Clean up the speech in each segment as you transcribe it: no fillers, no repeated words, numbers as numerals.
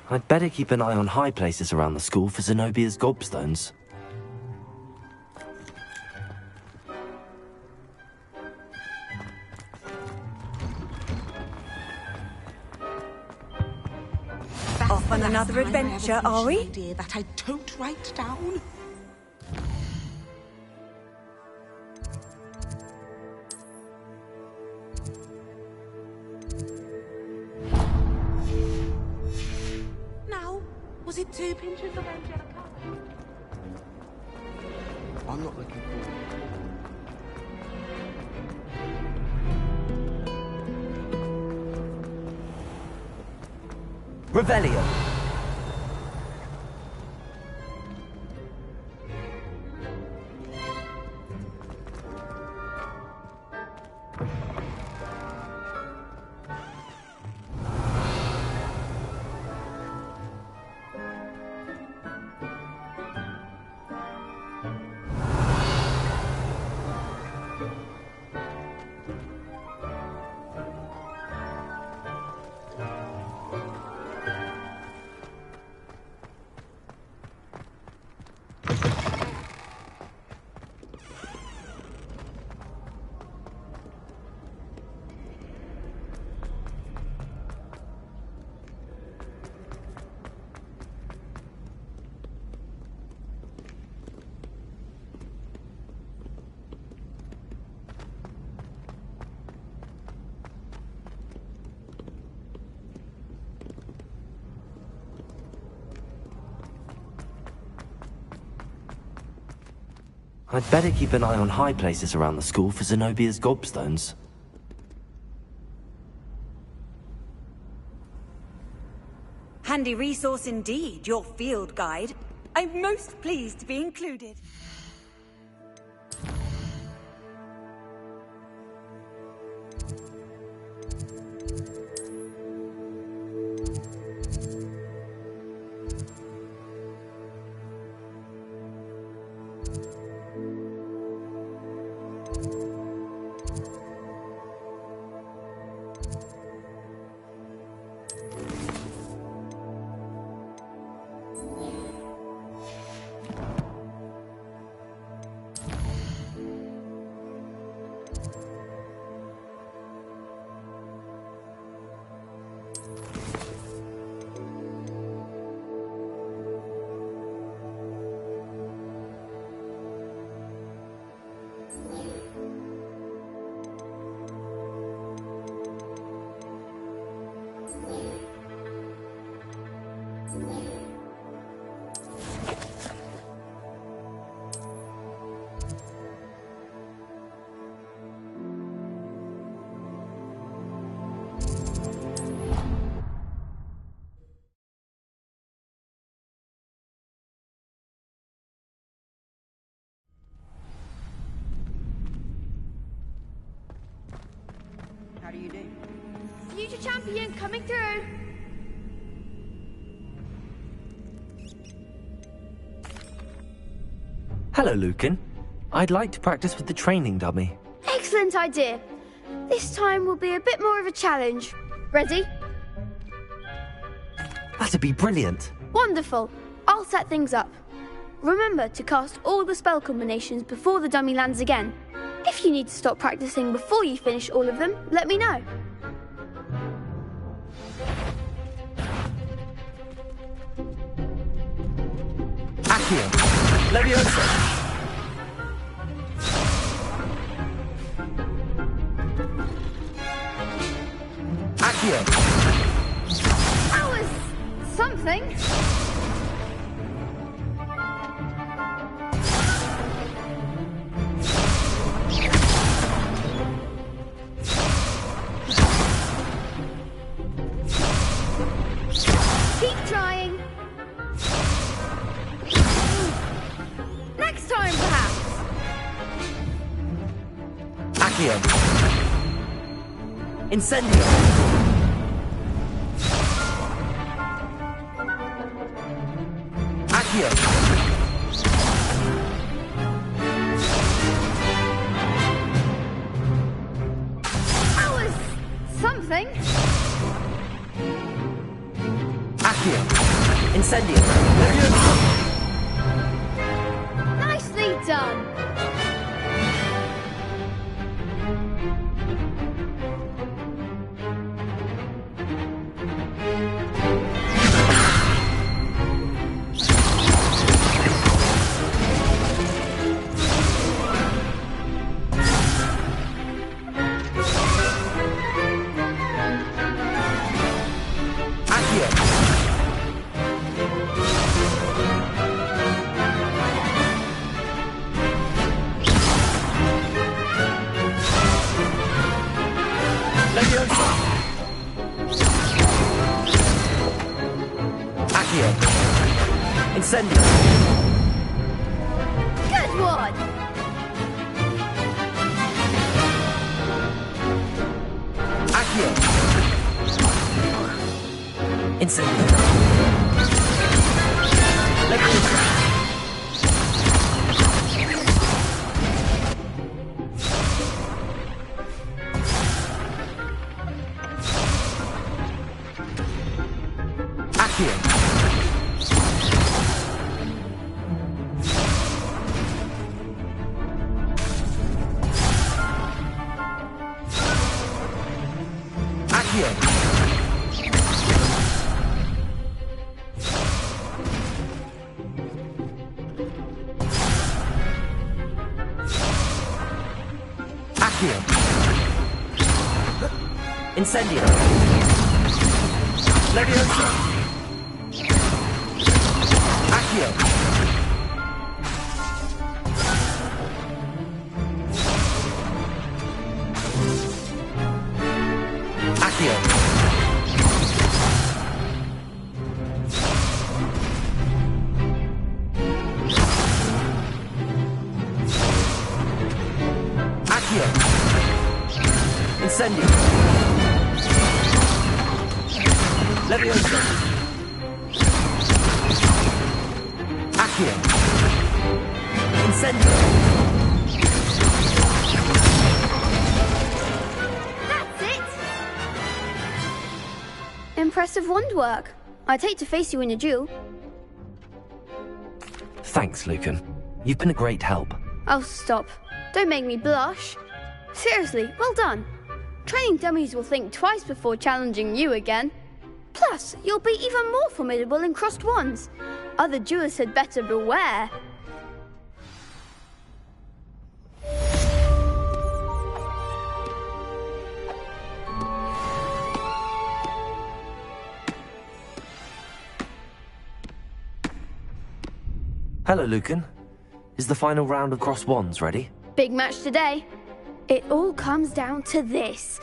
I'd better keep an eye on high places around the school for Zenobia's gobstones. Off on another adventure, are we? That I don't write down. Now, was it 2 pinches of Angelica? I'm not looking forward. Revelio! I'd better keep an eye on high places around the school for Zenobia's gobstones. Handy resource indeed, your field guide. I'm most pleased to be included. How do you do? Future champion coming through. Hello, Lucan. I'd like to practice with the training dummy. Excellent idea. This time will be a bit more of a challenge. Ready? That'd be brilliant. Wonderful. I'll set things up. Remember to cast all the spell combinations before the dummy lands again. If you need to stop practicing before you finish all of them, let me know. Accio! Leviosa! Accio! That was something. Keep trying. Next time, perhaps. Accio! Incendio! Accio! That was something. Accio! Incendio! Nicely done! Incendio! Good one! Accio! Incendio! Leviosa! Accio! Accio! Incendio! Leviosa! Accio! Accio! Accio! Incendio! Leviosa! Accio! Incendio! That's it! Impressive wand work. I'd hate to face you in a duel. Thanks, Lucan. You've been a great help. Oh, stop. Don't make me blush. Seriously, well done. Training dummies will think twice before challenging you again. Plus, you'll be even more formidable in crossed wands. Other duelists had better beware. Hello, Lucan. Is the final round of crossed wands ready? Big match today. It all comes down to this.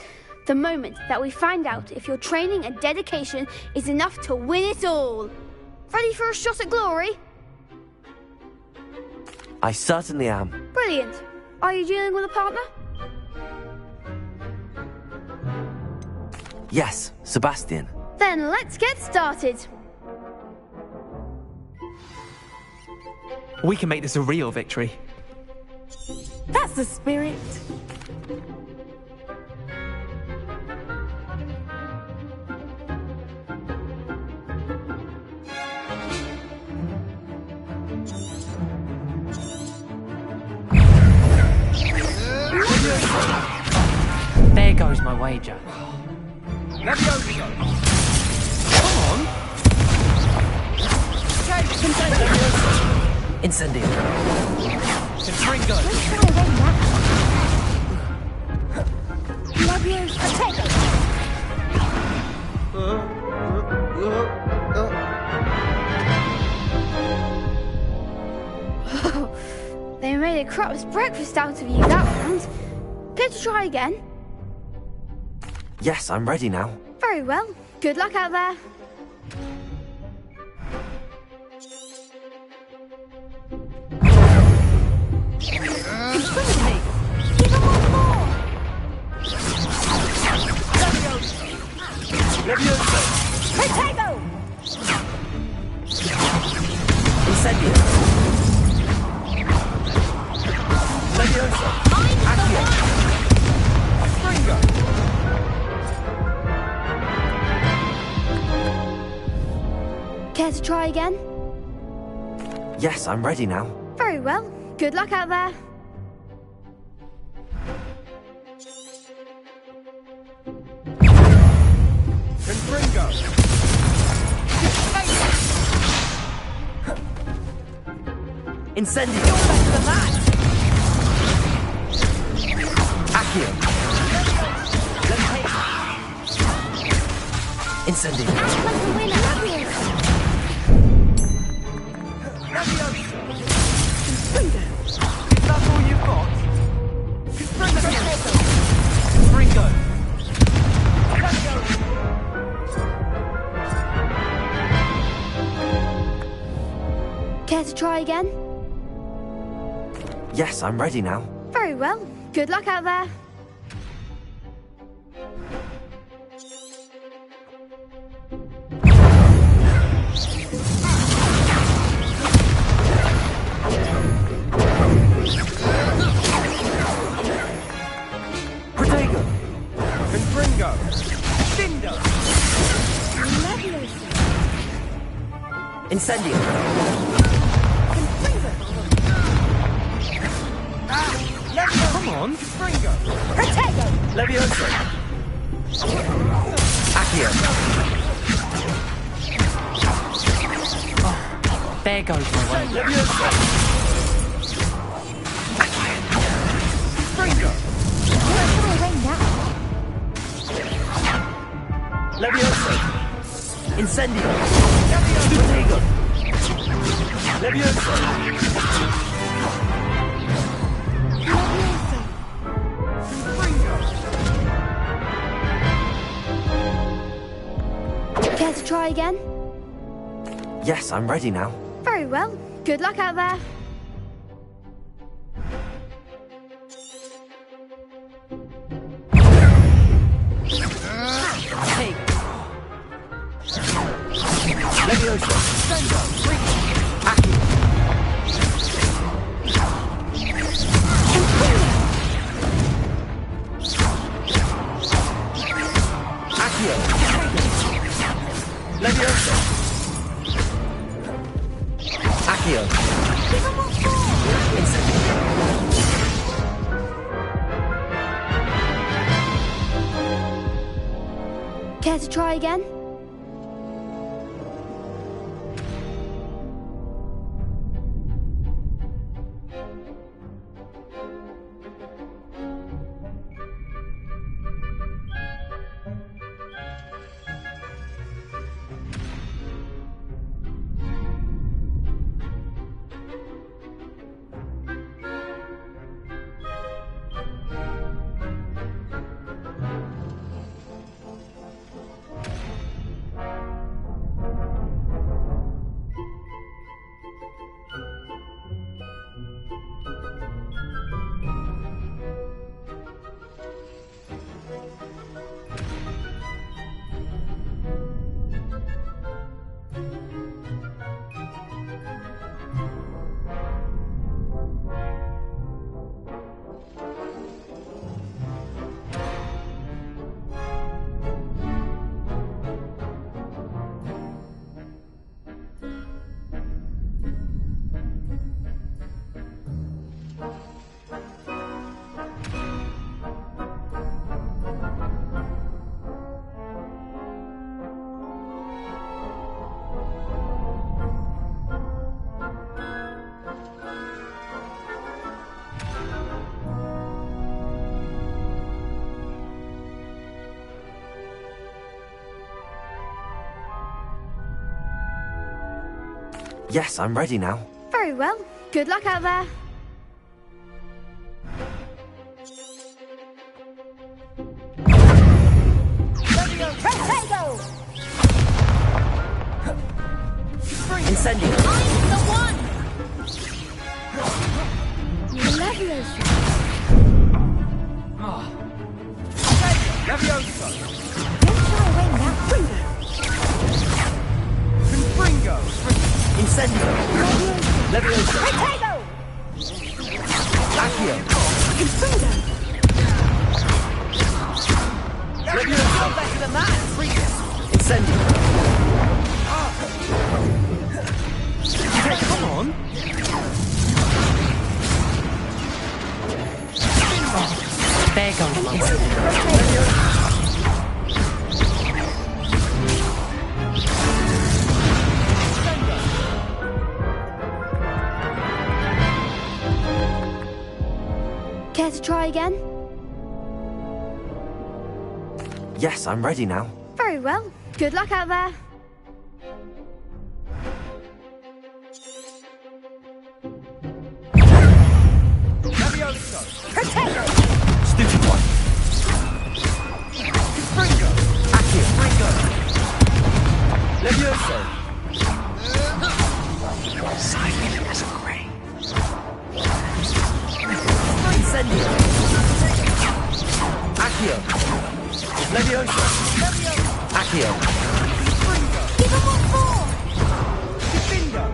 The moment that we find out if your training and dedication is enough to win it all. Ready for a shot at glory? I certainly am. Brilliant. Are you dealing with a partner? Yes, Sebastian. Then let's get started. We can make this a real victory. That's the spirit. There goes my wager. Leviosa! Come on! Incendio! Confringo! They made a crop's breakfast out of you that round. Care to try again? Yes, I'm ready now. Very well. Good luck out there. Infinity! Give him one more! Leviosa! Potato! Incendio! Leviosa! Accio! Fringo! Care to try again? Yes, I'm ready now. Very well. Good luck out there. Confringo! Incendio! You're better than that! Accio! Incendio! Act like a winner. Is that all you've got? Ringo! Care to try again? Yes, I'm ready now. Very well. Good luck out there. Protego! Confringo! Dindo! Incendio! Come on! Confringo! Levioso! Accio! There goes my way. Levioso! Confringo! Levioso! Incendio! Protego! Levioso! Care to try again? Yes, I'm ready now. Very well. Good luck out there. Hey, Levioso! Accio! Accio! Levioso! Accio! Care to try again? Yes, I'm ready now. Very well. Good luck out there. Incendio! Levioso! Confringo! Incendio! Levioso! Accio! Levioso! Better than that! Incendio! There goes my way. Care to try again? Yes, I'm ready now. Very well. Good luck out there. Levioso! Protect! Stupid one. Confringo! Accio, Ringo. Levioso! Silent as a grave. Incendio! Accio. Levioso! Accio. Give him what for! Confringo!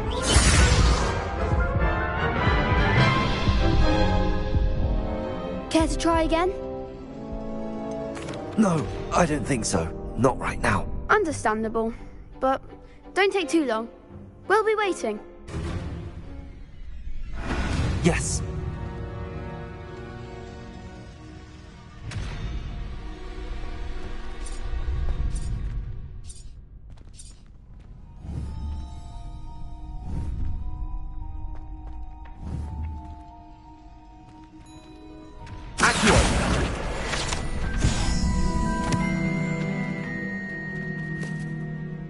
Care to try again? No, I don't think so. Not right now. Understandable. But don't take too long. We'll be waiting. Yes. Accio.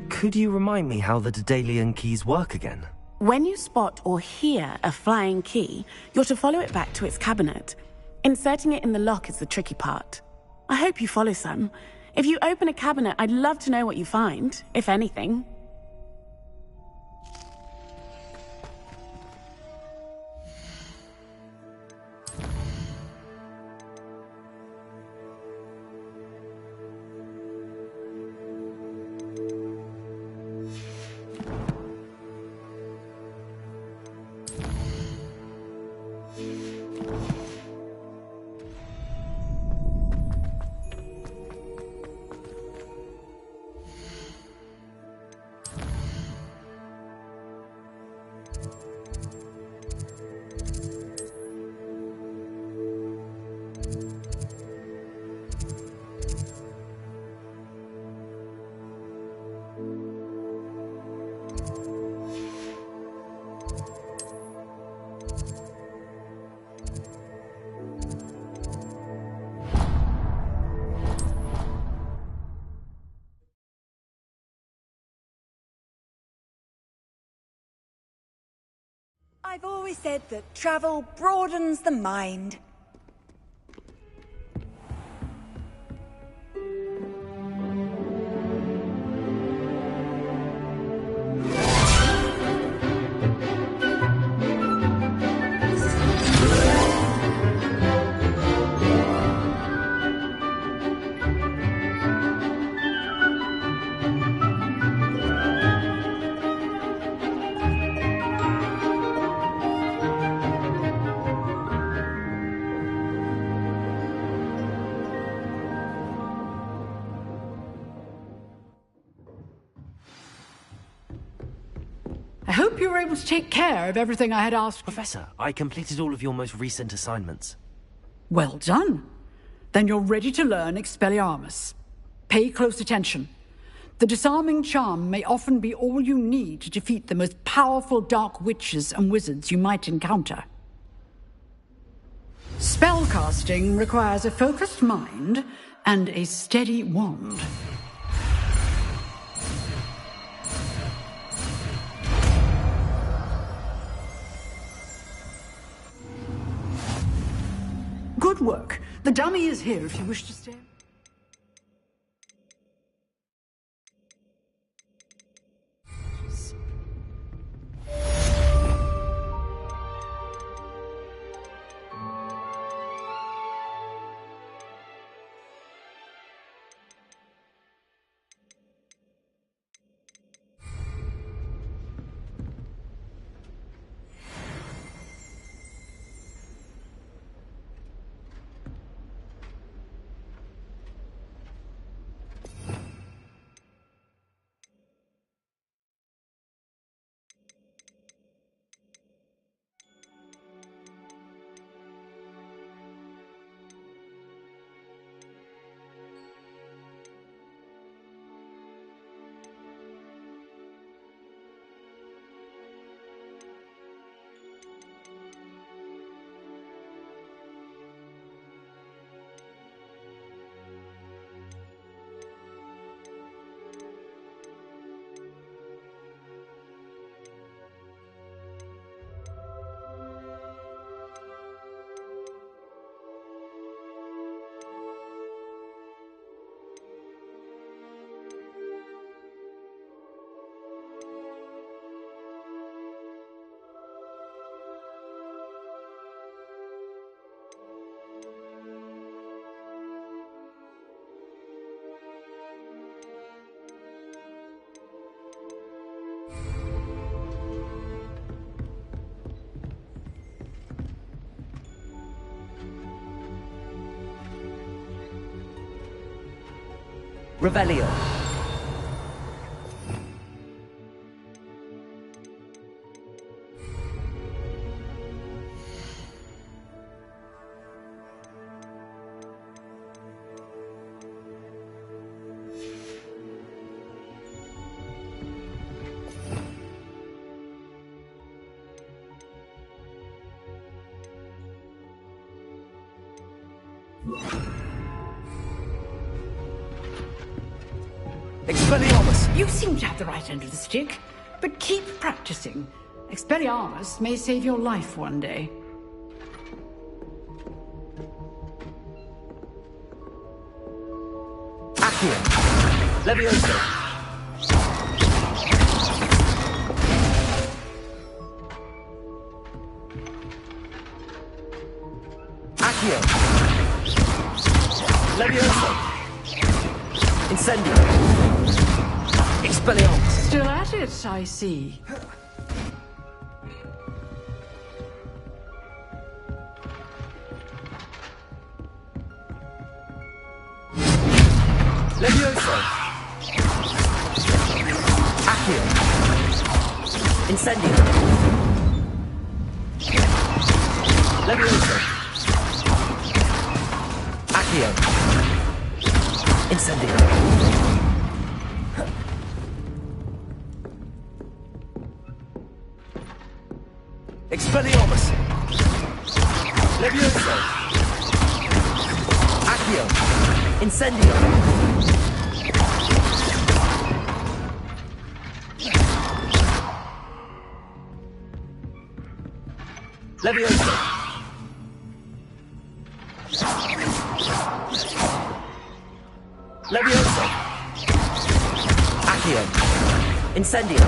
Could you remind me how the Daedalian keys work again? When you spot or hear a flying key, you're to follow it back to its cabinet. Inserting it in the lock is the tricky part. I hope you follow, son. If you open a cabinet, I'd love to know what you find, if anything. I've always said that travel broadens the mind. I hope you were able to take care of everything I had asked you. Professor, I completed all of your most recent assignments. Well done. Then you're ready to learn Expelliarmus. Pay close attention. The disarming charm may often be all you need to defeat the most powerful dark witches and wizards you might encounter. Spellcasting requires a focused mind and a steady wand. Good work. The dummy is here if you wish to stay. Revelio. Expelliarmus! You seem to have the right end of the stick, but keep practicing. Expelliarmus may save your life one day. Accio. Levioso. Accio. Levioso. Incendio. Expelliarmus. Still at it, I see. Levioso. Accio. Incendio. Levioso. Accio. Incendio. Expelliarmus. Levioso. Accio. Incendio. Levioso. Levioso. Accio. Incendio.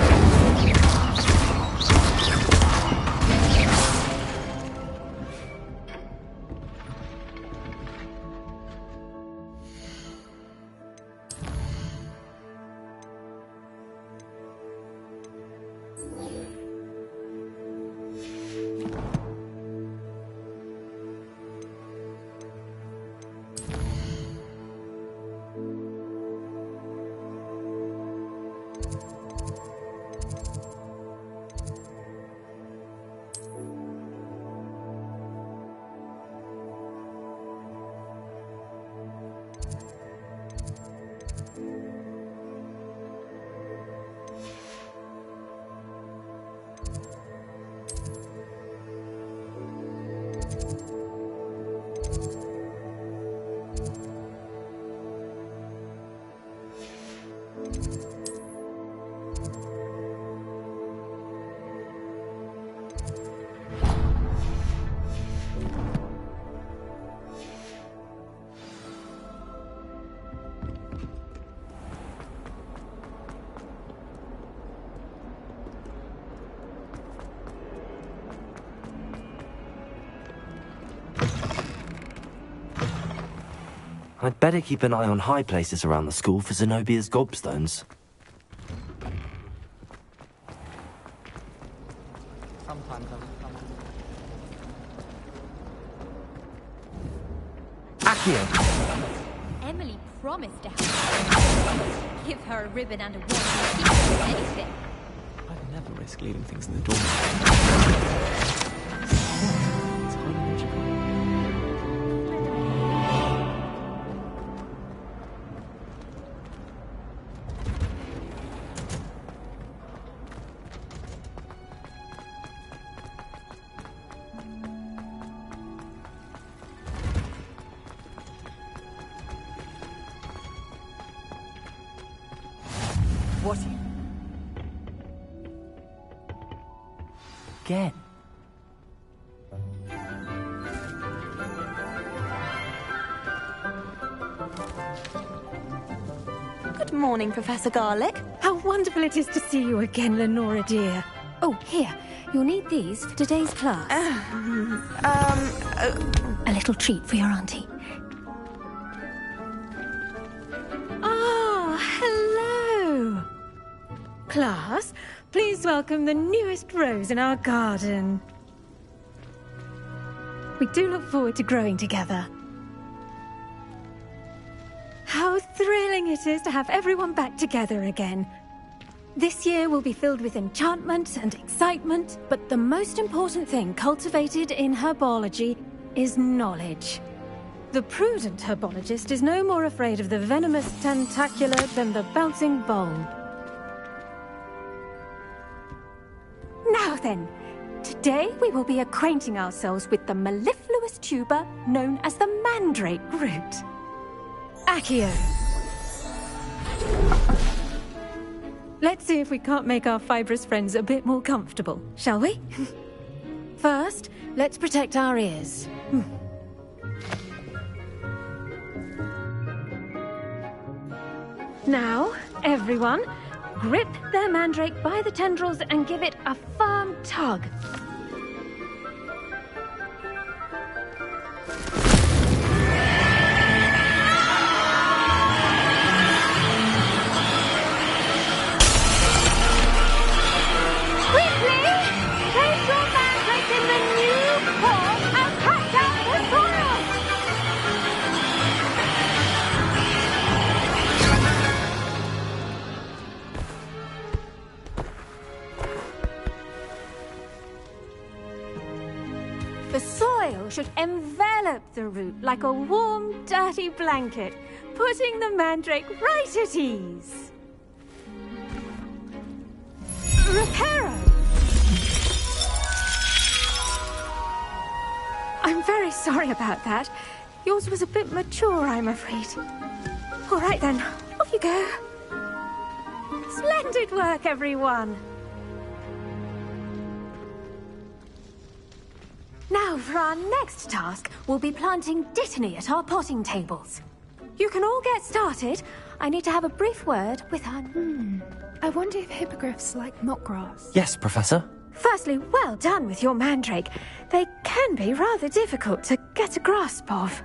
I'd better keep an eye on high places around the school for Zenobia's gobstones. Accio. Emily promised to help. Give her a ribbon and a watch and keep her with anything. I'd never risk leaving things in the dorm. It's highly logical. What? Again? Good morning, Professor Garlick. How wonderful it is to see you again, Lenora dear. Oh, here. You'll need these for today's class. A little treat for your auntie. Ah, hello. Class, please welcome the newest rose in our garden. We do look forward to growing together. How thrilling it is to have everyone back together again. This year will be filled with enchantment and excitement, but the most important thing cultivated in herbology is knowledge. The prudent herbologist is no more afraid of the venomous tentacular than the bouncing bulb. Now then, today we will be acquainting ourselves with the mellifluous tuber known as the mandrake root. Accio. Let's see if we can't make our fibrous friends a bit more comfortable, shall we? First, let's protect our ears. Now, everyone, grip their mandrake by the tendrils and give it a firm tug. The soil should envelop the root like a warm, dirty blanket, putting the mandrake right at ease. Reparo! I'm very sorry about that. Yours was a bit mature, I'm afraid. All right then, off you go. Splendid work, everyone! Now, for our next task, we'll be planting dittany at our potting tables. You can all get started. I need to have a brief word with our... I wonder if hippogriffs like knotgrass. Yes, Professor. Firstly, well done with your mandrake. They can be rather difficult to get a grasp of.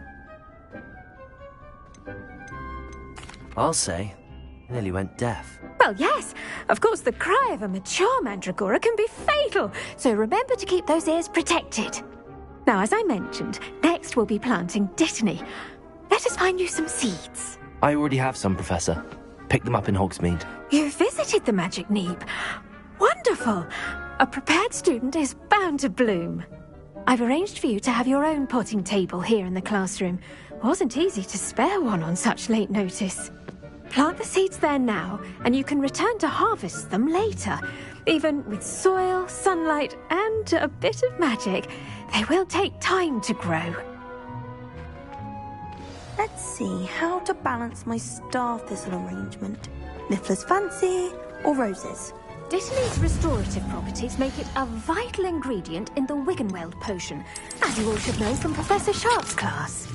I'll say, nearly went deaf. Well, yes. Of course, the cry of a mature mandragora can be fatal, so remember to keep those ears protected. Now, as I mentioned, next we'll be planting dittany. Let us find you some seeds. I already have some, Professor. Picked them up in Hogsmeade. You visited the Magic Neep. Wonderful. A prepared student is bound to bloom. I've arranged for you to have your own potting table here in the classroom. Wasn't easy to spare one on such late notice. Plant the seeds there now, and you can return to harvest them later. Even with soil, sunlight, and a bit of magic, they will take time to grow. Let's see how to balance my star thistle arrangement. Niffler's fancy or roses? Dittany's restorative properties make it a vital ingredient in the Wiggenweld potion, as you all should know from Professor Sharp's class.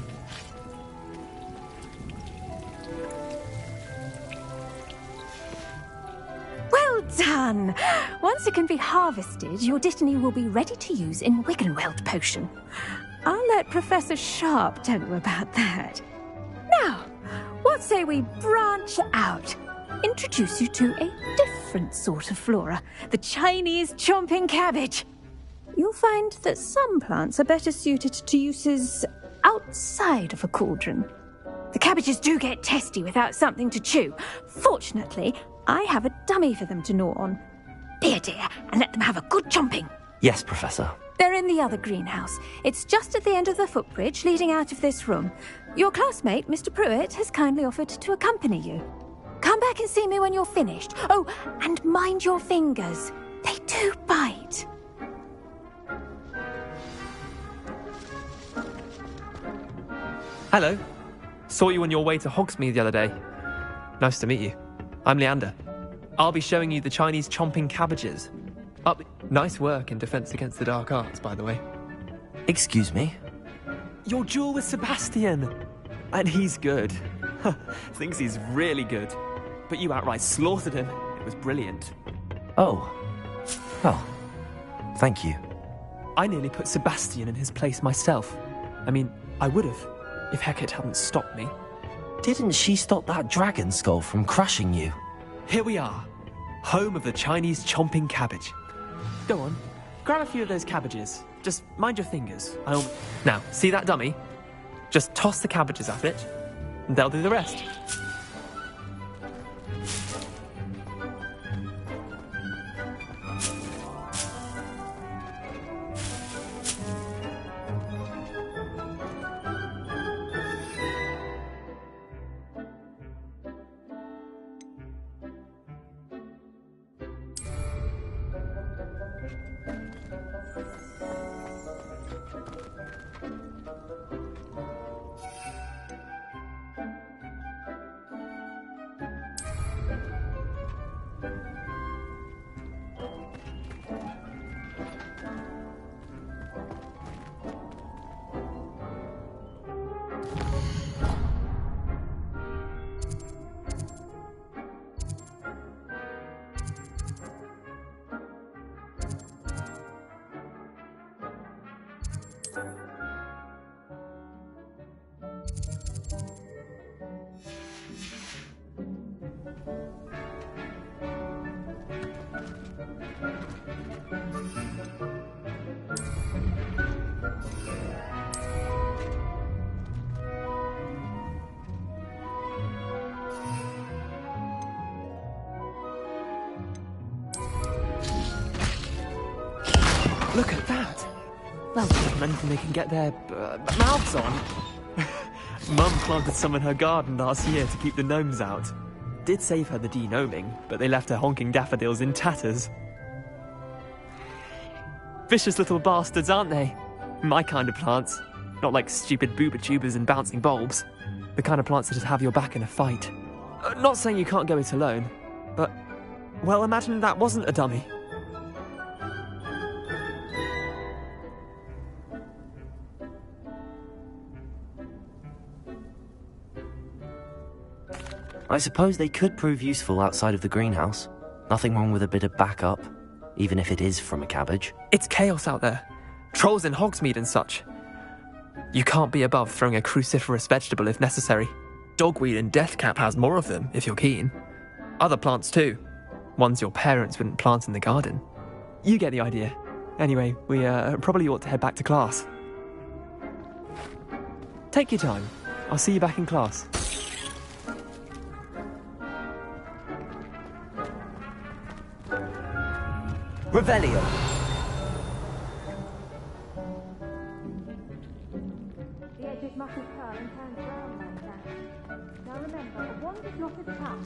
Well done! Once it can be harvested, your dittany will be ready to use in Wiggenweld potion. I'll let Professor Sharp tell you about that. Now, what say we branch out? Introduce you to a different sort of flora, the Chinese chomping cabbage. You'll find that some plants are better suited to uses outside of a cauldron. The cabbages do get testy without something to chew. Fortunately, I have a dummy for them to gnaw on. Be a dear and let them have a good chomping. Yes, Professor. They're in the other greenhouse. It's just at the end of the footbridge leading out of this room. Your classmate, Mr. Pruitt, has kindly offered to accompany you. Come back and see me when you're finished. Oh, and mind your fingers. They do bite. Hello. Saw you on your way to Hogsmeade the other day. Nice to meet you. I'm Leander. I'll be showing you the Chinese chomping cabbages. Nice work in Defense Against the Dark Arts, by the way. Excuse me? Your duel with Sebastian. And he's good. Thinks he's really good. But you outright slaughtered him. It was brilliant. Oh. Well, thank you. I nearly put Sebastian in his place myself. I mean, I would have, if Hecate hadn't stopped me. Didn't she stop that dragon skull from crushing you? Here we are, home of the Chinese chomping cabbage. Go on, grab a few of those cabbages. Just mind your fingers. Now, see that dummy? Just toss the cabbages at it. They'll do the rest. Look at that! Well, anything they can get their mouths on. Mum planted some in her garden last year to keep the gnomes out. Did save her the de-gnoming, but they left her honking daffodils in tatters. Vicious little bastards, aren't they? My kind of plants. Not like stupid booba tubers and bouncing bulbs. The kind of plants that just have your back in a fight. Not saying you can't go it alone, but... well, imagine that wasn't a dummy. I suppose they could prove useful outside of the greenhouse. Nothing wrong with a bit of backup, even if it is from a cabbage. It's chaos out there. Trolls in Hogsmeade and such. You can't be above throwing a cruciferous vegetable if necessary. Dogweed and deathcap has more of them, if you're keen. Other plants too. Ones your parents wouldn't plant in the garden. You get the idea. Anyway, we probably ought to head back to class. Take your time. I'll see you back in class. Revelio. The edges mustn't curl and turn brown like that. Now remember, a wand is not a trap.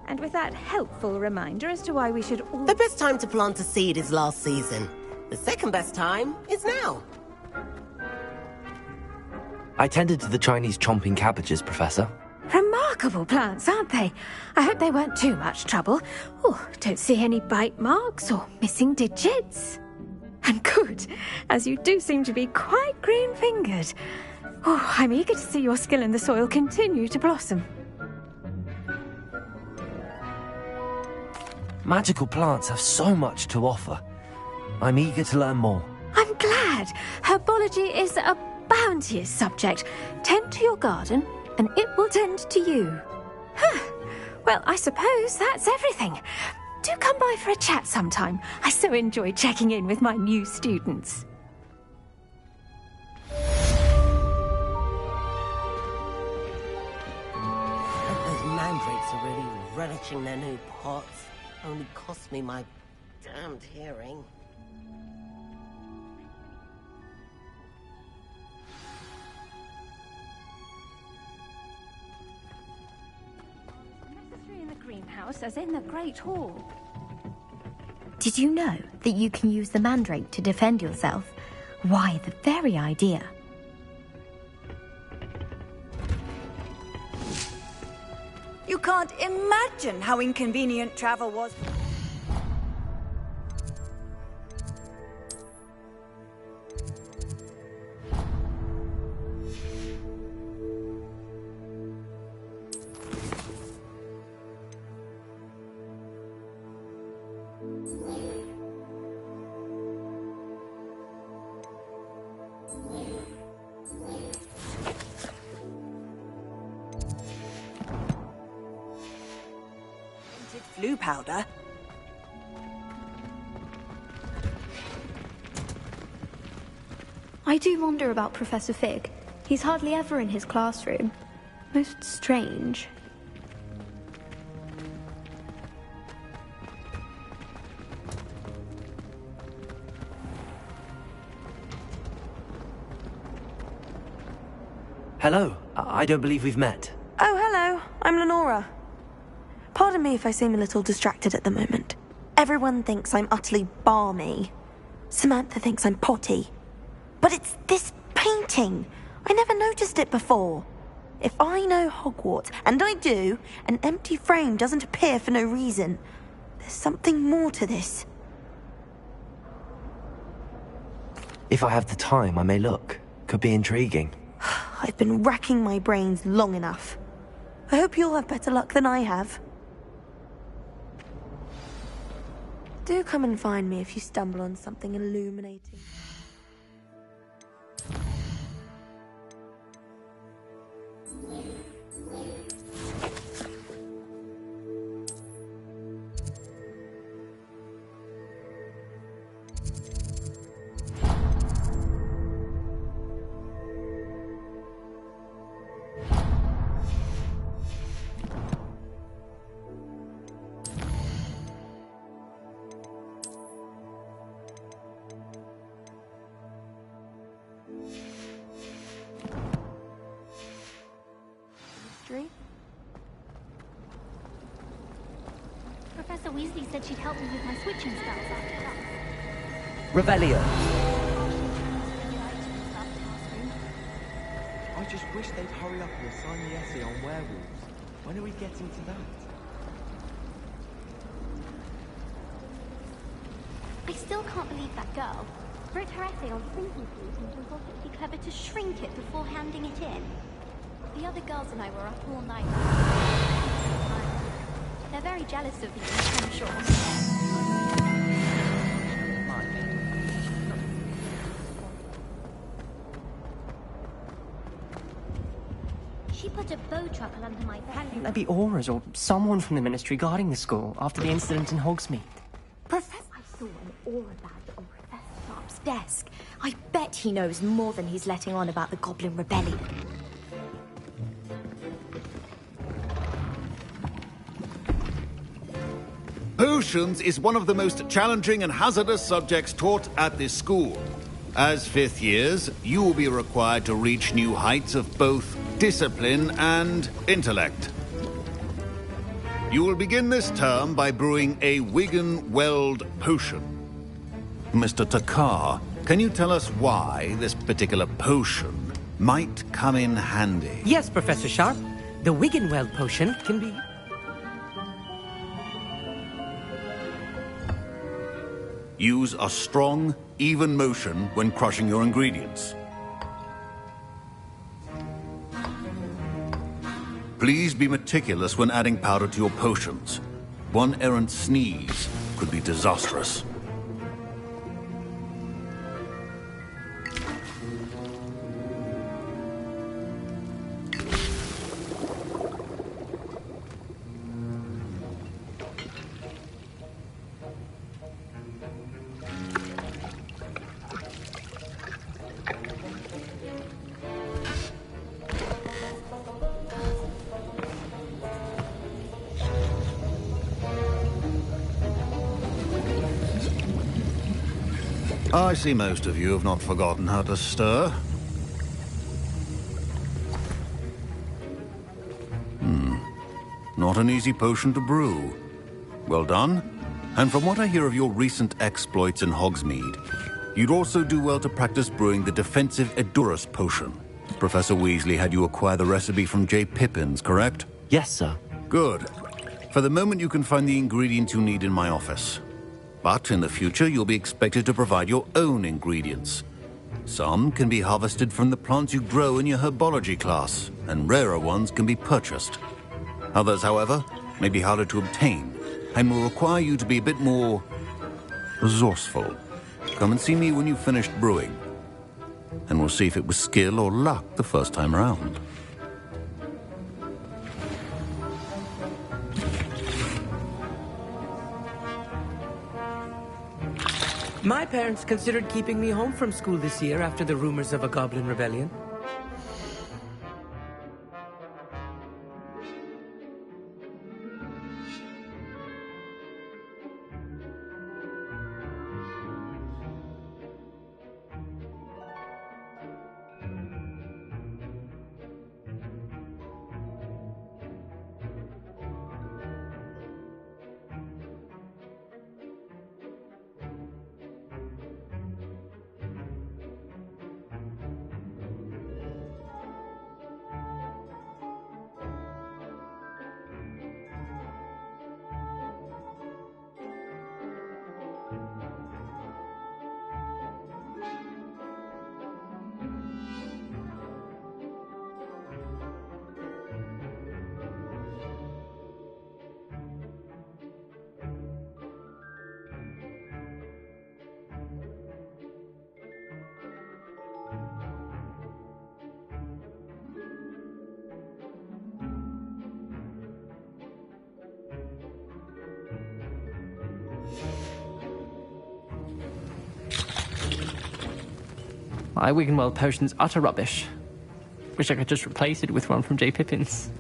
And with that helpful reminder as to why we should all... The best time to plant a seed is last season. The second best time is now. I tended to the Chinese chomping cabbages, Professor. Remarkable plants, aren't they? I hope they weren't too much trouble. Oh, don't see any bite marks or missing digits. And good, as you do seem to be quite green-fingered. Oh, I'm eager to see your skill in the soil continue to blossom. Magical plants have so much to offer. I'm eager to learn more. I'm glad. Herbology is a bounteous subject. Tend to your garden, and it will tend to you. Well, I suppose that's everything. Do come by for a chat sometime. I so enjoy checking in with my new students. Those mandrakes are really relishing their new pots. Only cost me my damned hearing. In the greenhouse, as in the Great Hall. Did you know that you can use the mandrake to defend yourself? Why, the very idea. You can't imagine how inconvenient travel was. Flu powder. I do wonder about Professor Fig. He's hardly ever in his classroom. Most strange. Hello. I don't believe we've met. Oh, hello. I'm Lenora. Pardon me if I seem a little distracted at the moment. Everyone thinks I'm utterly balmy. Samantha thinks I'm potty. But it's this painting. I never noticed it before. If I know Hogwarts, and I do, an empty frame doesn't appear for no reason. There's something more to this. If I have the time, I may look. Could be intriguing. I've been racking my brains long enough. I hope you'll have better luck than I have. Do come and find me if you stumble on something illuminating. Professor Weasley said she'd help me with my switching spells after class. Revelio. I just wish they'd hurry up and assign the essay on werewolves. When are we getting to that? I still can't believe that girl wrote her essay on thinking food and thought it'd be clever to shrink it before handing it in. The other girls and I were up all night. They're very jealous of you, I'm sure. She put a bow truckle under my bed. Wouldn't there be Auras or someone from the Ministry guarding the school after the incident in Hogsmeade? Professor, I saw an aura badge on Professor Sharp's desk. I bet he knows more than he's letting on about the Goblin Rebellion. Potions is one of the most challenging and hazardous subjects taught at this school. As fifth years, you will be required to reach new heights of both discipline and intellect. You will begin this term by brewing a Wiggenweld potion. Mr. Takar, can you tell us why this particular potion might come in handy? Yes, Professor Sharp. The Wiggenweld potion can be... Use a strong, even motion when crushing your ingredients. Please be meticulous when adding powder to your potions. One errant sneeze could be disastrous. I see most of you have not forgotten how to stir. Not an easy potion to brew. Well done. And from what I hear of your recent exploits in Hogsmeade, you'd also do well to practice brewing the defensive Edurus potion. Professor Weasley had you acquire the recipe from J. Pippins, correct? Yes, sir. Good. For the moment, you can find the ingredients you need in my office. But in the future, you'll be expected to provide your own ingredients. Some can be harvested from the plants you grow in your herbology class, and rarer ones can be purchased. Others, however, may be harder to obtain, and will require you to be a bit more resourceful. Come and see me when you've finished brewing, and we'll see if it was skill or luck the first time around. My parents considered keeping me home from school this year after the rumors of a goblin rebellion. My Wiggenweld potion's utter rubbish. Wish I could just replace it with one from J. Pippins.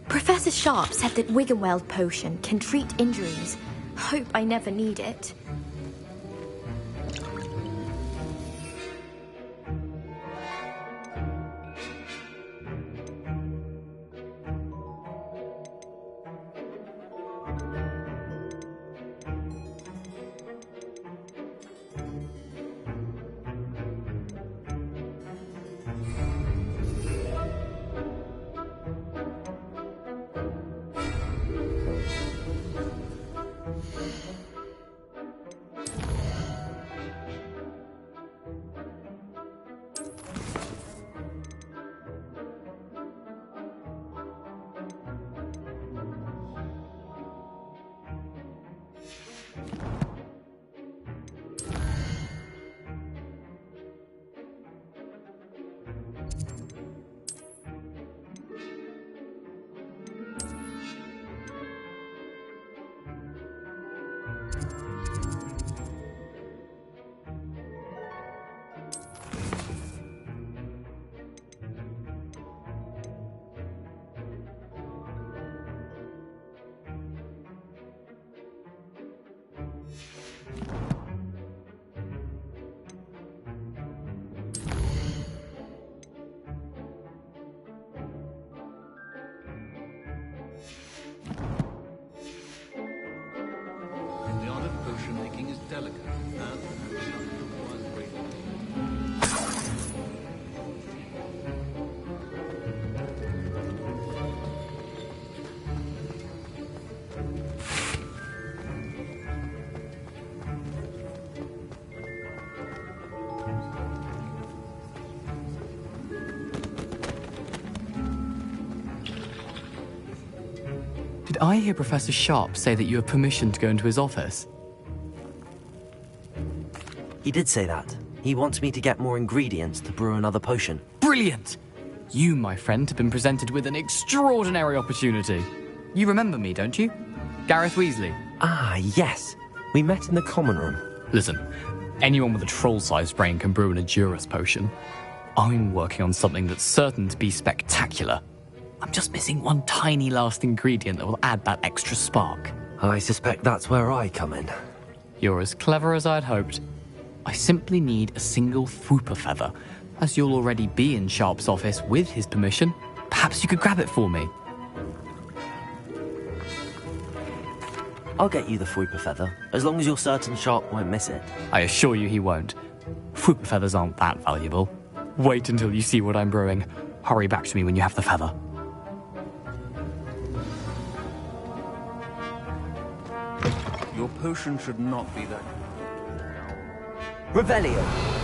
Professor Sharp said that Wiggenweld potion can treat injuries. Hope I never need it. The art of potion making is delicate, and requires great Did I hear Professor Sharp say that you have permission to go into his office? He did say that. He wants me to get more ingredients to brew another potion. Brilliant! You, my friend, have been presented with an extraordinary opportunity. You remember me, don't you? Gareth Weasley. Ah, yes. We met in the common room. Listen, anyone with a troll-sized brain can brew an Edurus potion. I'm working on something that's certain to be spectacular. I'm just missing one tiny last ingredient that will add that extra spark. I suspect that's where I come in. You're as clever as I'd hoped. I simply need a single Fwooper feather. As you'll already be in Sharp's office with his permission, perhaps you could grab it for me. I'll get you the Fwooper feather, as long as you're certain Sharp won't miss it. I assure you he won't. Fwooper feathers aren't that valuable. Wait until you see what I'm brewing. Hurry back to me when you have the feather. Your potion should not be that... Revelio.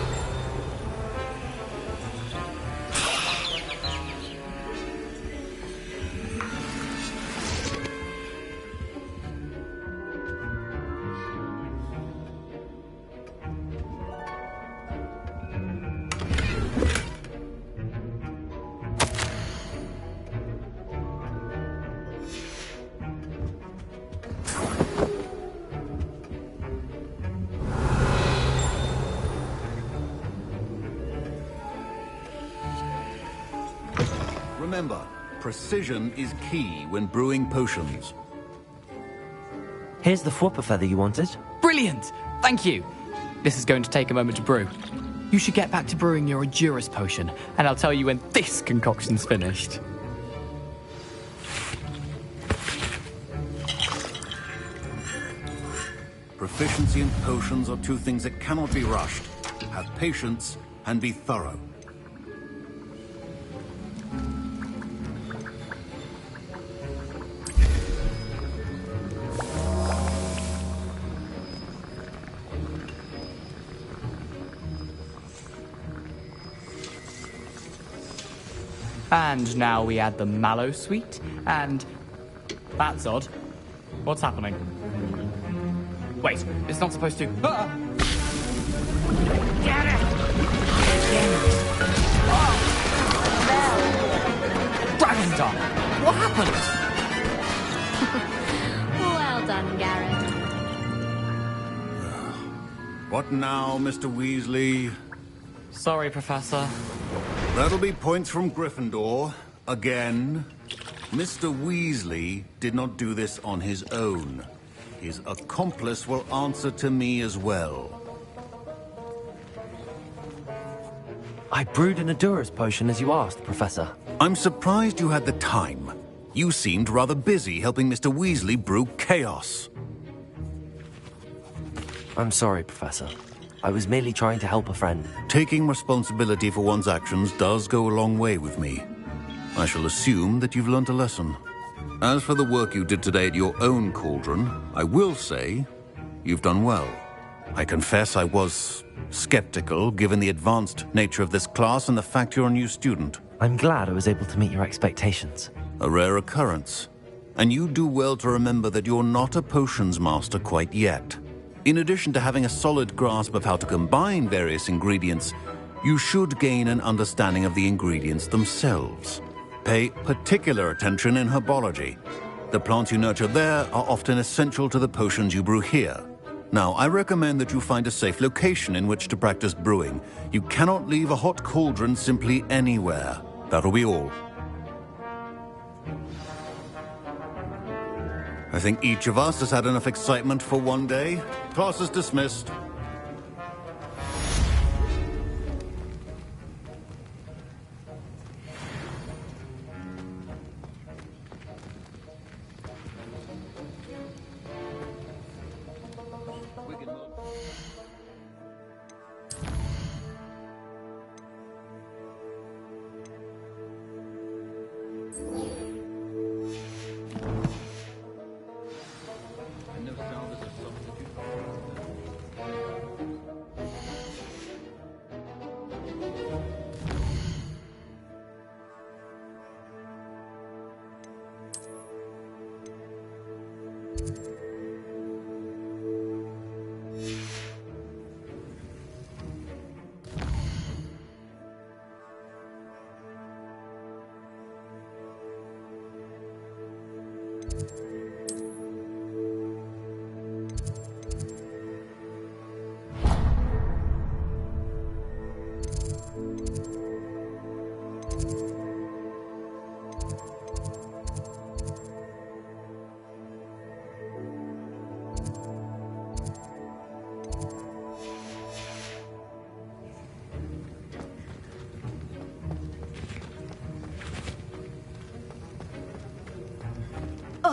Remember, precision is key when brewing potions. Here's the Fwooper feather you wanted. Brilliant! Thank you! This is going to take a moment to brew. You should get back to brewing your Edurus potion, and I'll tell you when this concoction's finished. Proficiency and potions are two things that cannot be rushed. Have patience and be thorough. And now we add the mallow sweet, and... That's odd. What's happening? Wait, it's not supposed to... Ah! Get it! Dragon Dog! What happened? Well done, Garrett. What now, Mr. Weasley? Sorry, Professor. That'll be points from Gryffindor. Again. Mr. Weasley did not do this on his own. His accomplice will answer to me as well. I brewed an Edurus potion as you asked, Professor. I'm surprised you had the time. You seemed rather busy helping Mr. Weasley brew chaos. I'm sorry, Professor. I was merely trying to help a friend. Taking responsibility for one's actions does go a long way with me. I shall assume that you've learnt a lesson. As for the work you did today at your own cauldron, I will say you've done well. I confess I was skeptical, given the advanced nature of this class and the fact you're a new student. I'm glad I was able to meet your expectations. A rare occurrence. And you do well to remember that you're not a potions master quite yet. In addition to having a solid grasp of how to combine various ingredients, you should gain an understanding of the ingredients themselves. Pay particular attention in herbology. The plants you nurture there are often essential to the potions you brew here. Now, I recommend that you find a safe location in which to practice brewing. You cannot leave a hot cauldron simply anywhere. That'll be all. I think each of us has had enough excitement for one day. Class is dismissed.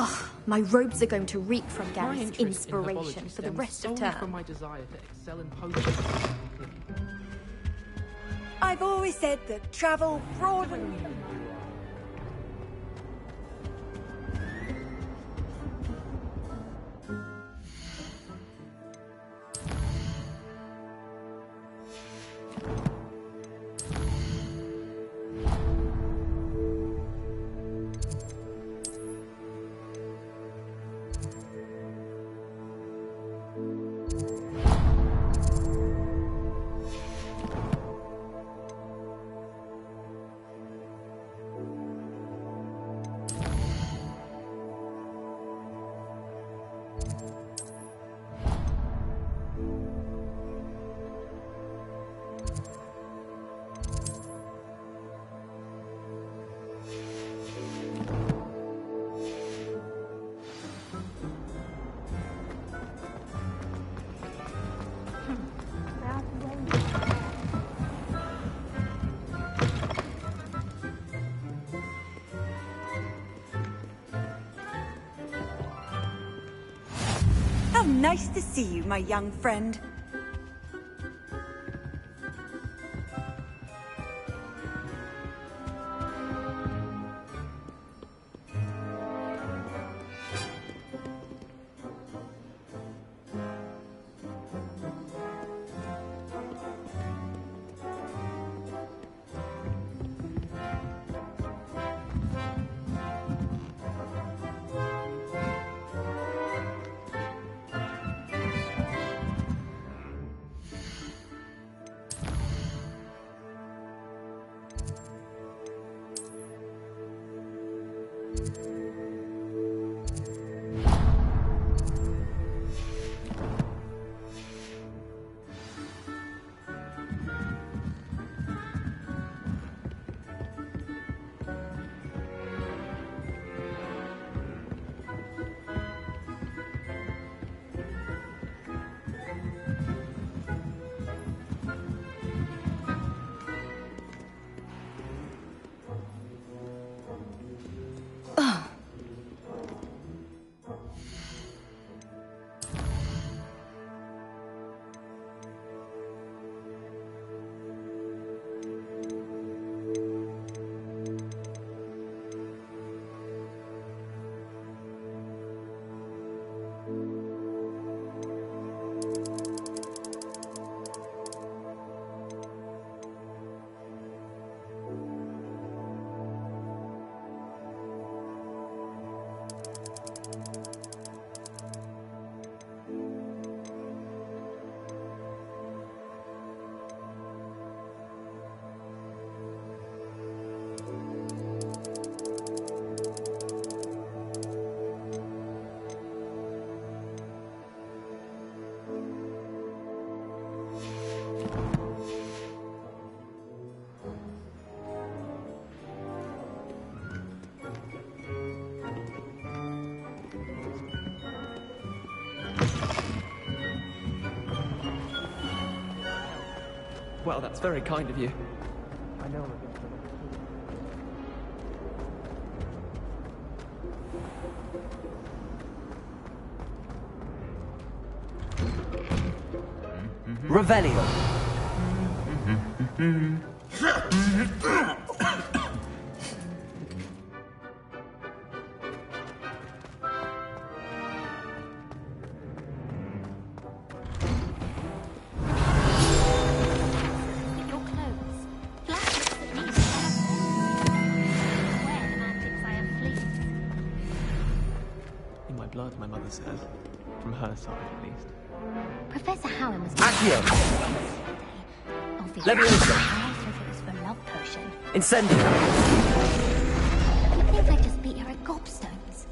Ugh, my robes are going to reek from Gary's inspiration for the rest of term. From my desire to excel in potions. I've always said that travel broadens. How nice to see you, my young friend. Well, that's very kind of you. I know. Revelio. In my blood, my mother says. From her side, at least. Professor Howard was... Accio. Obviously. Leviosa. I thought it was for love potion. Incendio. I think I just beat her at gobstones.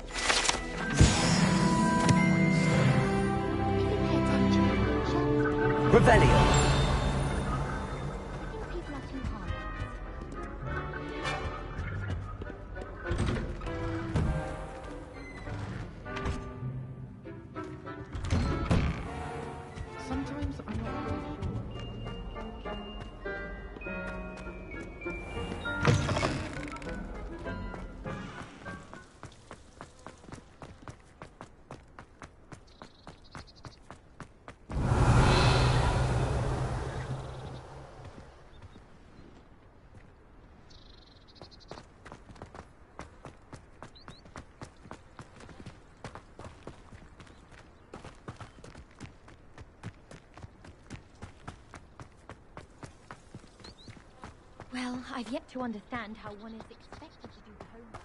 If you pay attention, Revelio. I think people are too hard. Sometimes I'm not really sure. Well, I've yet to understand how one is expected to do the homework.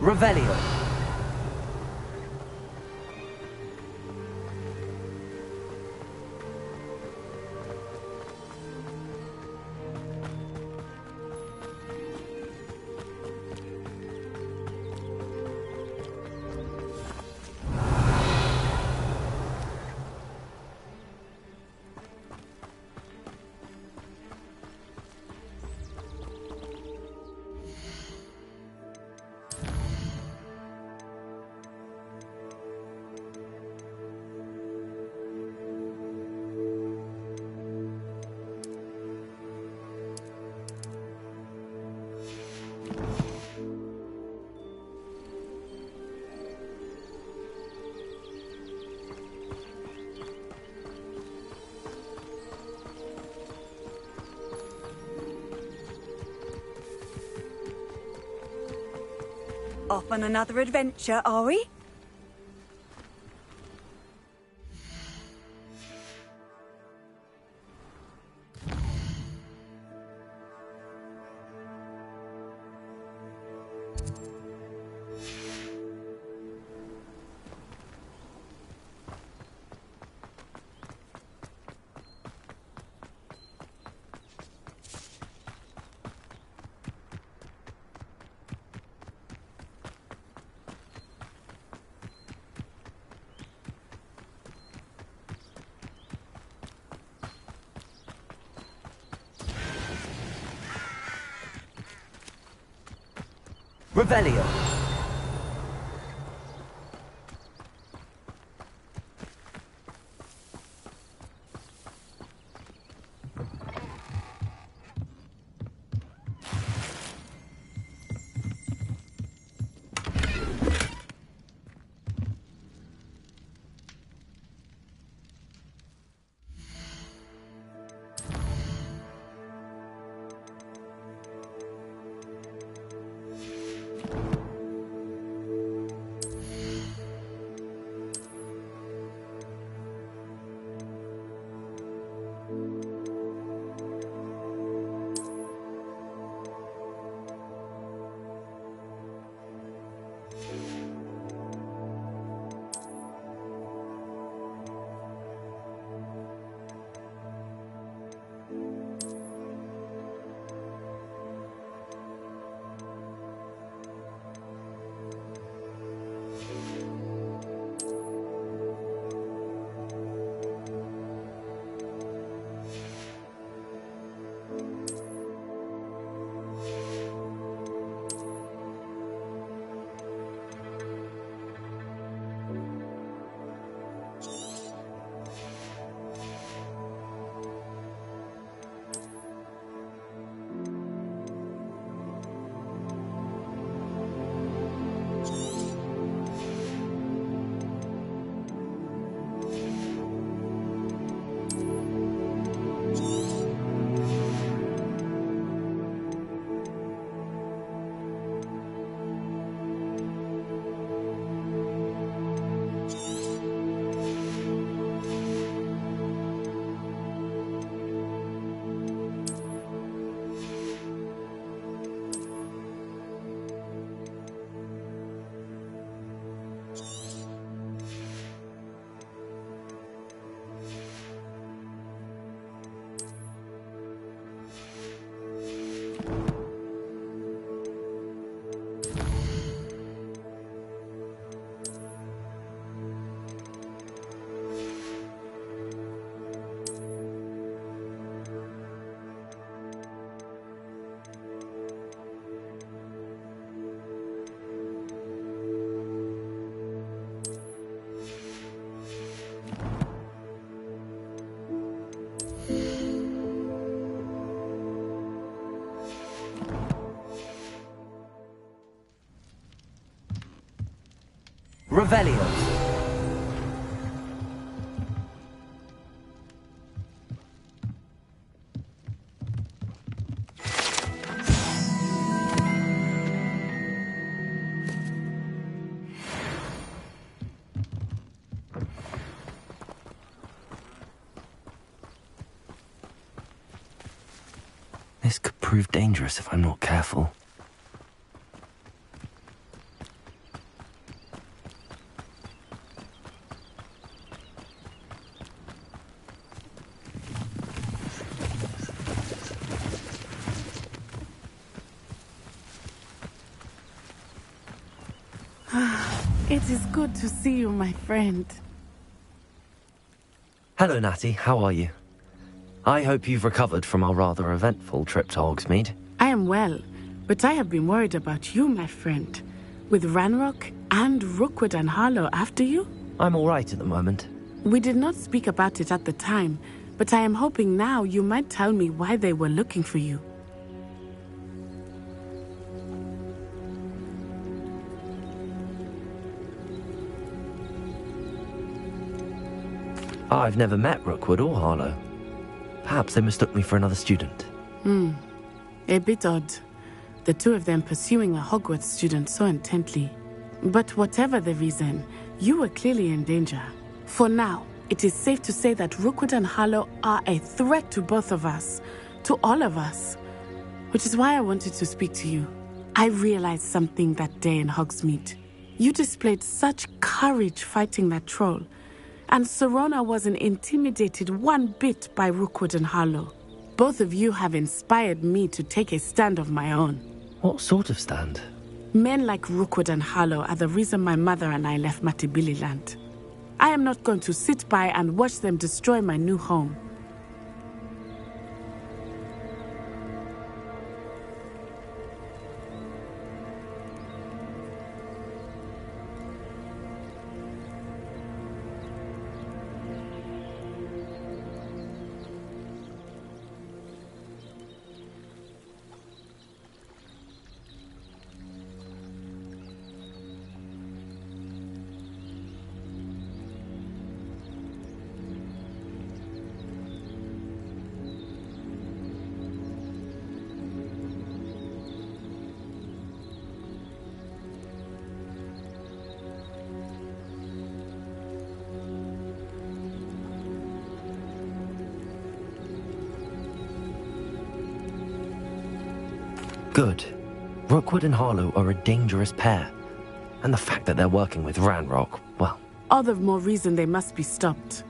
Revelio. Off on another adventure, are we? Revelio. Revelio. This could prove dangerous if I'm not careful. It is good to see you, my friend. Hello, Natty. How are you? I hope you've recovered from our rather eventful trip to Hogsmeade. I am well, but I have been worried about you, my friend. With Ranrock and Rookwood and Harlow after you? I'm all right at the moment. We did not speak about it at the time, but I am hoping now you might tell me why they were looking for you. I've never met Rookwood or Harlow. Perhaps they mistook me for another student. A bit odd. The two of them pursuing a Hogwarts student so intently. But whatever the reason, you were clearly in danger. For now, it is safe to say that Rookwood and Harlow are a threat to both of us. To all of us. Which is why I wanted to speak to you. I realized something that day in Hogsmeade. You displayed such courage fighting that troll. And Serona wasn't intimidated one bit by Rookwood and Harlow. Both of you have inspired me to take a stand of my own. What sort of stand? Men like Rookwood and Harlow are the reason my mother and I left Matibili Land. I am not going to sit by and watch them destroy my new home. Good. Rookwood and Harlow are a dangerous pair. And the fact that they're working with Ranrock, well... All the more reason they must be stopped.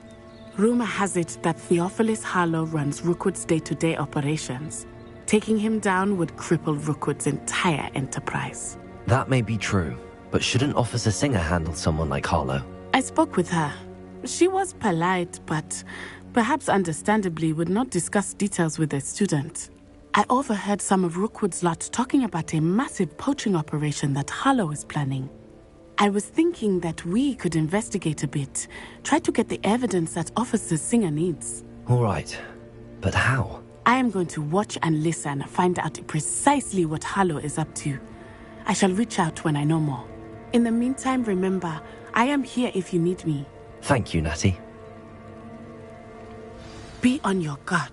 Rumor has it that Theophilus Harlow runs Rookwood's day-to-day operations. Taking him down would cripple Rookwood's entire enterprise. That may be true, but shouldn't Officer Singer handle someone like Harlow? I spoke with her. She was polite, but perhaps understandably would not discuss details with a student. I overheard some of Rookwood's lot talking about a massive poaching operation that Harlow is planning. I was thinking that we could investigate a bit, try to get the evidence that Officer Singer needs. All right, but how? I am going to watch and listen, find out precisely what Harlow is up to. I shall reach out when I know more. In the meantime, remember, I am here if you need me. Thank you, Natty. Be on your guard.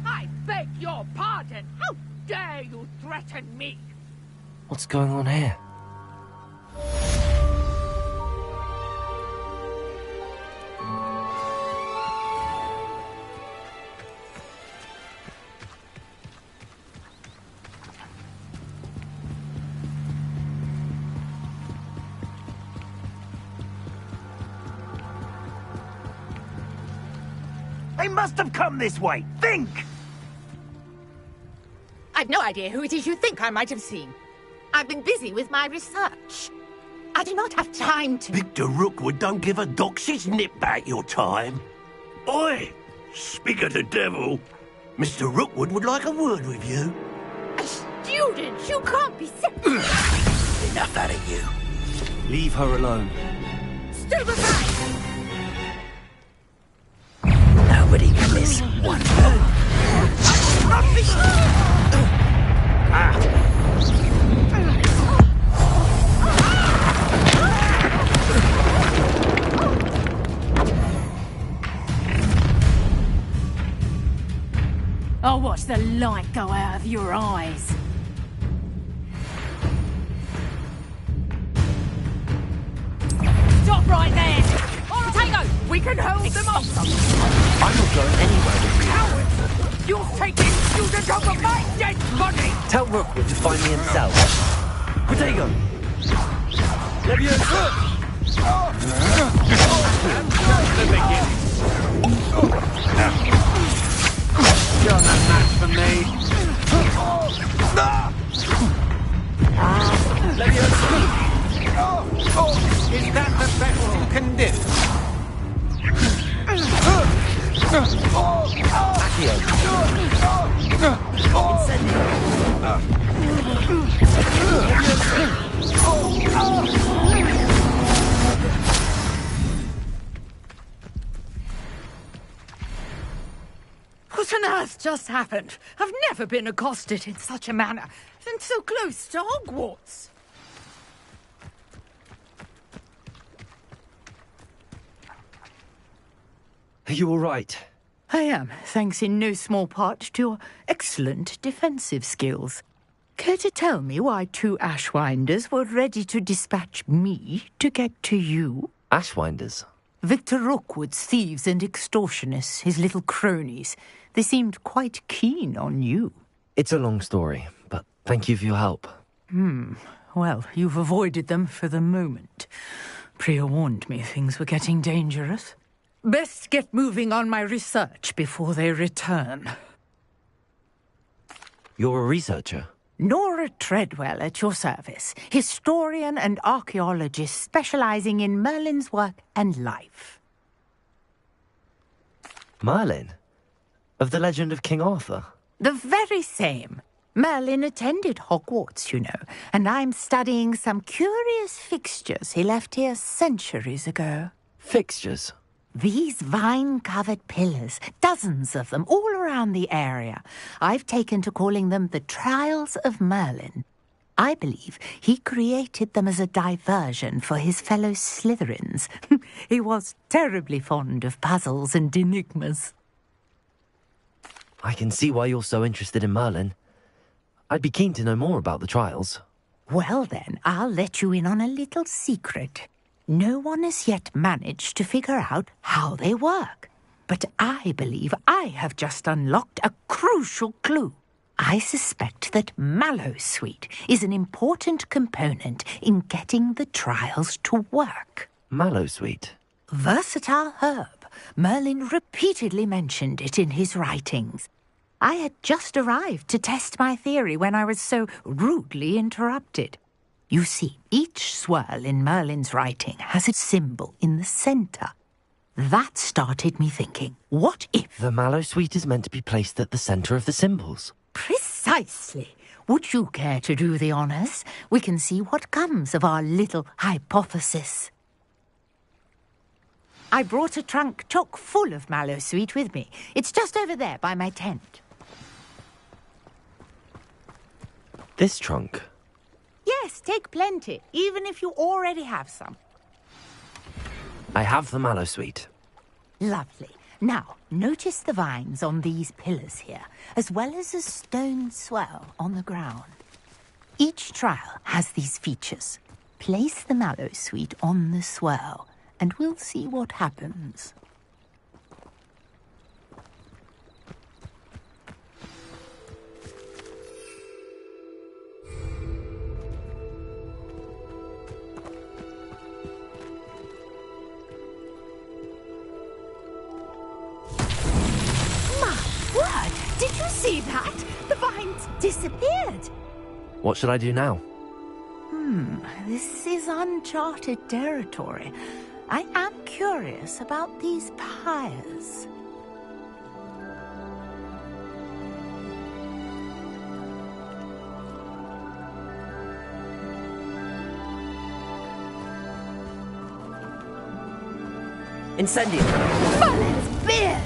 I beg your pardon! How dare you threaten me? What's going on here? They must have come this way. Think! I've no idea who it is you think I might have seen. I've been busy with my research. I do not have time to... Victor Rookwood don't give a doxy's nip back your time. Oi! Speak of the devil. Mr. Rookwood would like a word with you. A student? You can't be sick. Enough out of you. Leave her alone. Stupefy! Nobody can miss one word. Watch the light go out of your eyes. Stop right there! Potato! We can hold them off! I'm not going anywhere with you. Coward! You're taking student over my dead body! Tell Rookwood to find me himself. Potato! Leviosa! The beginning. You're not match for me. Leviosa! Is that the best you can do? What on earth just happened? I've never been accosted in such a manner, and so close to Hogwarts. Are you all right? I am, thanks in no small part to your excellent defensive skills. Care to tell me why 2 Ashwinders were ready to dispatch me to get to you? Ashwinders? Victor Rookwood's thieves and extortionists, his little cronies. They seemed quite keen on you. It's a long story, but thank you for your help. Well, you've avoided them for the moment. Priya warned me things were getting dangerous. Best get moving on my research before they return. You're a researcher? Nora Treadwell at your service, historian and archaeologist specializing in Merlin's work and life. Merlin? Of the legend of King Arthur? The very same. Merlin attended Hogwarts, you know, and I'm studying some curious fixtures he left here centuries ago. Fixtures? These vine-covered pillars, dozens of them, all around the area. I've taken to calling them the Trials of Merlin. I believe he created them as a diversion for his fellow Slytherins. He was terribly fond of puzzles and enigmas. I can see why you're so interested in Merlin. I'd be keen to know more about the trials. Well then, I'll let you in on a little secret. No one has yet managed to figure out how they work. But I believe I have just unlocked a crucial clue. I suspect that Mallowsweet is an important component in getting the trials to work. Mallowsweet? Versatile herb. Merlin repeatedly mentioned it in his writings. I had just arrived to test my theory when I was so rudely interrupted. You see, each swirl in Merlin's writing has a symbol in the centre. That started me thinking, what if... The Mallowsweet is meant to be placed at the centre of the symbols. Precisely. Would you care to do the honours? We can see what comes of our little hypothesis. I brought a trunk chock full of Mallowsweet with me. It's just over there by my tent. This trunk? Yes, take plenty, even if you already have some. I have the Mallowsweet. Lovely. Now, notice the vines on these pillars here, as well as a stone swell on the ground. Each trial has these features. Place the Mallowsweet on the swell, and we'll see what happens. Did you see that? The vines disappeared. What should I do now? This is uncharted territory. I am curious about these pyres. Incendio! Merlin's beard!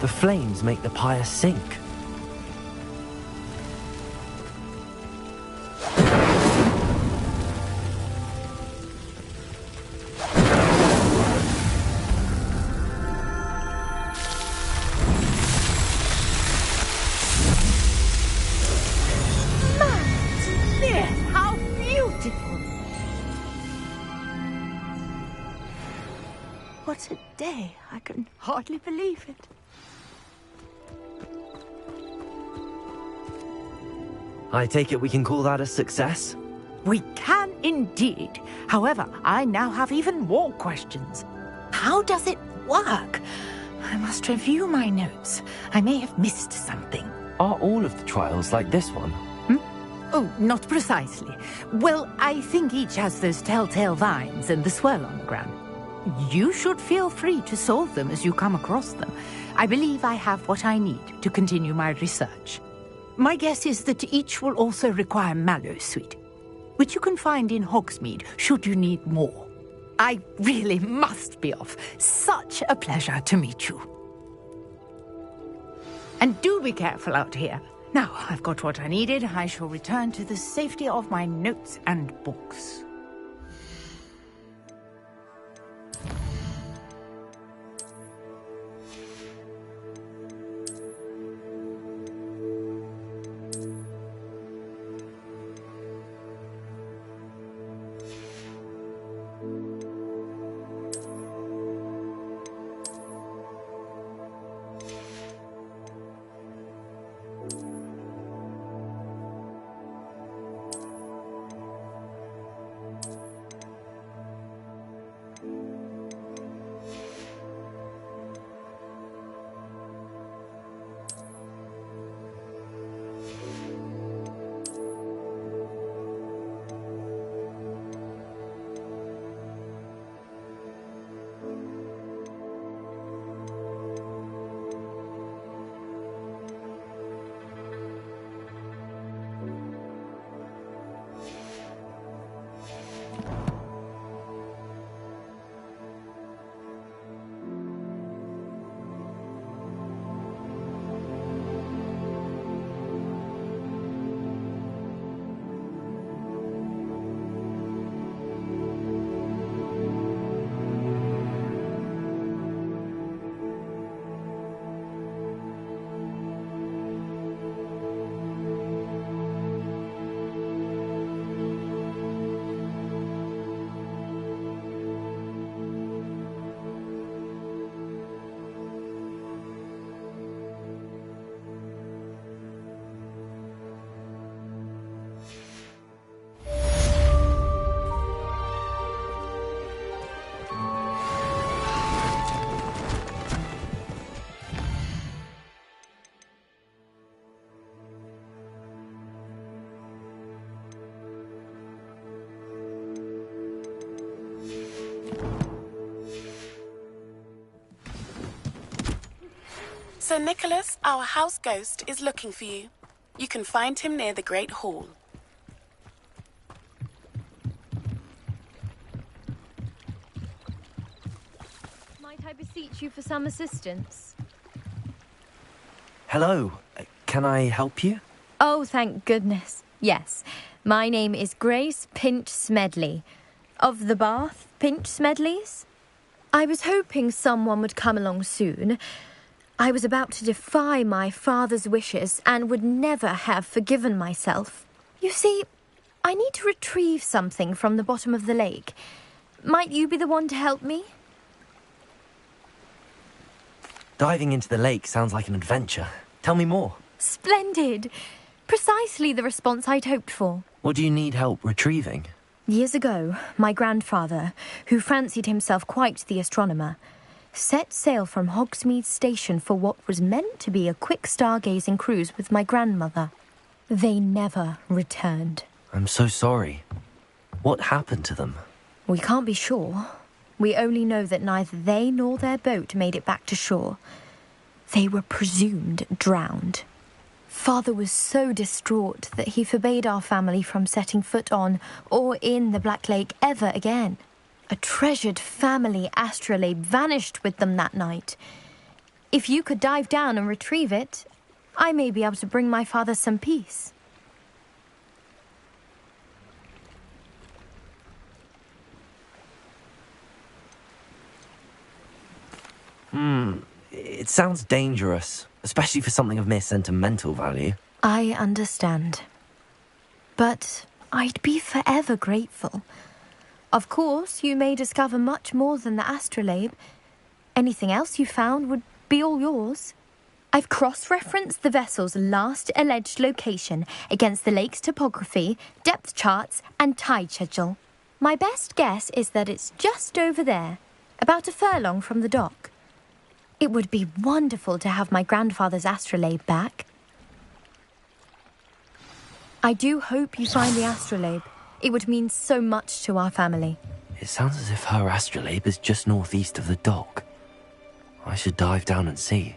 The flames make the pyre sink. day. I can hardly believe it. I take it we can call that a success? We can indeed. However, I now have even more questions. How does it work? I must review my notes. I may have missed something. Are all of the trials like this one? Oh, not precisely. Well, I think each has those telltale vines and the swirl on the ground. You should feel free to solve them as you come across them. I believe I have what I need to continue my research. My guess is that each will also require mallow sweet, which you can find in Hogsmeade should you need more. I really must be off. Such a pleasure to meet you. And do be careful out here. Now, I've got what I needed. I shall return to the safety of my notes and books. Sir Nicholas, our house ghost, is looking for you. You can find him near the Great Hall. Might I beseech you for some assistance? Hello. Can I help you? Oh, thank goodness. Yes. My name is Grace Pinch Smedley. Of the Bath Pinch Smedleys? I was hoping someone would come along soon. I was about to defy my father's wishes and would never have forgiven myself. You see, I need to retrieve something from the bottom of the lake. Might you be the one to help me? Diving into the lake sounds like an adventure. Tell me more. Splendid! Precisely the response I'd hoped for. What do you need help retrieving? Years ago, my grandfather, who fancied himself quite the astronomer, set sail from Hogsmeade Station for what was meant to be a quick stargazing cruise with my grandmother. They never returned. I'm so sorry. What happened to them? We can't be sure. We only know that neither they nor their boat made it back to shore. They were presumed drowned. Father was so distraught that he forbade our family from setting foot on or in the Black Lake ever again. A treasured family astrolabe vanished with them that night. If you could dive down and retrieve it, I may be able to bring my father some peace. It sounds dangerous, especially for something of mere sentimental value. I understand. But I'd be forever grateful. Of course, you may discover much more than the astrolabe. Anything else you found would be all yours. I've cross-referenced the vessel's last alleged location against the lake's topography, depth charts, and tide schedule. My best guess is that it's just over there, about a furlong from the dock. It would be wonderful to have my grandfather's astrolabe back. I do hope you find the astrolabe. It would mean so much to our family. It sounds as if her astrolabe is just northeast of the dock. I should dive down and see.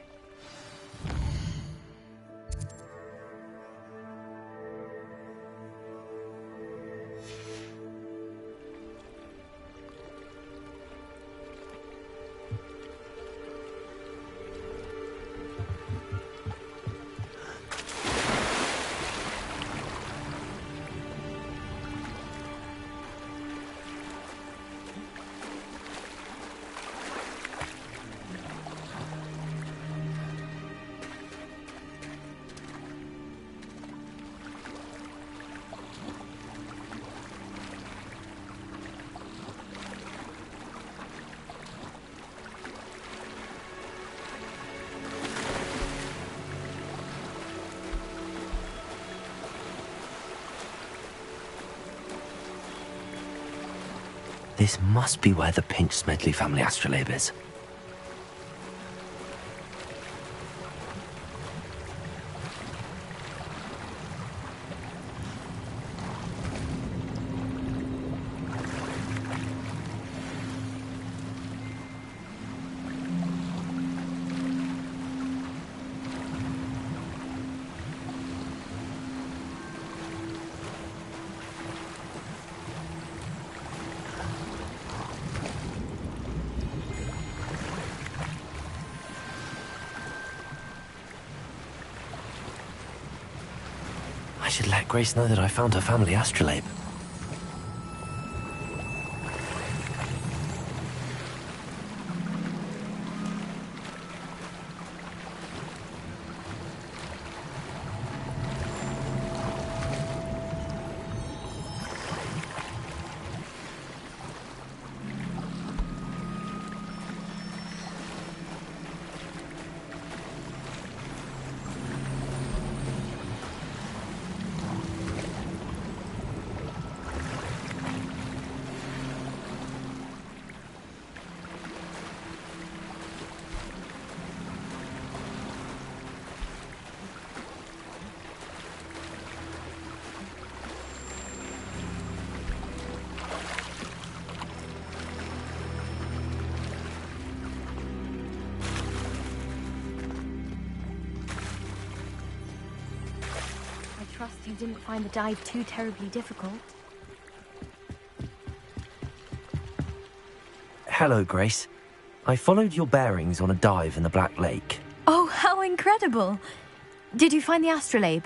This must be where the Pinch-Smedley family astrolabe is. I should let Grace know that I found her family astrolabe. I trust you didn't find the dive too terribly difficult. Hello, Grace. I followed your bearings on a dive in the Black Lake. Oh, how incredible! Did you find the astrolabe?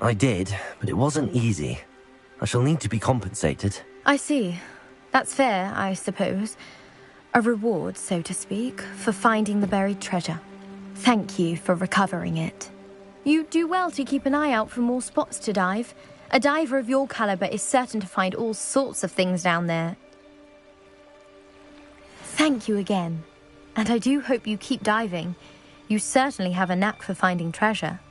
I did, but it wasn't easy. I shall need to be compensated. I see. That's fair, I suppose. A reward, so to speak, for finding the buried treasure. Thank you for recovering it. You do well to keep an eye out for more spots to dive. A diver of your caliber is certain to find all sorts of things down there. Thank you again. And I do hope you keep diving. You certainly have a knack for finding treasure.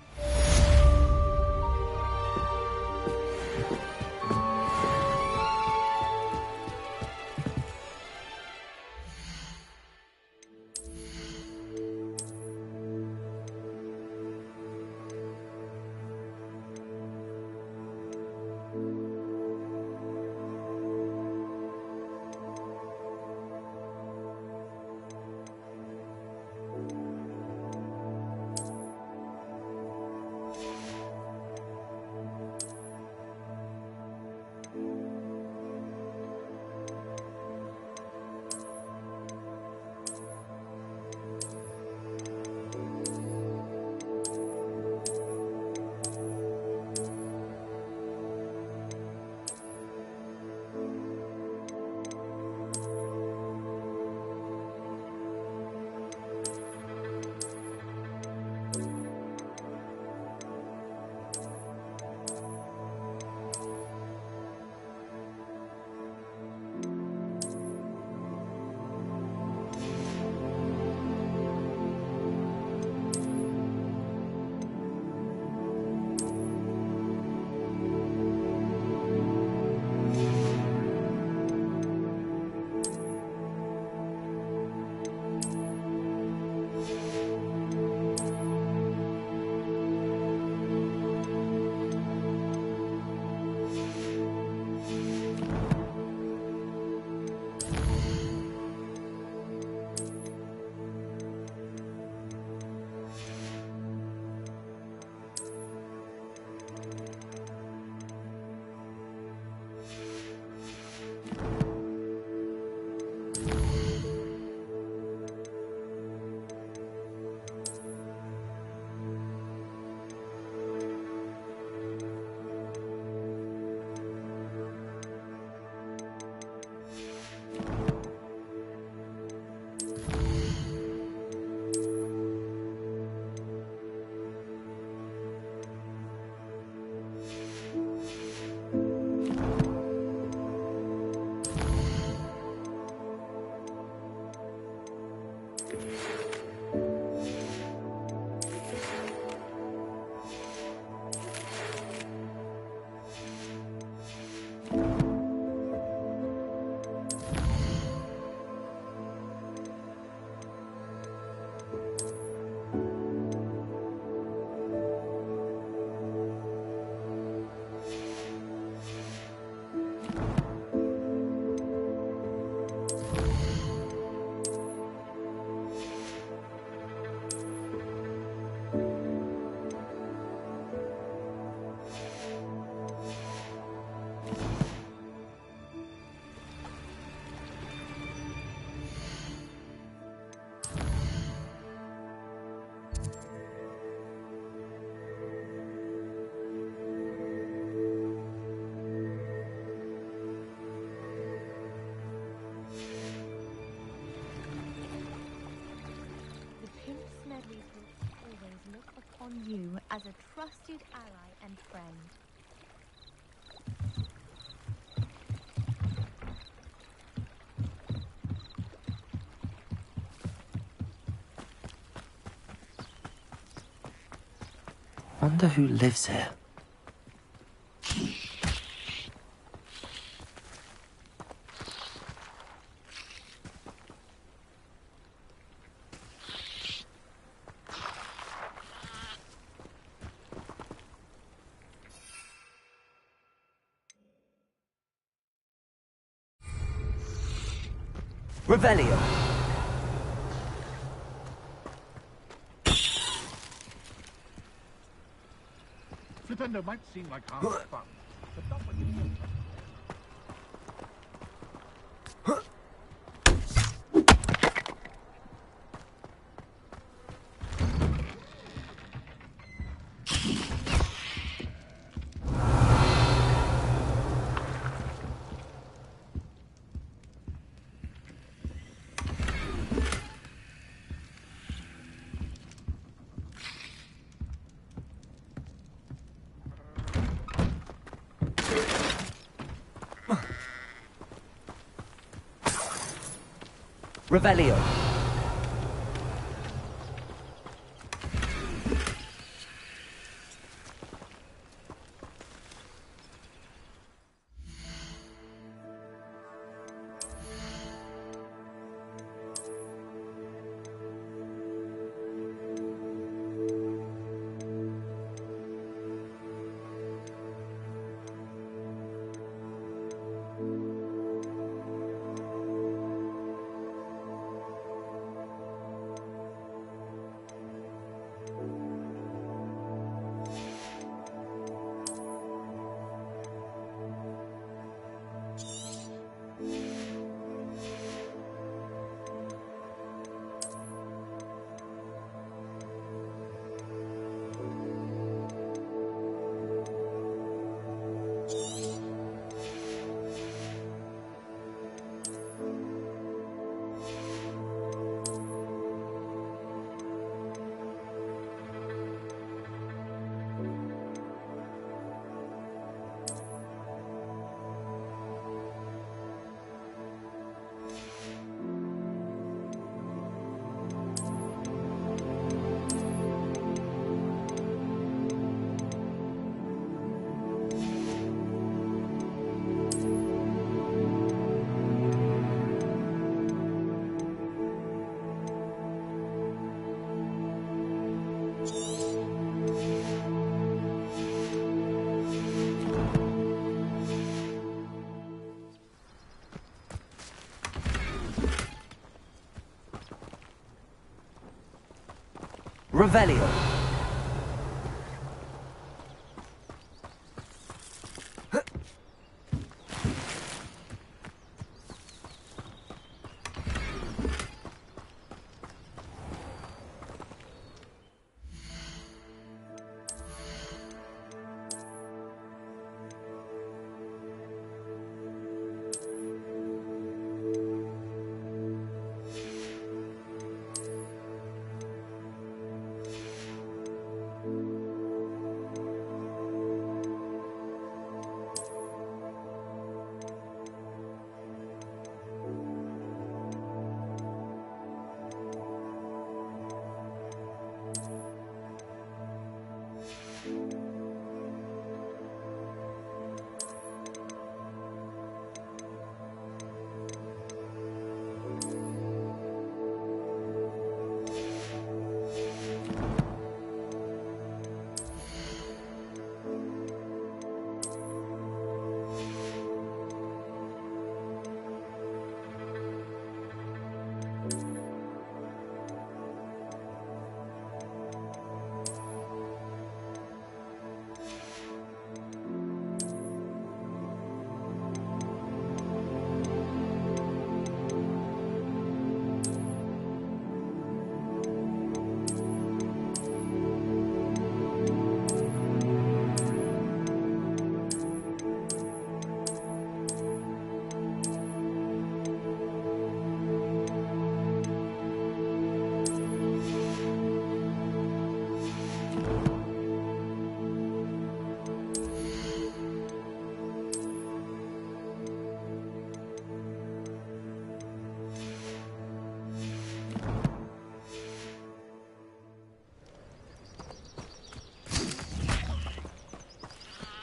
on you as a trusted ally and friend. Wonder who lives here. Revelio. Flipendo might seem like half fun, but not when you Revelio. Revelio.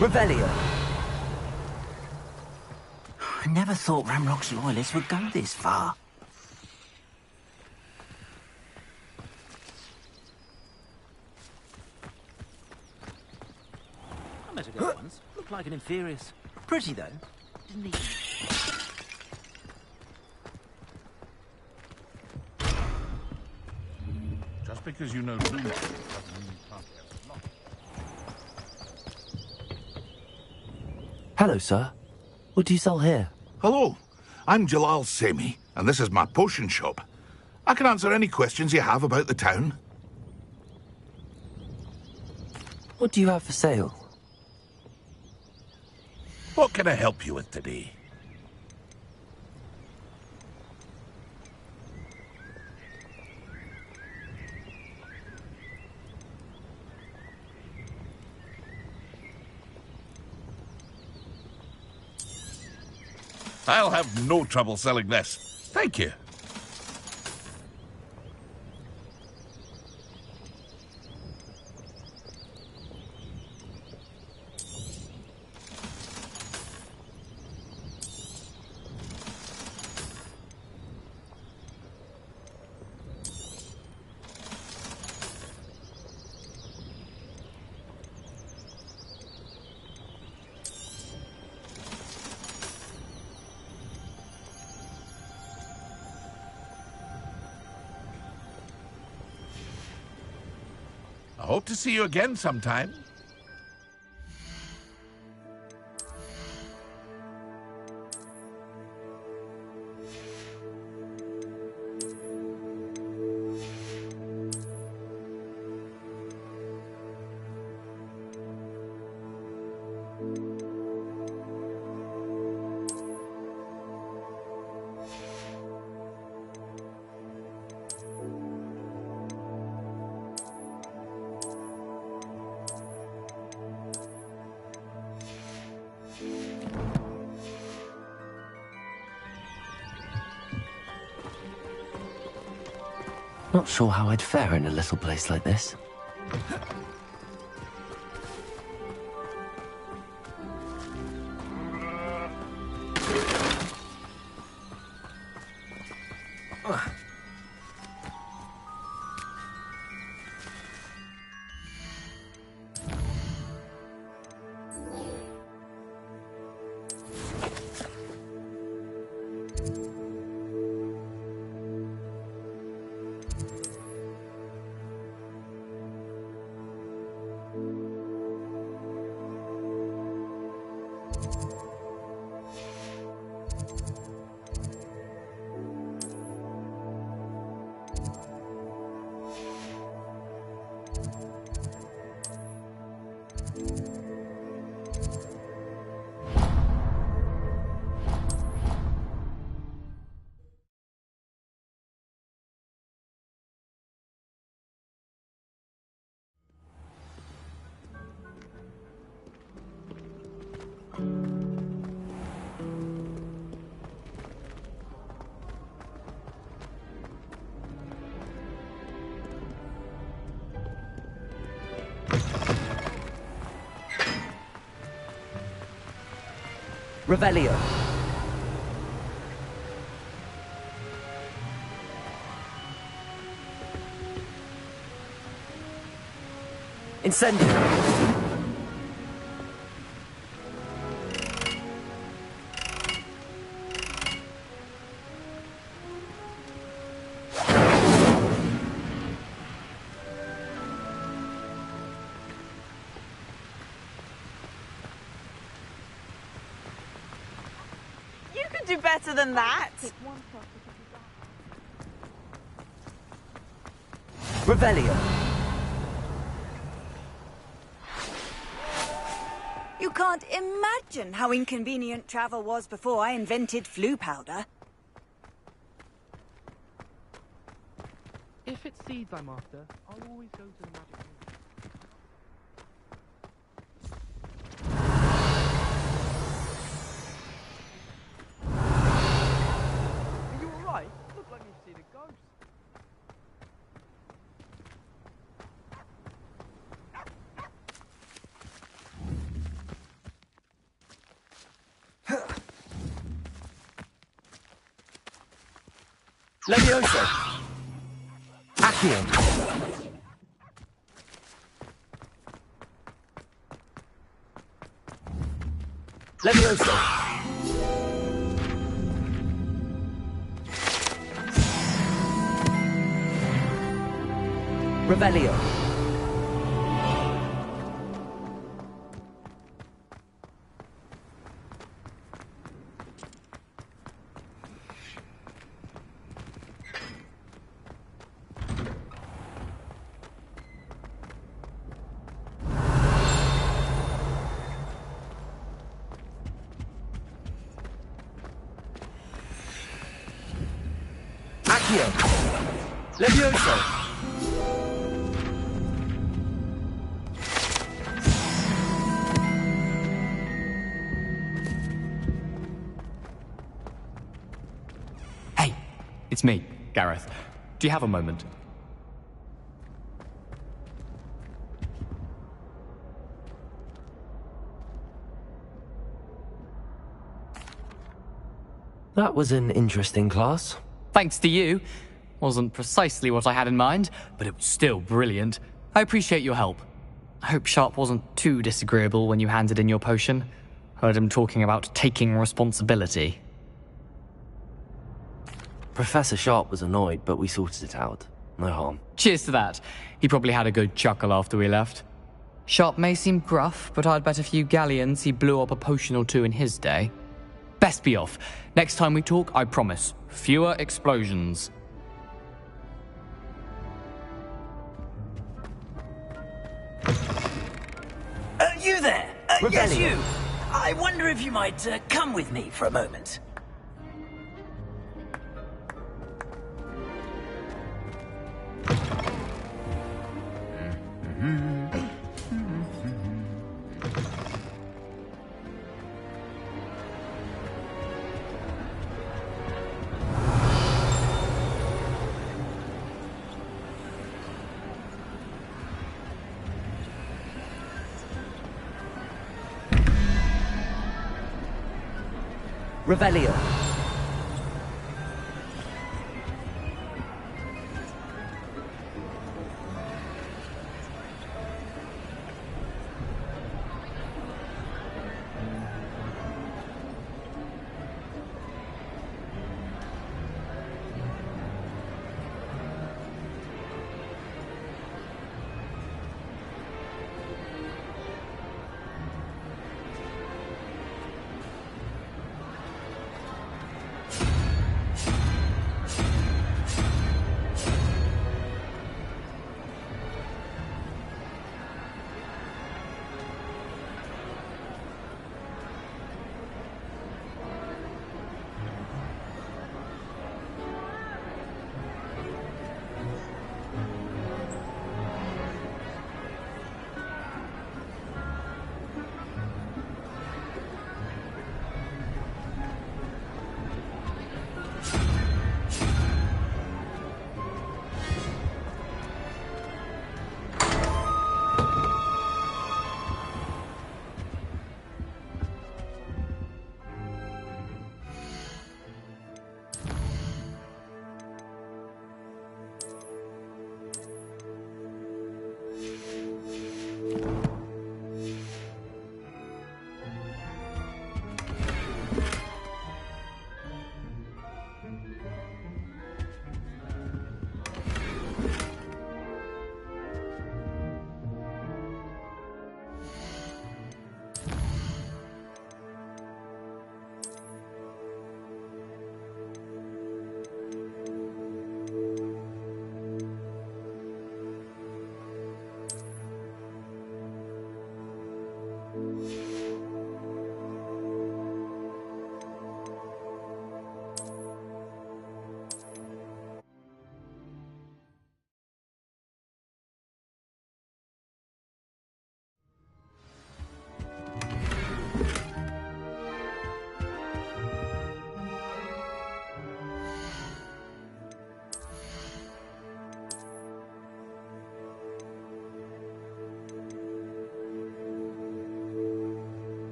Revelio. I never thought Ramrock's loyalists would go this far. I met a girl once. Looked like an inferius. Pretty, though. Didn't he? Just because you know too much doesn't mean you can't guess a lot. Hello, sir. What do you sell here? Hello, I'm Jalal Semi, and this is my potion shop. I can answer any questions you have about the town. What do you have for sale? What can I help you with today? I'll have no trouble selling this. Thank you. I hope to see you again sometime. Not sure how I'd fare in a little place like this. Revelio. Incendio. You could do better than that. Revelio. You can't imagine how inconvenient travel was before I invented flu powder. If it's seeds I'm after, I'll always go to the magic room. Are you alright? Look like you've seen a ghost. Levioso! Accio! Levioso! Revelio! Accio! Levioso! Hey, it's me, Gareth. Do you have a moment? That was an interesting class. Thanks to you. Wasn't precisely what I had in mind, but it was still brilliant. I appreciate your help. I hope Sharp wasn't too disagreeable when you handed in your potion. Heard him talking about taking responsibility. Professor Sharp was annoyed, but we sorted it out. No harm. Cheers to that. He probably had a good chuckle after we left. Sharp may seem gruff, but I'd bet a few galleons he blew up a potion or two in his day. Best be off. Next time we talk, I promise, fewer explosions. You there! Yes, you! I wonder if you might come with me for a moment. Revelio.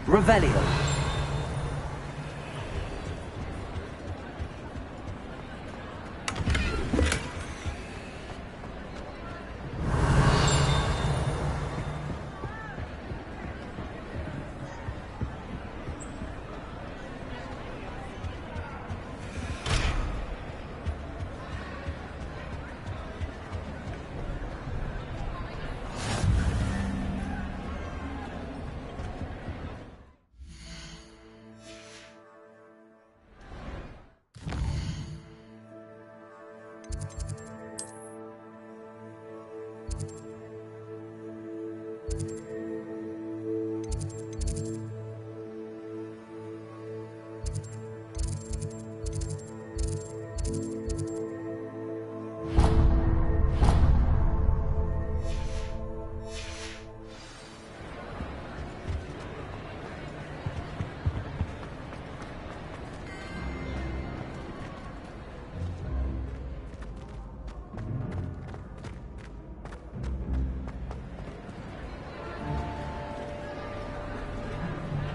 Revelio.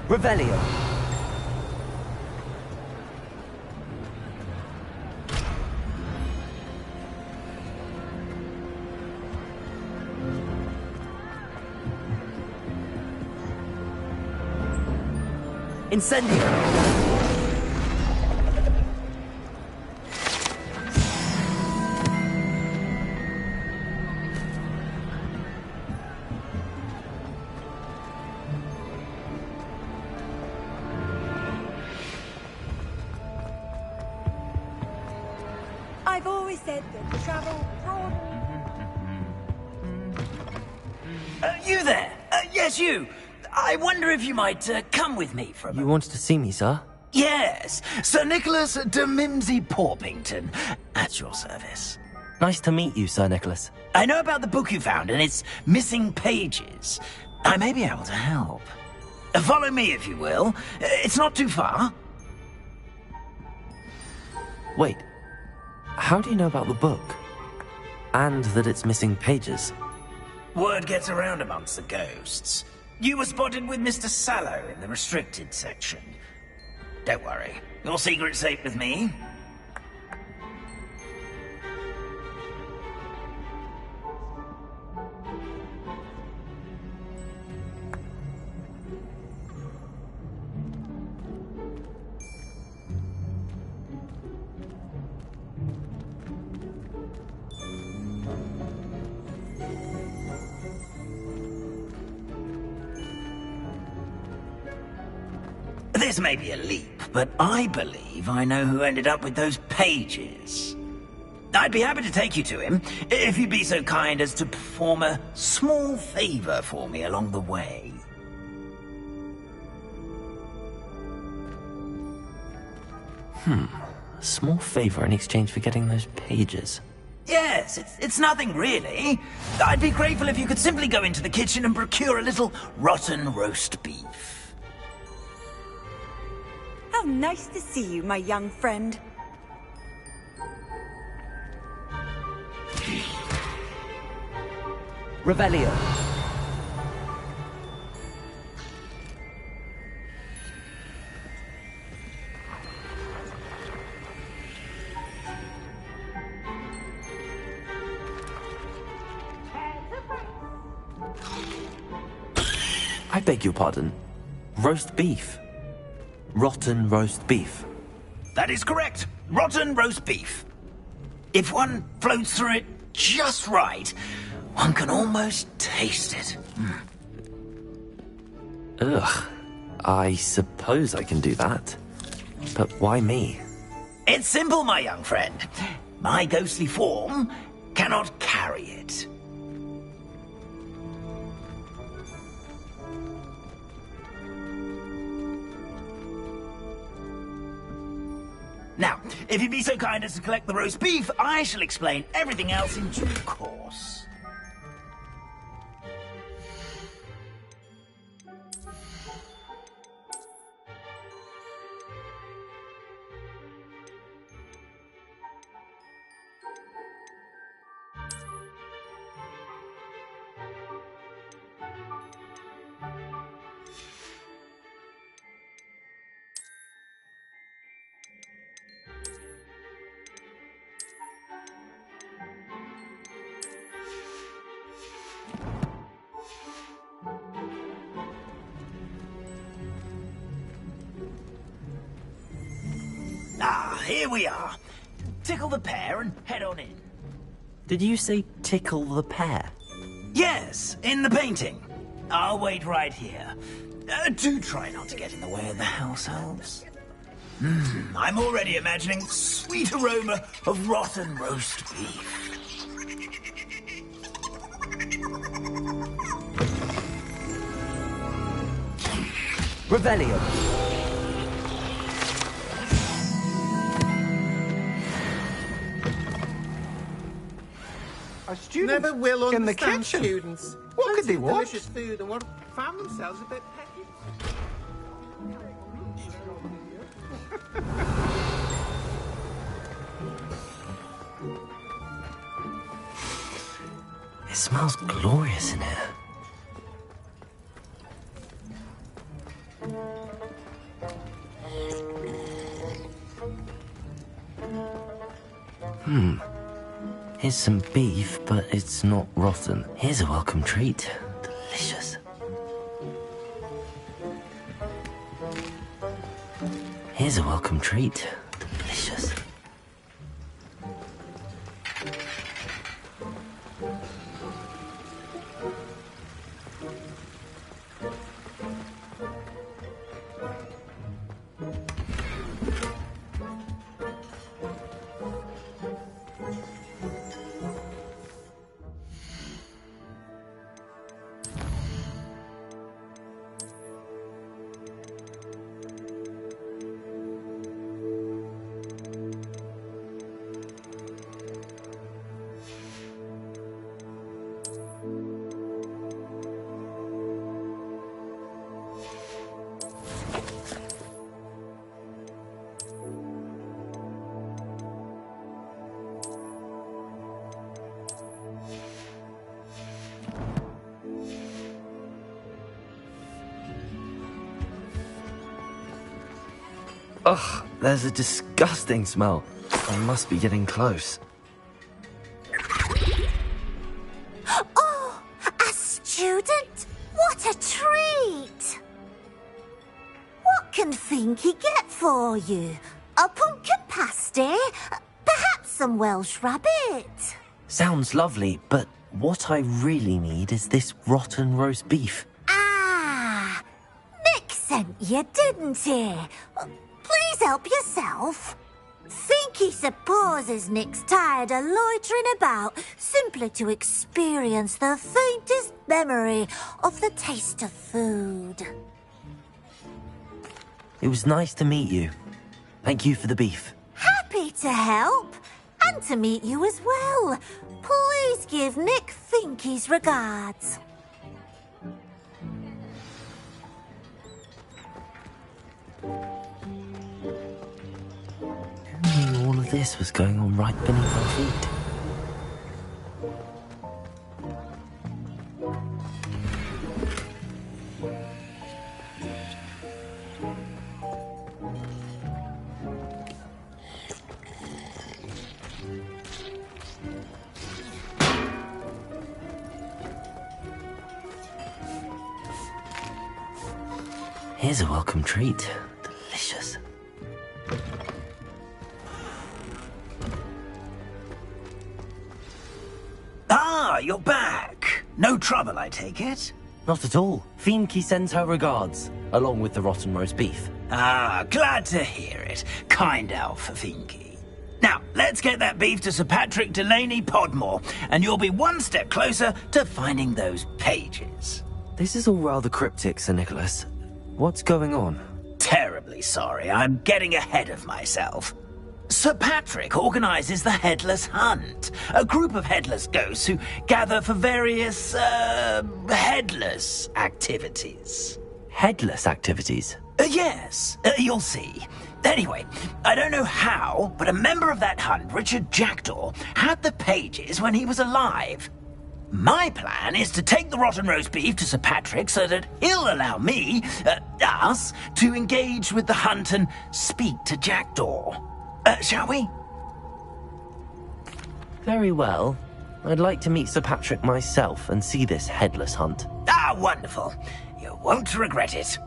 Revelio. Incendio. I've always said that the travel broad... You there? Yes, you. I wonder if you might come with me for a moment. You wanted to see me, sir? Yes, Sir Nicholas de Mimsy Porpington, at your service. Nice to meet you, Sir Nicholas. I know about the book you found and its missing pages. I may be able to help. Follow me, if you will. It's not too far. Wait. How do you know about the book? And that it's missing pages? Word gets around amongst the ghosts. You were spotted with Mr. Sallow in the restricted section. Don't worry. Your secret's safe with me. This may be a leap, but I believe I know who ended up with those pages. I'd be happy to take you to him, if you'd be so kind as to perform a small favor for me along the way. A small favor in exchange for getting those pages. Yes, it's nothing really. I'd be grateful if you could simply go into the kitchen and procure a little rotten roast beef. How nice to see you, my young friend. Revelio. I beg your pardon. Roast beef. Rotten roast beef. That is correct. Rotten roast beef. If one floats through it just right, one can almost taste it. Ugh. I suppose I can do that. But why me? It's simple, my young friend. My ghostly form cannot carry it. Now, if you'd be so kind as to collect the roast beef, I shall explain everything else in due course. Ah, here we are. Tickle the pear and head on in. Did you say tickle the pear? Yes, in the painting. I'll wait right here. Do try not to get in the way of the house elves. I'm already imagining the sweet aroma of rotten roast beef. Revelio. Students never will in the understand kitchen. students. What could they want? Delicious food and what found themselves a bit pecky. It smells glorious in here. Here's some beef, but it's not rotten. Here's a welcome treat. Delicious. Here's a welcome treat. Delicious. Ugh, there's a disgusting smell. I must be getting close. Oh, a student? What a treat! What can Finky get for you? A pumpkin pasty? Perhaps some Welsh rabbit? Sounds lovely, but what I really need is this rotten roast beef. Ah, Nick sent you, didn't he? Please help yourself. Finky supposes Nick's tired of loitering about simply to experience the faintest memory of the taste of food. It was nice to meet you. Thank you for the beef. Happy to help, and to meet you as well. Please give Nick Finky's regards. Who knew all of this was going on right beneath our feet? Here's a welcome treat. Delicious. Ah, you're back. No trouble, I take it? Not at all. Finky sends her regards, along with the rotten roast beef. Ah, glad to hear it. Kind elf for Finky. Now, let's get that beef to Sir Patrick Delaney Podmore, and you'll be one step closer to finding those pages. This is all rather cryptic, Sir Nicholas. What's going on? Terribly sorry. I'm getting ahead of myself. Sir Patrick organises the Headless Hunt, a group of headless ghosts who gather for various, headless activities. Headless activities? Yes, you'll see. Anyway, I don't know how, but a member of that hunt, Richard Jackdaw, had the pages when he was alive. My plan is to take the rotten roast beef to Sir Patrick so that he'll allow me, us, to engage with the hunt and speak to Jackdaw. Shall we? Very well. I'd like to meet Sir Patrick myself and see this headless hunt. Ah, wonderful. You won't regret it.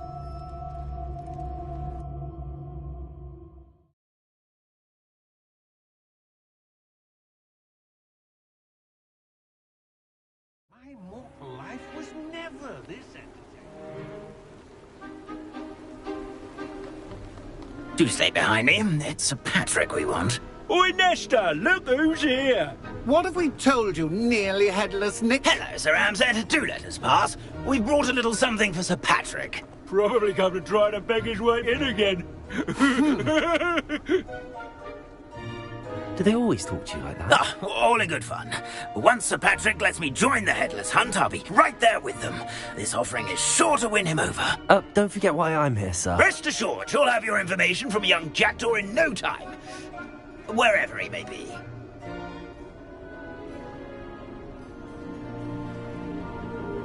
My mortal life was never this entertaining. Do stay behind me. It's Sir Patrick we want. Oi, Nesta, look who's here. What have we told you, nearly headless Nick? Hello, Sir Ramsed. Do let us pass. We've brought a little something for Sir Patrick. Probably come to try to beg his way in again. Do they always talk to you like that? Ah, all in good fun. Once Sir Patrick lets me join the Headless Hunt, I'll be right there with them. This offering is sure to win him over. Don't forget why I'm here, sir. Rest assured, you'll have your information from young Jackdaw in no time. Wherever he may be.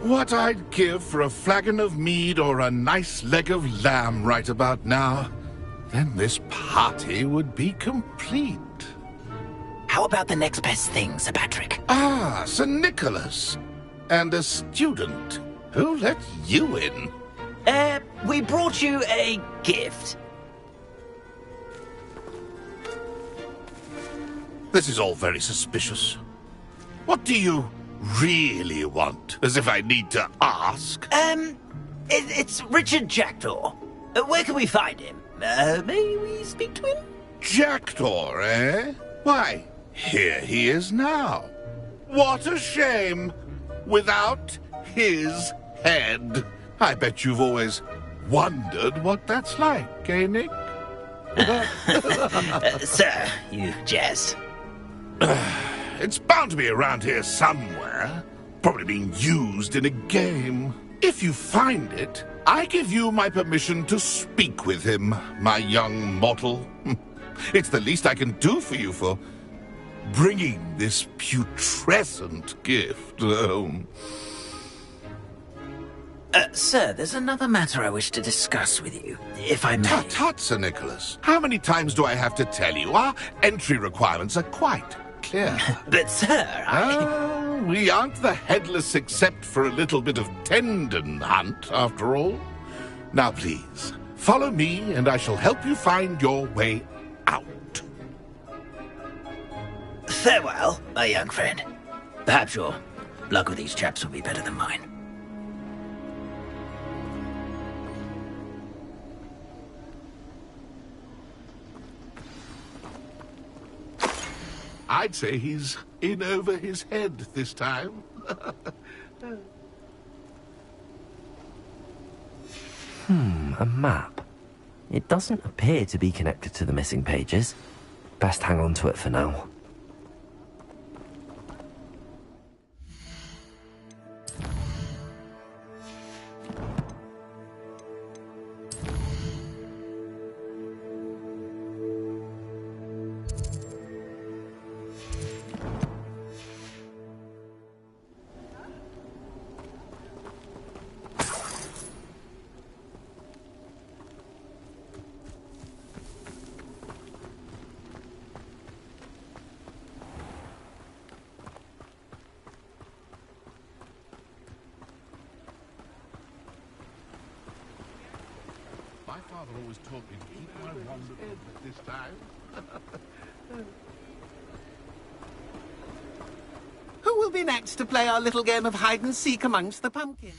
What I'd give for a flagon of mead or a nice leg of lamb right about now. Then this party would be complete. How about the next best thing, Sir Patrick? Ah, Sir Nicholas. And a student. Who let you in? We brought you a gift. This is all very suspicious. What do you really want? As if I need to ask. It's Richard Jackdaw. Where can we find him? May we speak to him? Jackdaw, eh? Why, here he is now. What a shame. Without his head. I bet you've always wondered what that's like, eh, Nick? Sir, you jest. It's bound to be around here somewhere. Probably being used in a game. If you find it, I give you my permission to speak with him, my young mortal. It's the least I can do for you for bringing this putrescent gift home. Sir, there's another matter I wish to discuss with you, if I may. Tut, Sir Nicholas. How many times do I have to tell you? Our entry requirements are quite clear. But, sir, we aren't the headless except for a little bit of tendon hunt, after all. Now, please, follow me, and I shall help you find your way out. Farewell, my young friend. Perhaps your luck with these chaps will be better than mine. I'd say he's in over his head this time. A map. It doesn't appear to be connected to the missing pages. Best hang on to it for now. My father always taught me to keep my wonder at this time. Who will be next to play our little game of hide-and-seek amongst the pumpkins?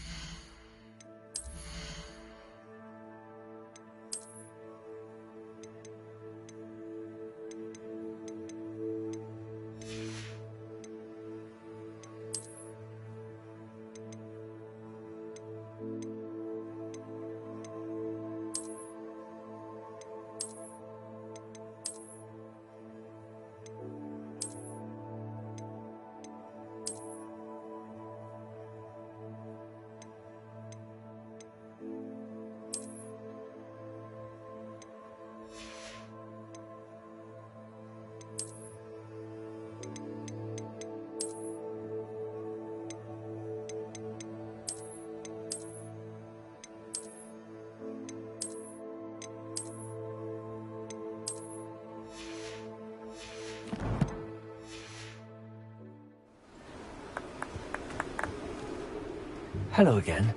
Hello again.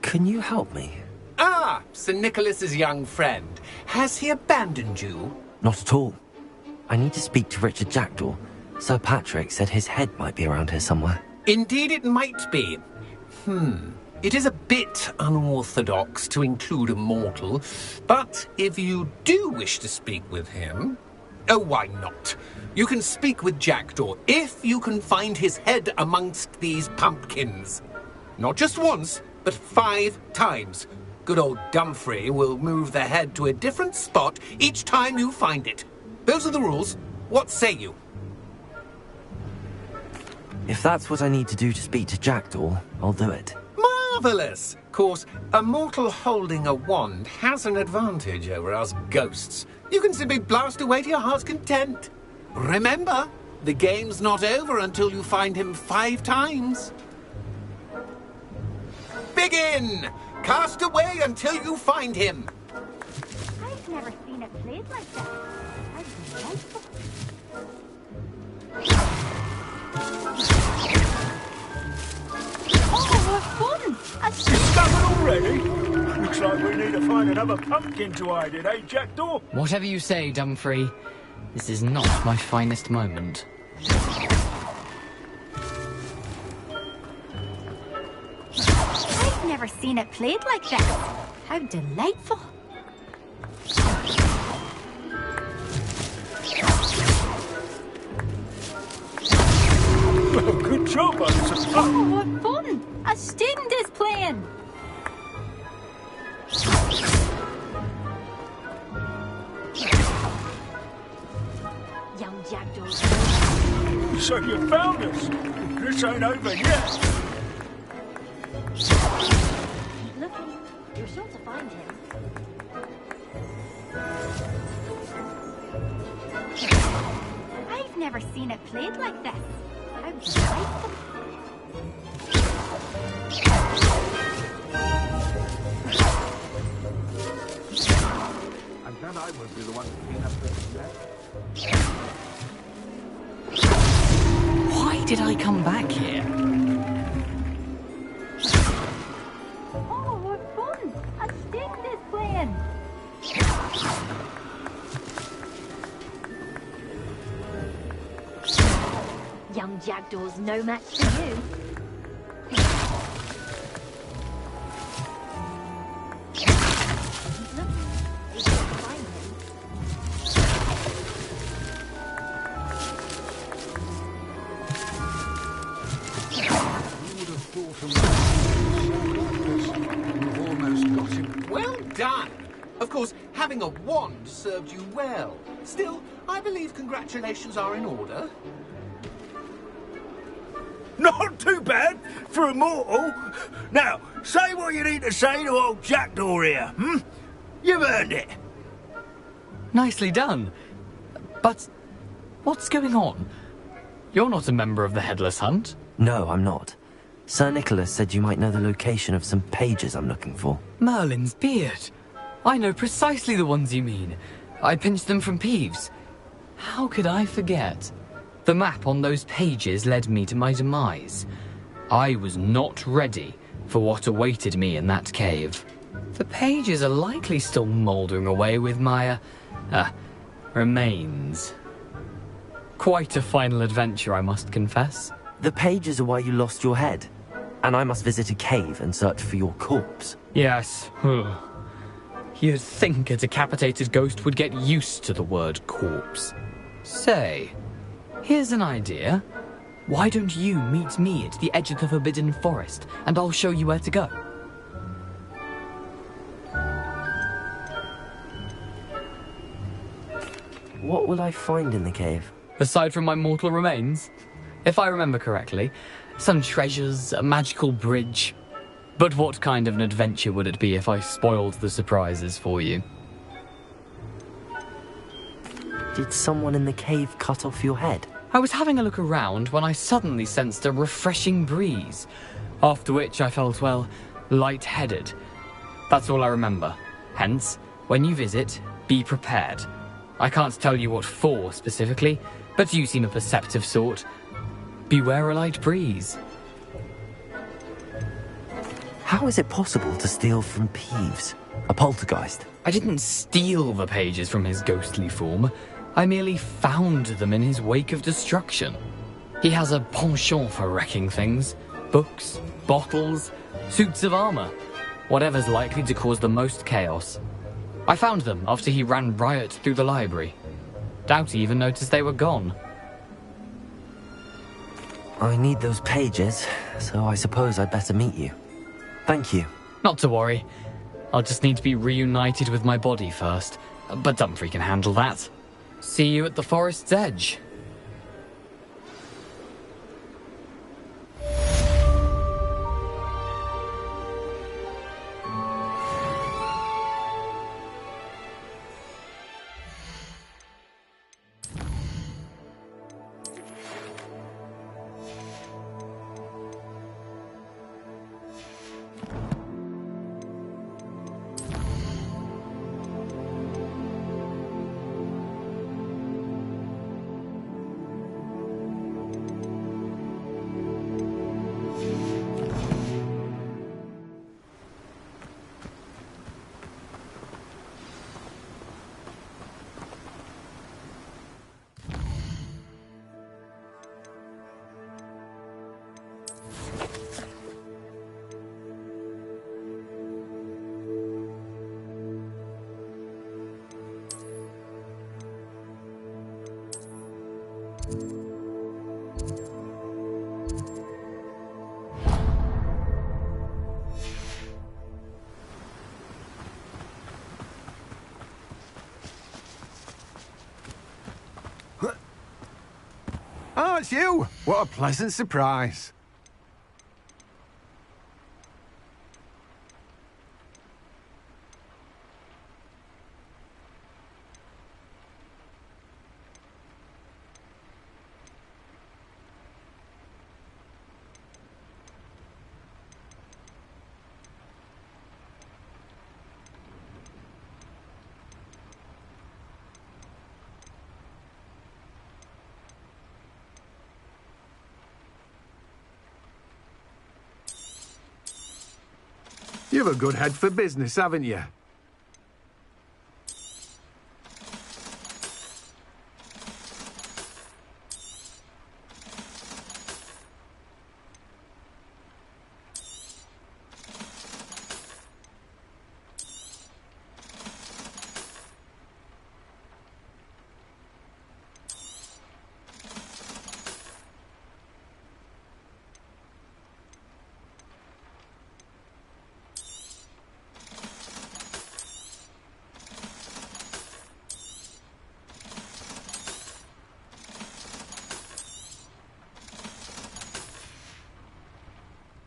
Can you help me? Ah, Sir Nicholas's young friend. Has he abandoned you? Not at all. I need to speak to Richard Jackdaw. Sir Patrick said his head might be around here somewhere. Indeed it might be. It is a bit unorthodox to include a mortal, but if you do wish to speak with him... Oh, why not? You can speak with Jackdaw if you can find his head amongst these pumpkins. Not just once, but 5 times. Good old Dumfrey will move the head to a different spot each time you find it. Those are the rules. What say you? If that's what I need to do to speak to Jackdaw, I'll do it. Marvellous! Of course, a mortal holding a wand has an advantage over us ghosts. You can simply blast away to your heart's content. Remember, the game's not over until you find him 5 times. Begin! Cast away until you find him. I've never seen it played like that. That's delightful. Oh, what fun! Discovered already? Looks like we need to find another pumpkin to hide in, eh, Jackdaw? Whatever you say, Dumfrey. This is not my finest moment. I've never seen it played like that. How delightful. Well, good job, Hudson. Oh, what fun! A student is playing. Young Jackdaw. So you found us. This ain't over yet. Keep looking. You're sure to find him. I've never seen it played like this. How delightful. I'm glad I won't be the one to clean up the mess. Why did I come back here? Oh, what fun! A student is playing. Young Jackdaw's no match for you. Well done! Of course, having a wand served you well. Still, I believe congratulations are in order. Not too bad for a mortal. Now, say what you need to say to old Jackdaw here, You've earned it. Nicely done. But what's going on? You're not a member of the Headless Hunt. No, I'm not. Sir Nicholas said you might know the location of some pages I'm looking for. Merlin's beard. I know precisely the ones you mean. I pinched them from Peeves. How could I forget? The map on those pages led me to my demise. I was not ready for what awaited me in that cave. The pages are likely still mouldering away with my, remains. Quite a final adventure, I must confess. The pages are why you lost your head, and I must visit a cave and search for your corpse. Yes. You'd think a decapitated ghost would get used to the word corpse. Say, here's an idea. Why don't you meet me at the edge of the Forbidden Forest, and I'll show you where to go? What will I find in the cave? Aside from my mortal remains? If I remember correctly, some treasures, a magical bridge. But what kind of an adventure would it be if I spoiled the surprises for you? Did someone in the cave cut off your head? I was having a look around when I suddenly sensed a refreshing breeze, after which I felt, well, lightheaded. That's all I remember. Hence, when you visit, be prepared. I can't tell you what for specifically, but you seem a perceptive sort. Beware a light breeze. How is it possible to steal from Peeves, a poltergeist? I didn't steal the pages from his ghostly form. I merely found them in his wake of destruction. He has a penchant for wrecking things. Books, bottles, suits of armor. Whatever's likely to cause the most chaos. I found them after he ran riot through the library. Doubt he even noticed they were gone. I need those pages, so I suppose I'd better meet you. Thank you. Not to worry. I'll just need to be reunited with my body first. But Dumfries can handle that. See you at the forest's edge. Oh, it's you! What a pleasant surprise. You've a good head for business, haven't you?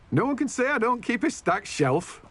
No one can say I don't keep a stacked shelf.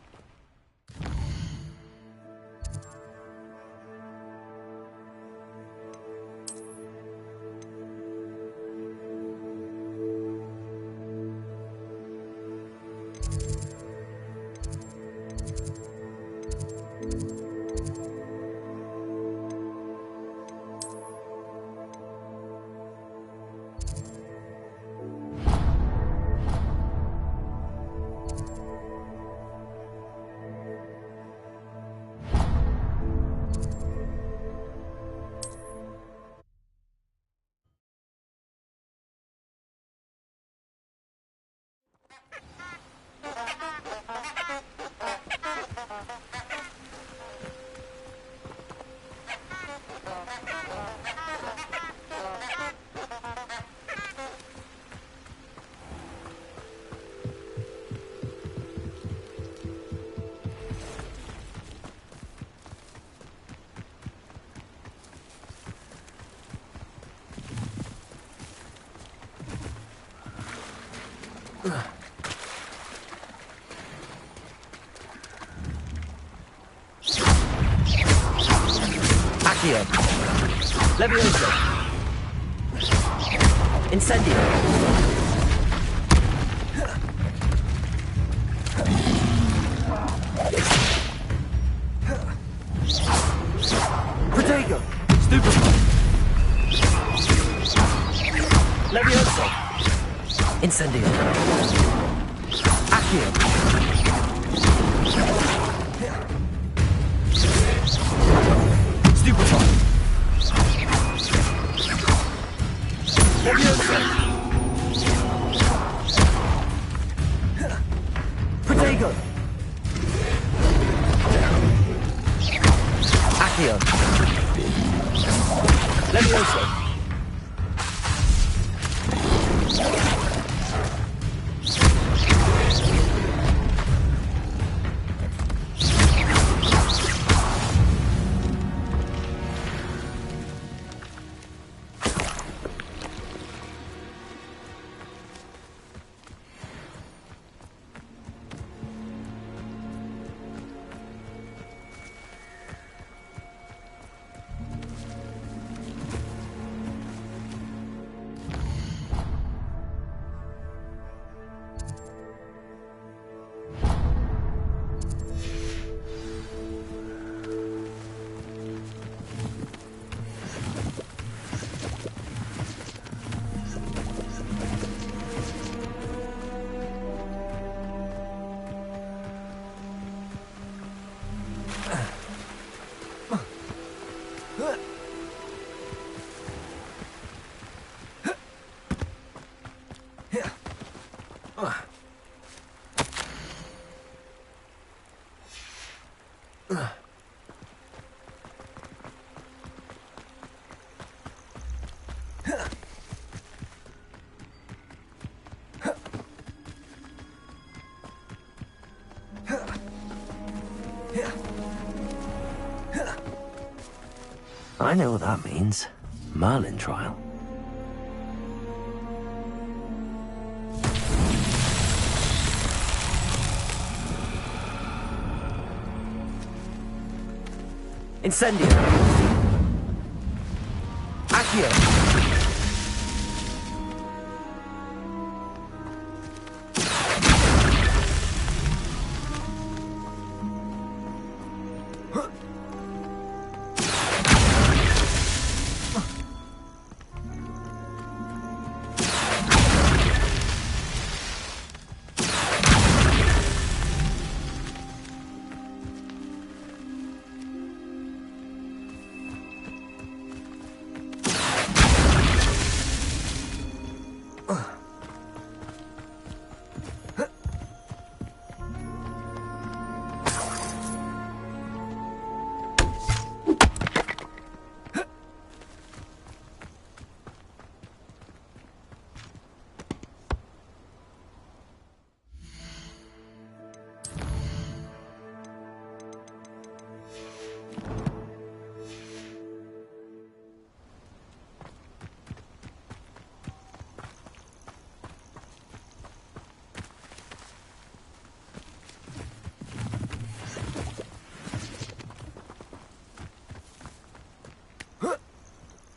Accio. Levioso. Incendio. Protego. Stupid. Levioso. Incendio. Accio. Accio. Levioso. I know what that means. Merlin trial. Incendio. Accio.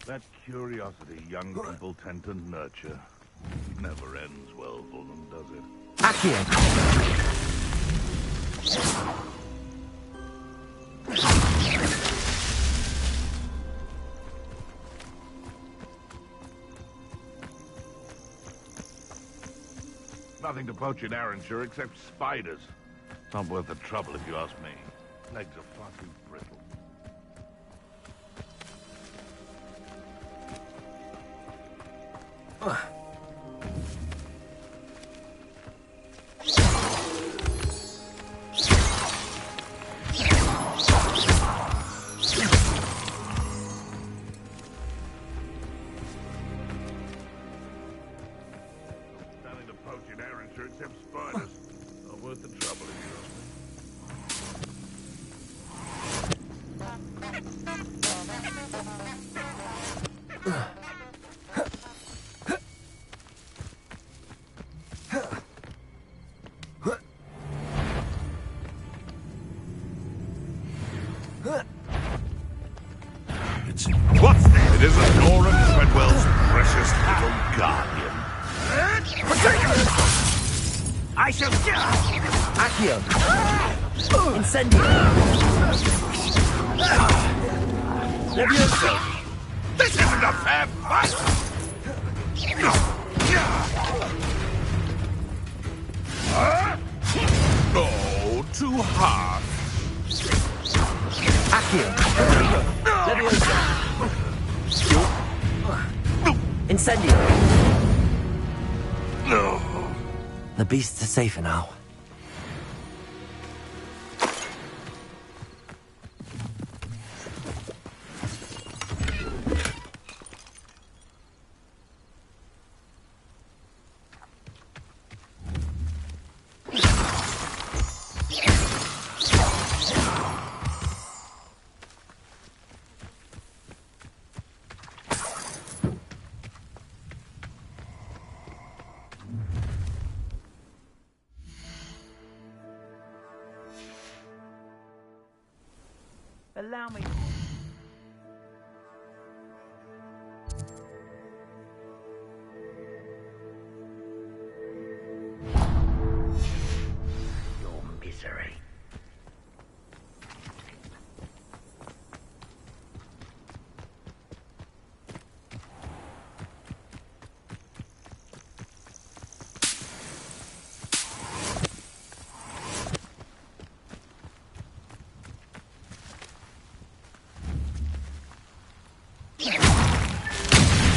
That curiosity young people tend to nurture never ends well for them, does it? Accio. Nothing to poach in Arranshire except spiders. Not worth the trouble if you ask me. Legs are far too brittle. Nothing to poach in Arranshire except spiders. Not worth the trouble if you ask me. What's this? It isn't Norman Treadwell's precious little guardian. I shall just... Accio. Incendio. Levioso. This isn't a fair fight! Oh, too hard. Accio. Levioso. Incendio. The beasts are safer now. allow me. Your misery.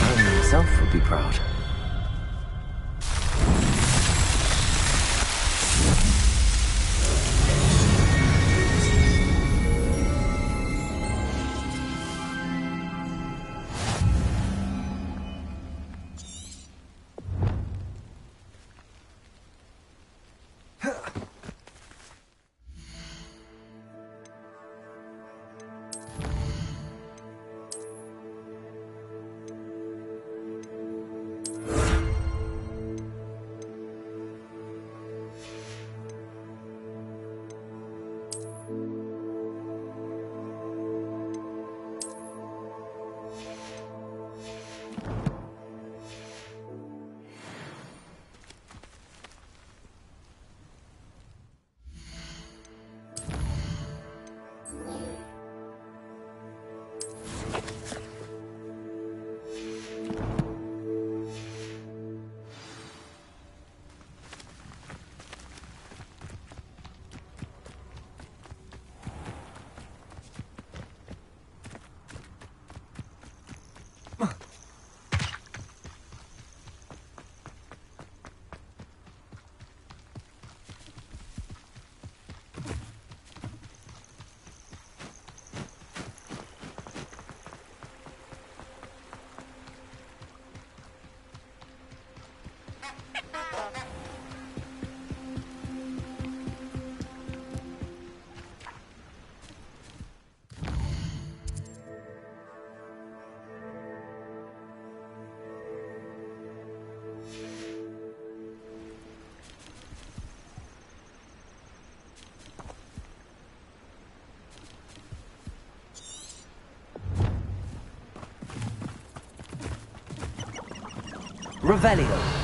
I myself would be proud. Revelio.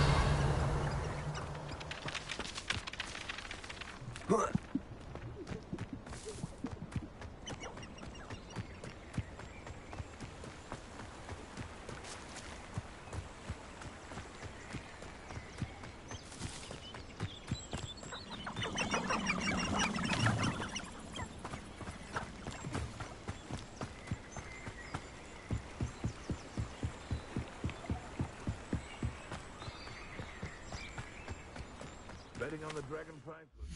Betting on the dragon priceless.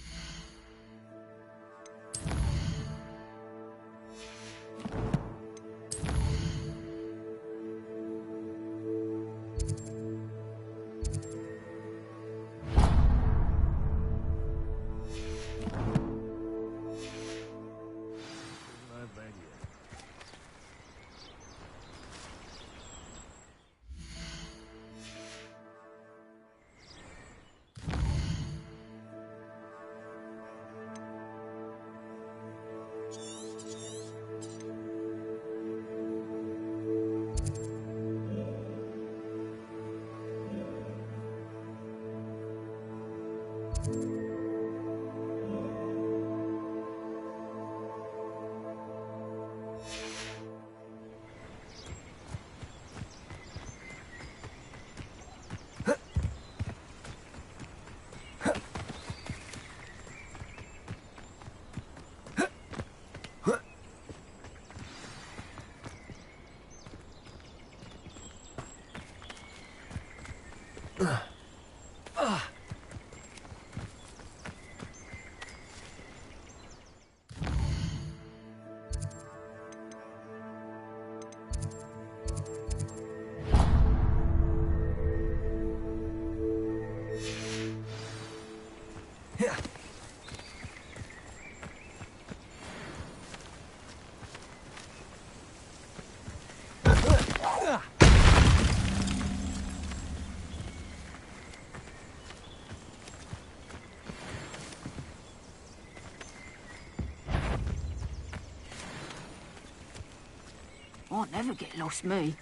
I never get lost, me.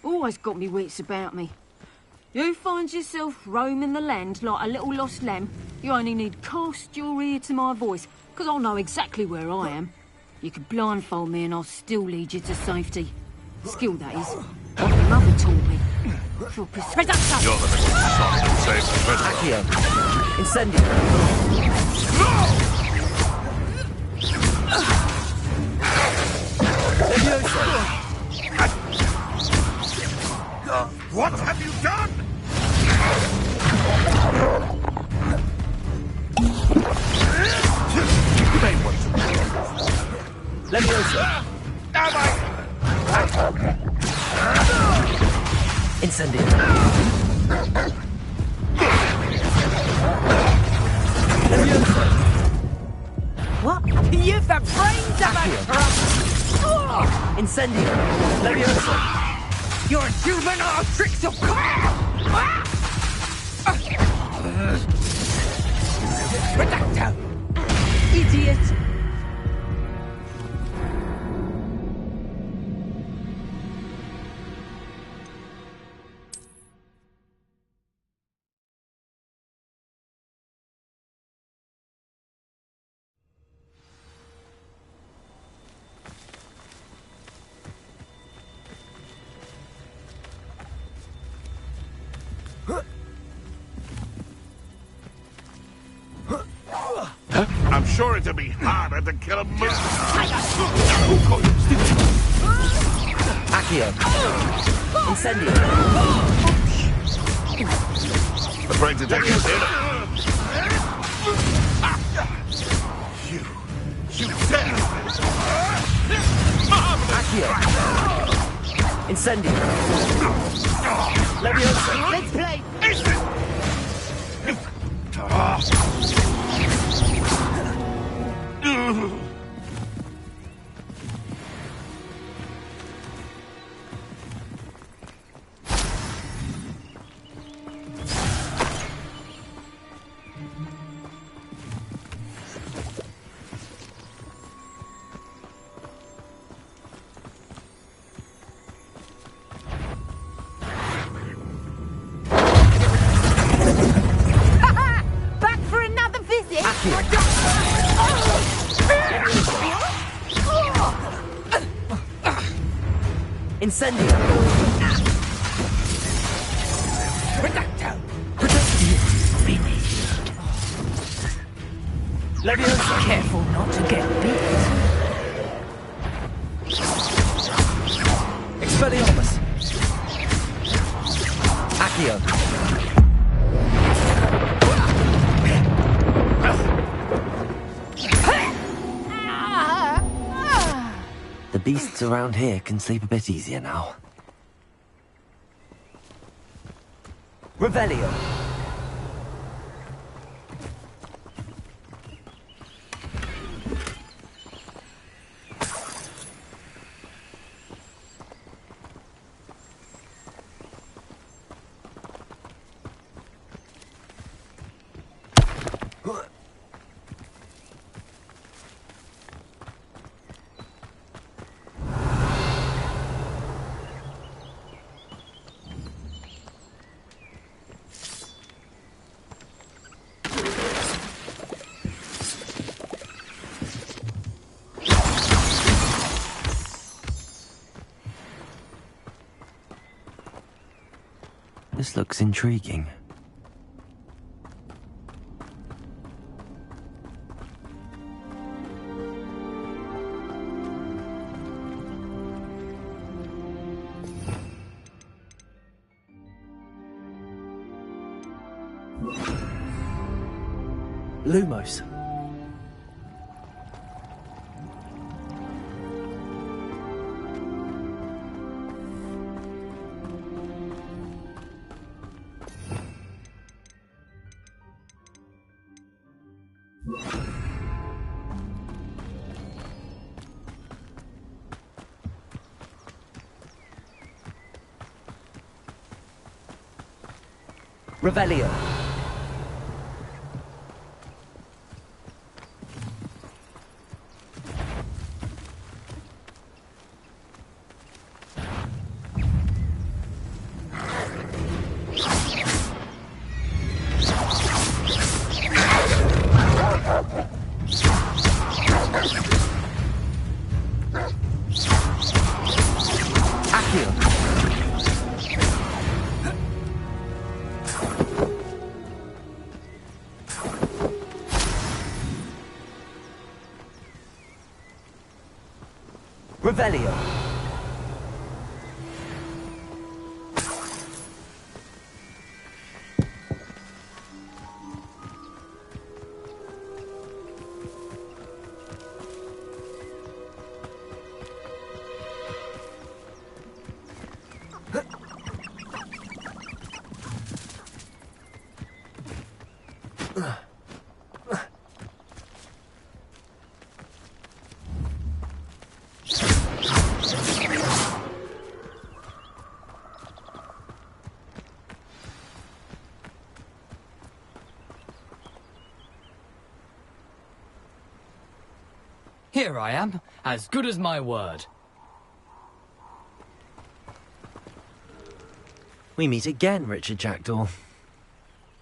Always got me wits about me. You find yourself roaming the land like a little lost lamb, you only need cast your ear to my voice, 'cause I'll know exactly where I am. You can blindfold me and I'll still lead you to safety. Skill, that is. What my mother taught me. For perspective. You're the little soft and safe Accio. Incendio. What have you done? You may want to. Leviosa. Incendio. Leviosa. What? You've the brains of a trump! Incendio. Leviosa. Your juvenile tricks of Reducto! Idiot! I'm sure it'd be harder to kill a moose. Accio. Incendio. Afraid to take it, You dare! Accio. Incendio. Leviosa. Let's play! Back for another visit! Incendio. Reducto! Finished. Leviosa. Careful not to get bit. Expelliarmus. Accio. The beasts around here can sleep a bit easier now. Revelio. This looks intriguing. Lumos. Revelio. Revelio. Here I am, as good as my word. We meet again, Richard Jackdaw.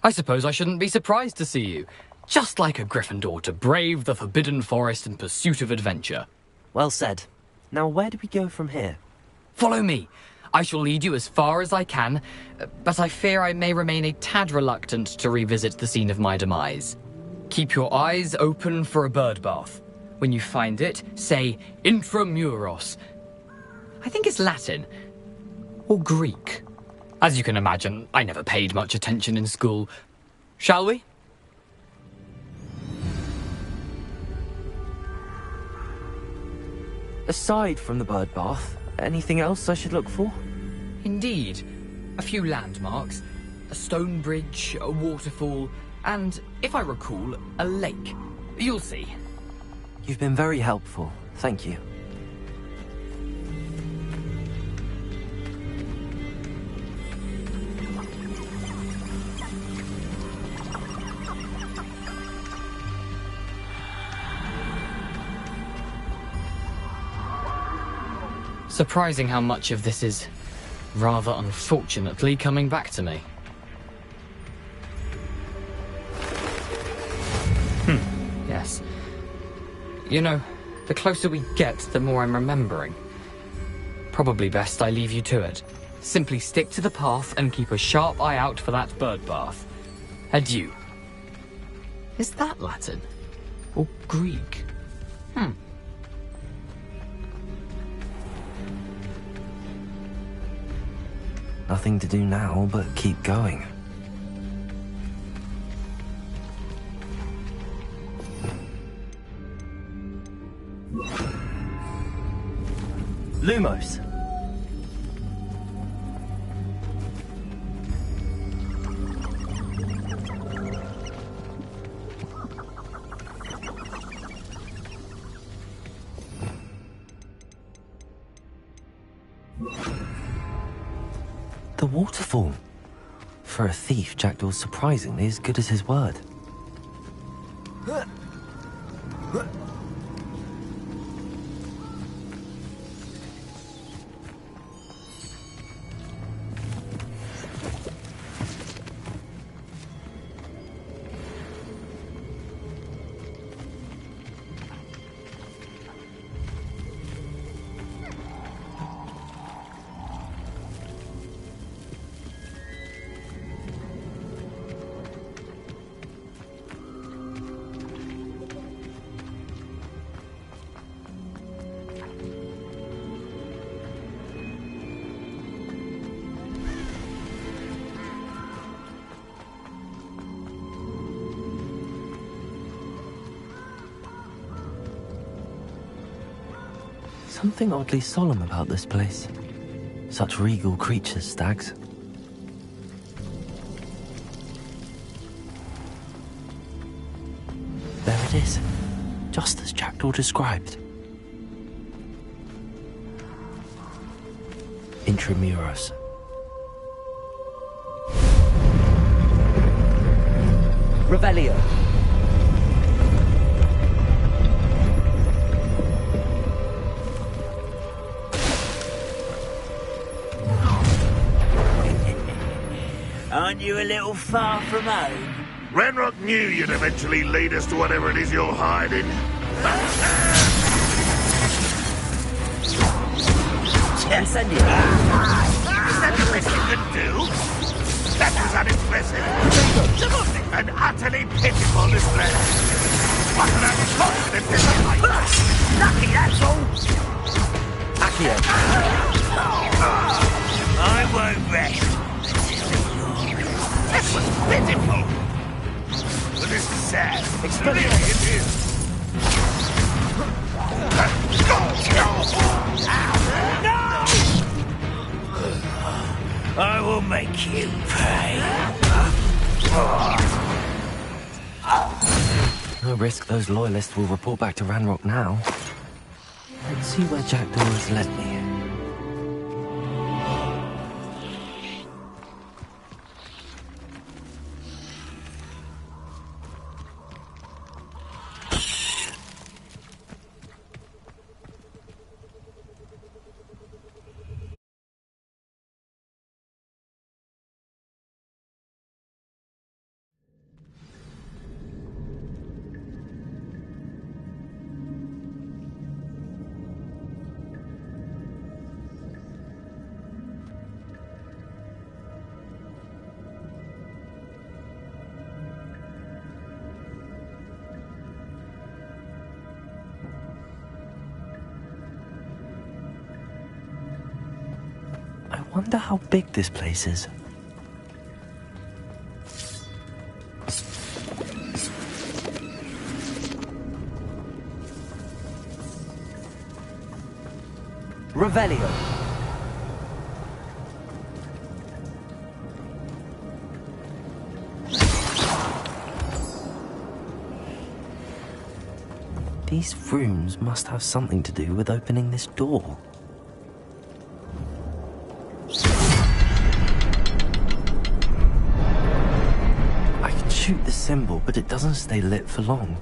I suppose I shouldn't be surprised to see you. Just like a Gryffindor to brave the Forbidden Forest in pursuit of adventure. Well said. Now where do we go from here? Follow me. I shall lead you as far as I can, but I fear I may remain a tad reluctant to revisit the scene of my demise. Keep your eyes open for a bird bath. When you find it, say intramuros. I think it's Latin. Or Greek. As you can imagine, I never paid much attention in school. Shall we? Aside from the bird bath, anything else I should look for? Indeed. A few landmarks. A stone bridge, a waterfall, and, if I recall, a lake. You'll see. You've been very helpful. Thank you. Surprising how much of this is, rather unfortunately, coming back to me. Yes. You know, the closer we get, the more I'm remembering. Probably best I leave you to it. Simply stick to the path and keep a sharp eye out for that bird bath. Adieu. Is that Latin? Or Greek? Nothing to do now but keep going. Lumos. The waterfall. For a thief, Jackdaw's surprisingly as good as his word. Something oddly solemn about this place. Such regal creatures, stags. There it is, just as Jackdaw described. Intramuros. Revelio. Aren't you a little far from home? Renrock knew you'd eventually lead us to whatever it is you're hiding. Incendio. Is that the best you can do? That was unimpressive. An utterly pitiful display. What an unfortunate disappointment. Lucky, that's all. Accio. I won't rest. That was pitiful. But this is sad. Really, it is. I will make you pay. No risk those loyalists will report back to Ranrock now. Let's see where Jackdaw has led me. I wonder how big this place is. Revelio. These rooms must have something to do with opening this door. I can shoot the symbol, but it doesn't stay lit for long.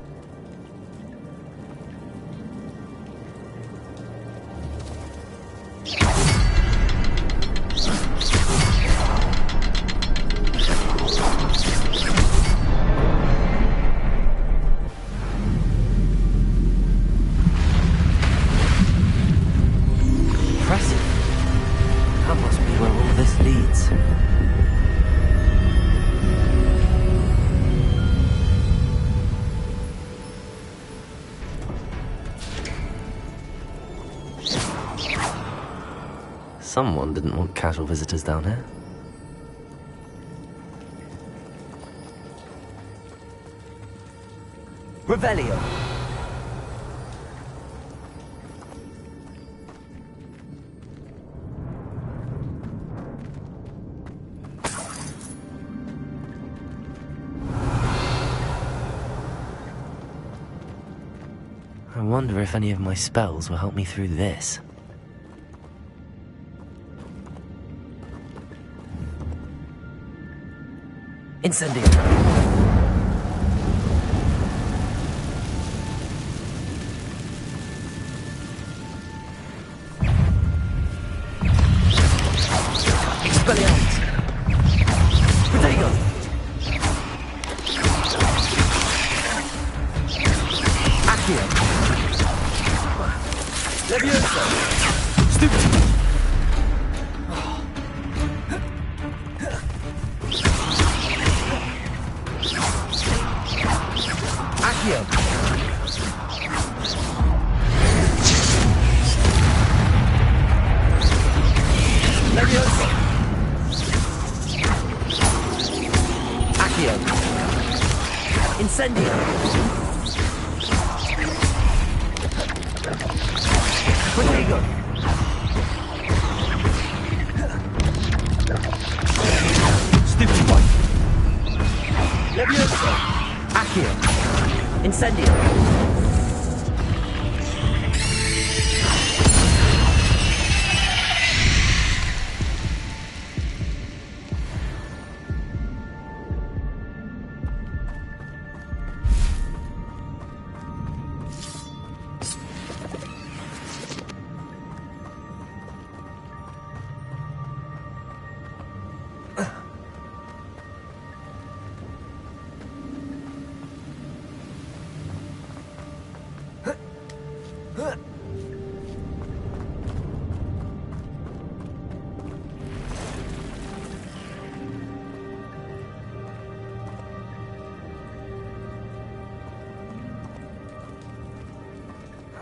Someone didn't want casual visitors down here. Revelio. I wonder if any of my spells will help me through this. Incendio. Expelliarmus. Protego. Accio. Levioso. Stupid. Accio. Levioso. Accio. Incendio. Protego. Stupid one. Levioso. Accio. Incendio.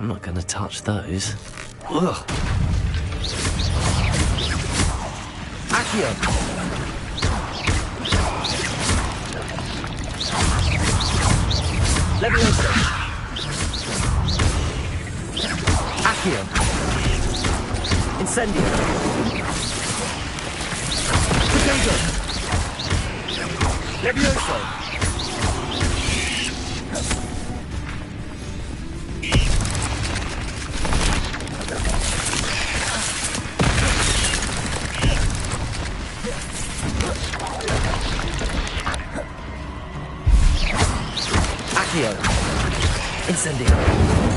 I'm not going to touch those. Ugh. Accio! Levioso! Accio! Incendio! Potato! Levioso! Accio! Incendio!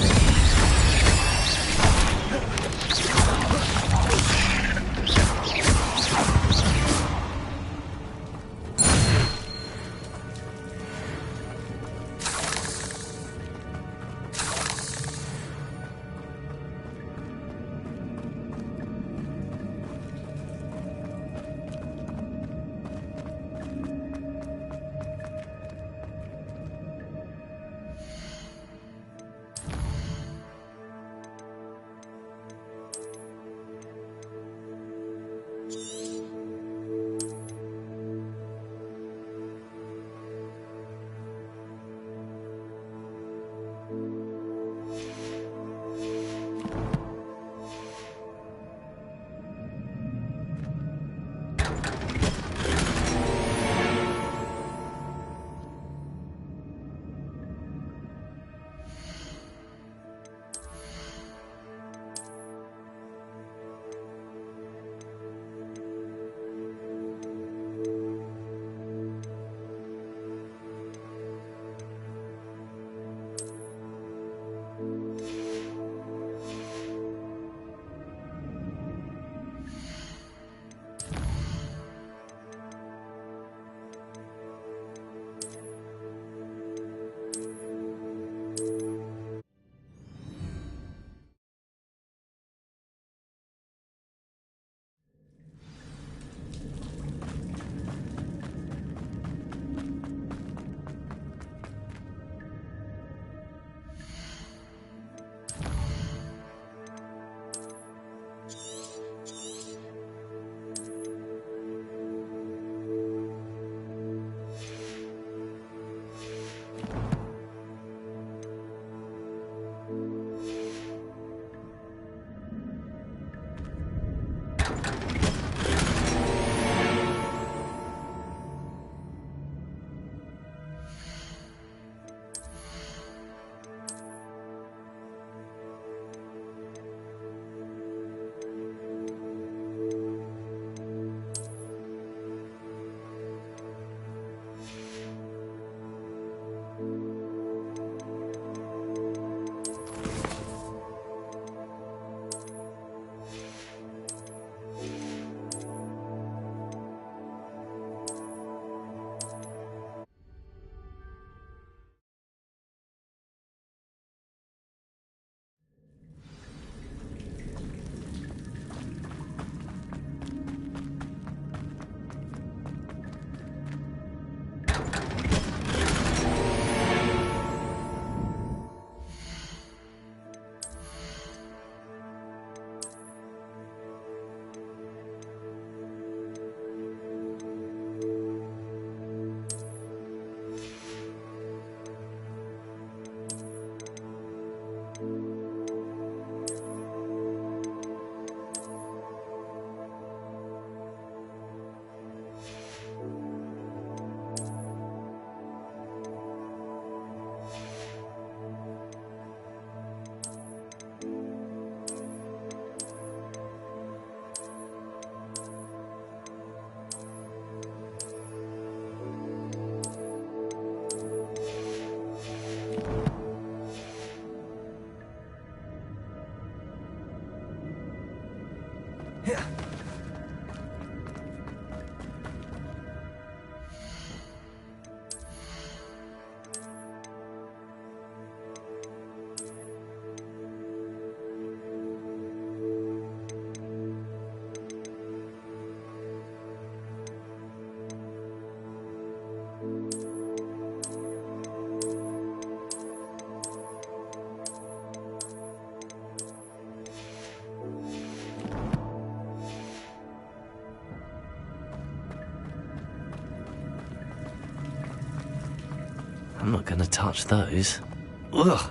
I'm not going to touch those. Ugh.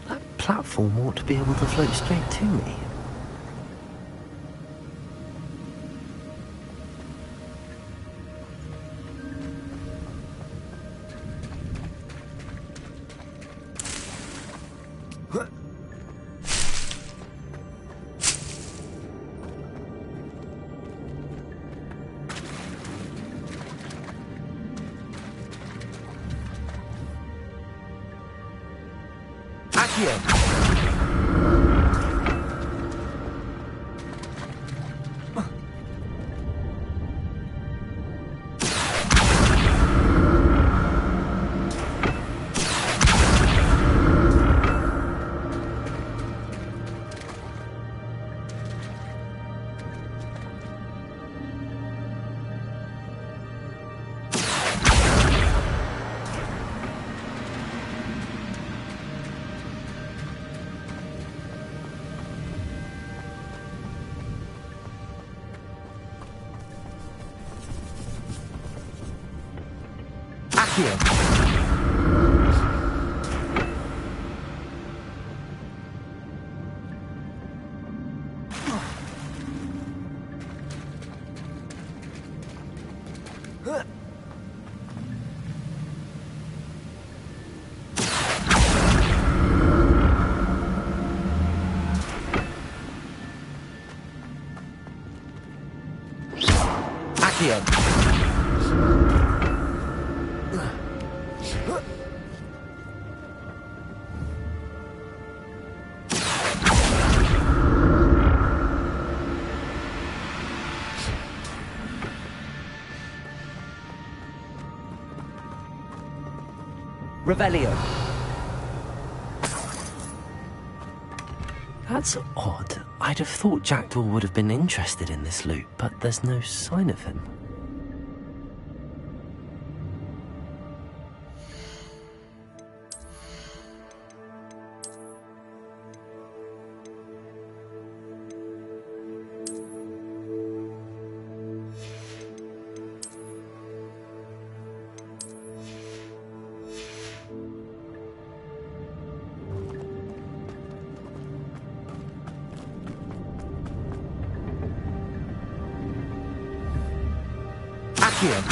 That platform ought to be able to float straight to me. Here. Accio. Revelio. That's odd. I'd have thought Jackdaw would have been interested in this loot, but there's no sign of him. Here.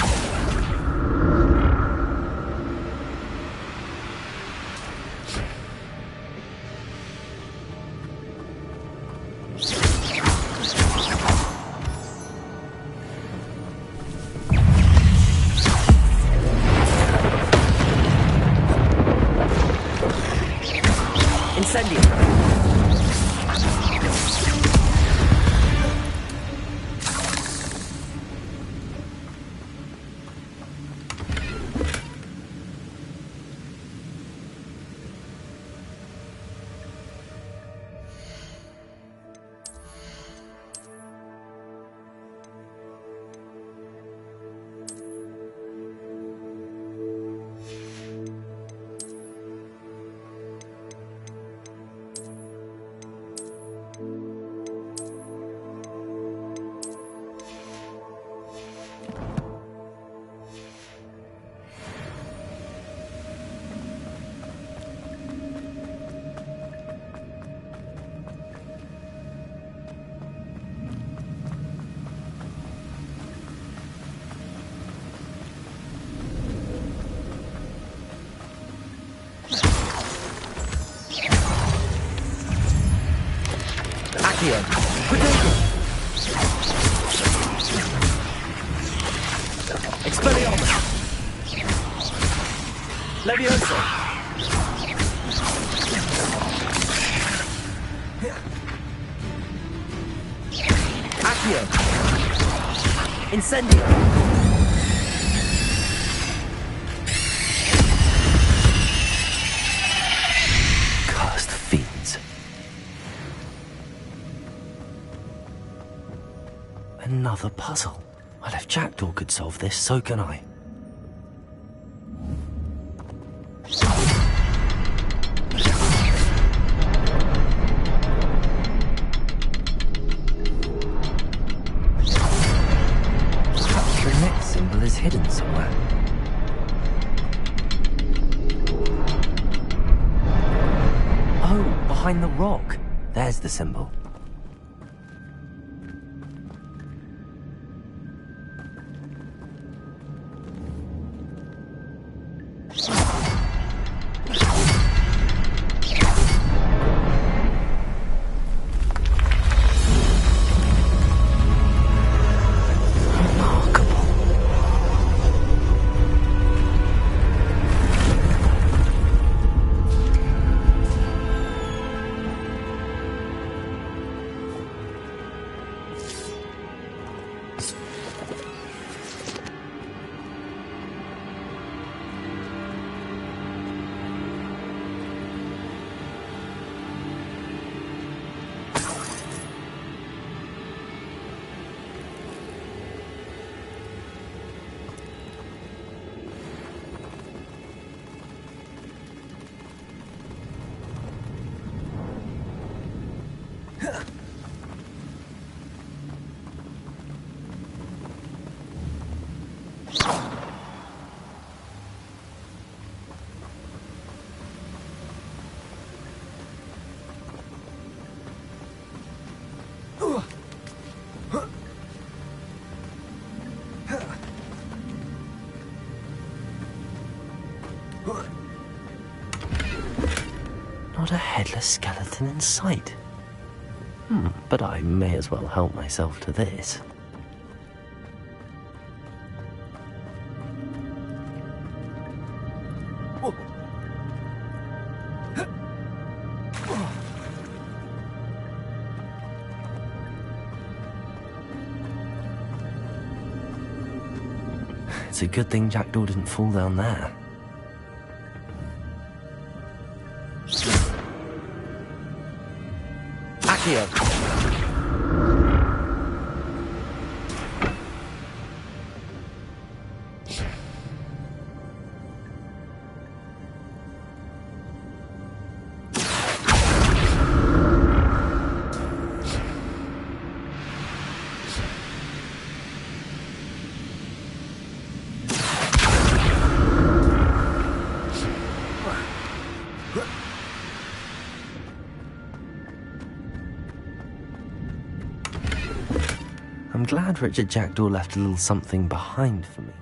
Incendio. Accio. Expelliarmus. Leviosa. Accio. Incendio. Cursed fiends. Another puzzle. Well, if Jackdaw could solve this, so can I. The symbol is hidden somewhere. Oh, behind the rock. There's the symbol. Not a headless skeleton in sight. But I may as well help myself to this. It's a good thing Jackdaw didn't fall down there. Accio! I'm glad Richard Jackdaw left a little something behind for me.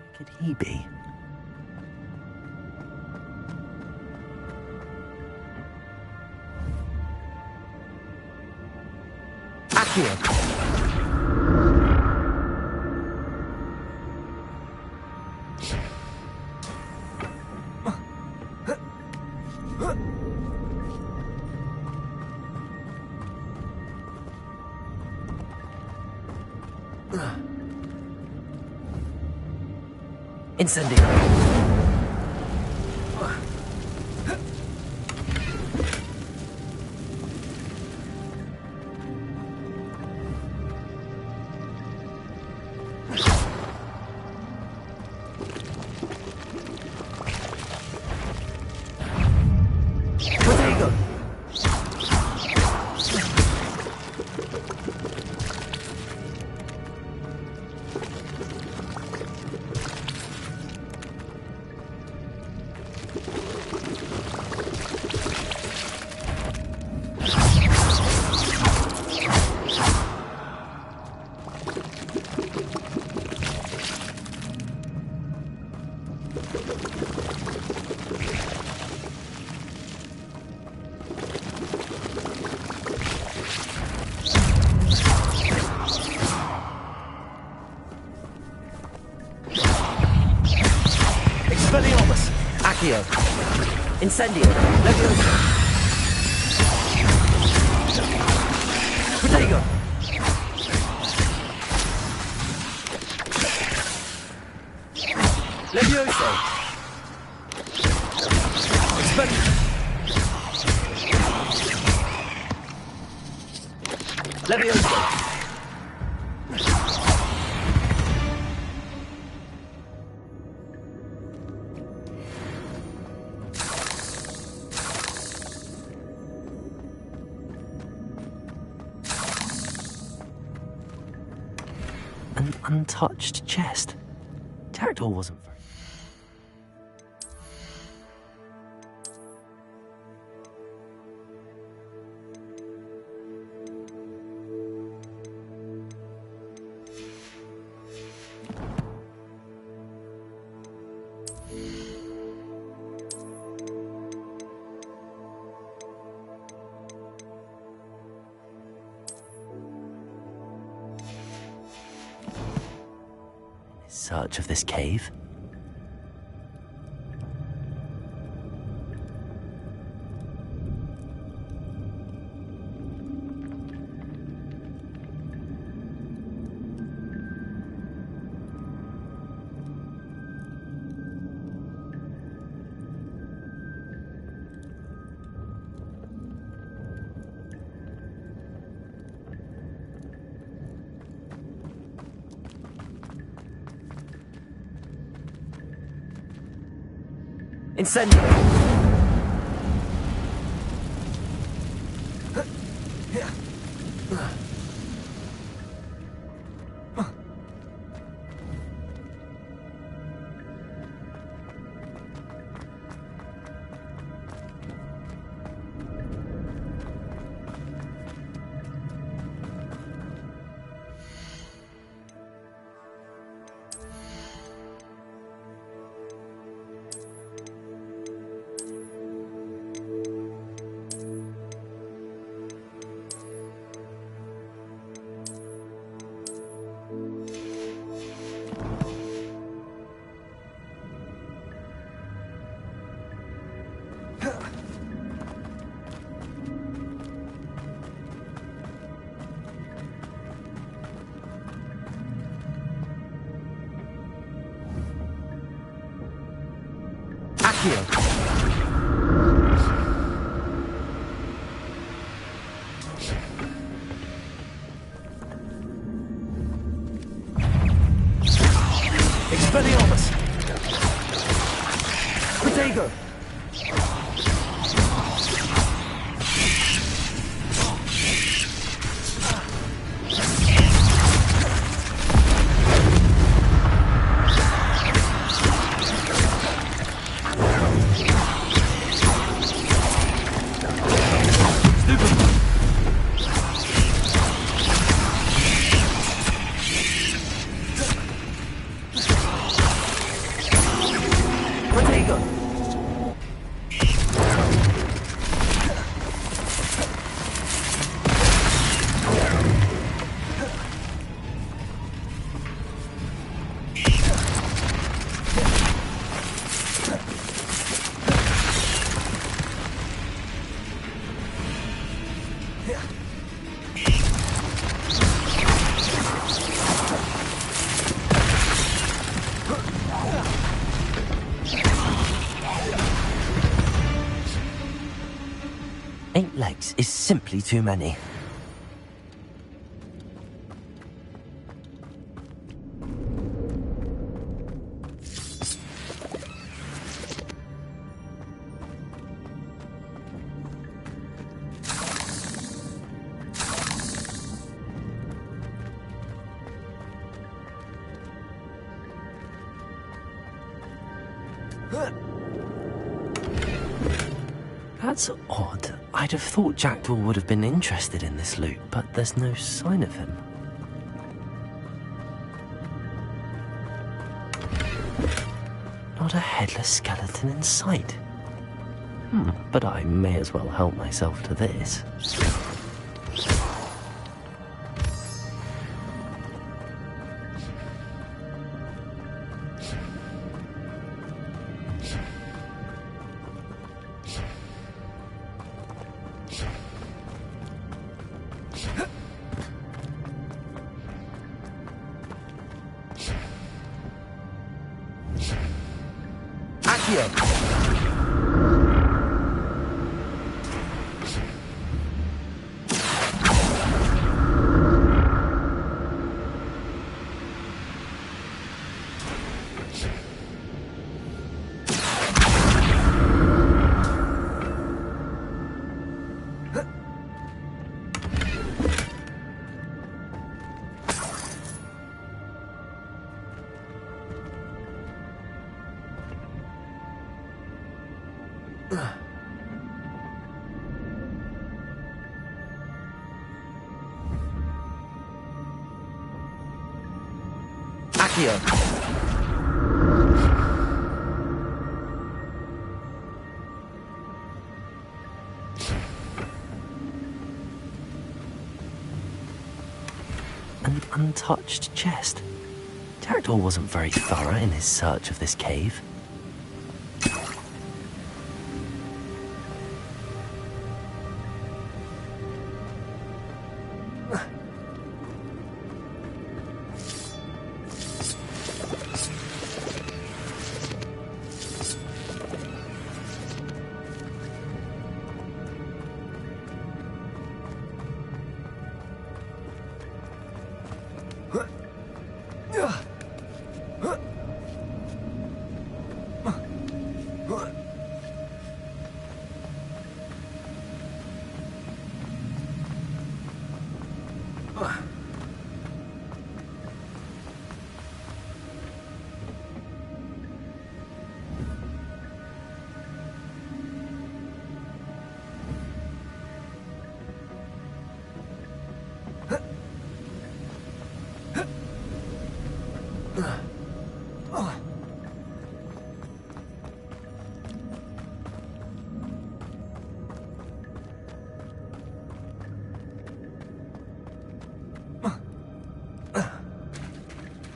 Where could he be? Accio! Incendio. Protego. Expelliarmus! Accio! Incendio! Leviosa! Protego! Leviosa! Leviosa! untouched chest. Jackdaw wasn't very... search of this cave. Incendio! Expelliarmus! Protego! Is simply too many. That's odd. I'd have thought Jackdaw would have been interested in this loot, but there's no sign of him. Not a headless skeleton in sight. But I may as well help myself to this. Accio! An untouched chest. Jackdaw wasn't very thorough in his search of this cave.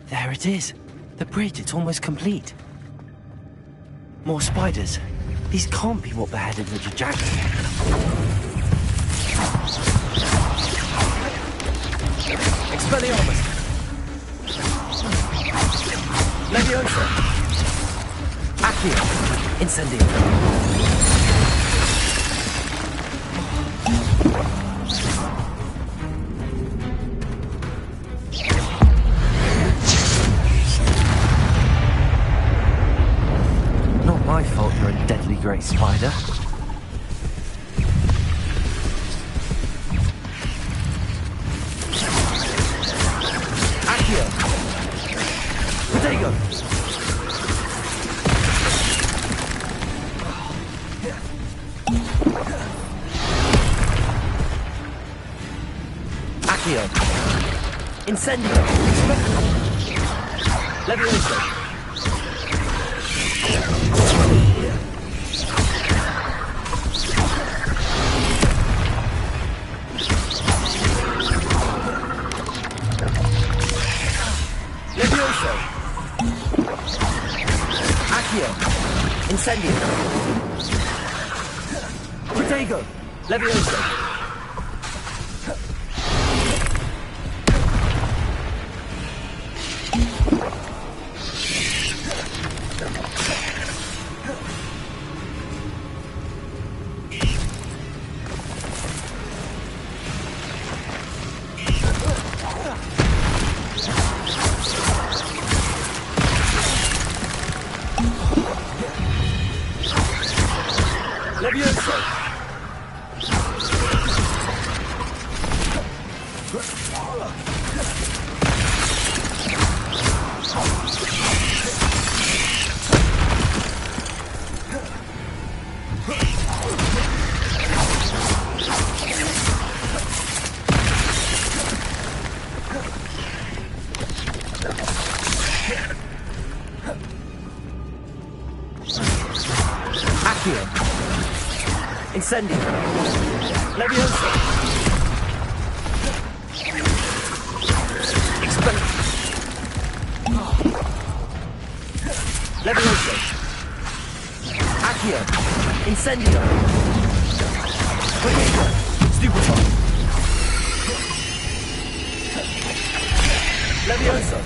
There it is. The bridge, it's almost complete. More spiders. These can't be what beheaded Richard Jackson. Expelliarmus! Leviosa! Accio! Incendio! Not my fault you're a deadly great spider. Accio! Protego! Accio! Incendio! Leviosa! Levioso! Accio! Incendio! Protego! Levioso! Levioso! Accio! Incendio! Leviosa! Leviosa! Accio! Incendio! Protego! Stupefy! Leviosa!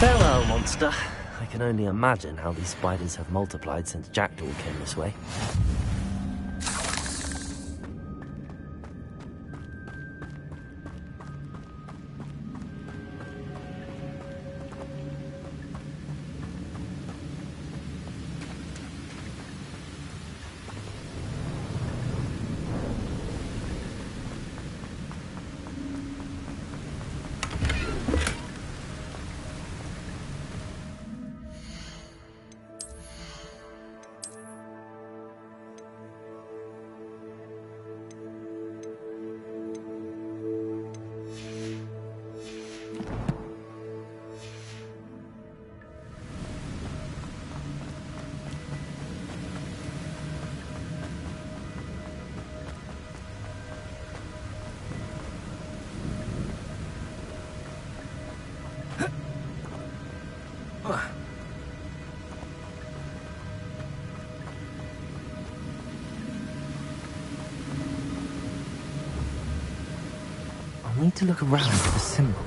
Farewell, monster. I can only imagine how these spiders have multiplied since Jackdaw came this way. need to look around for the symbol.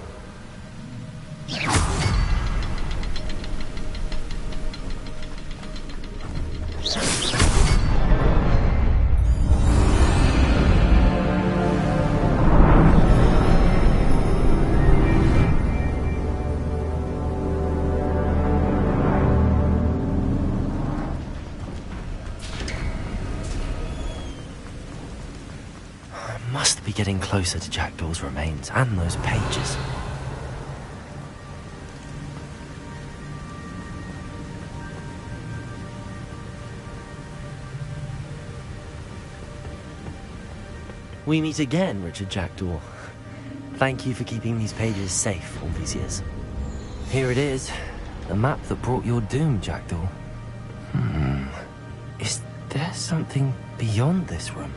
Must be getting closer to Jackdaw's remains and those pages. We meet again, Richard Jackdaw. Thank you for keeping these pages safe all these years. Here it is, the map that brought your doom, Jackdaw. Is there something beyond this room?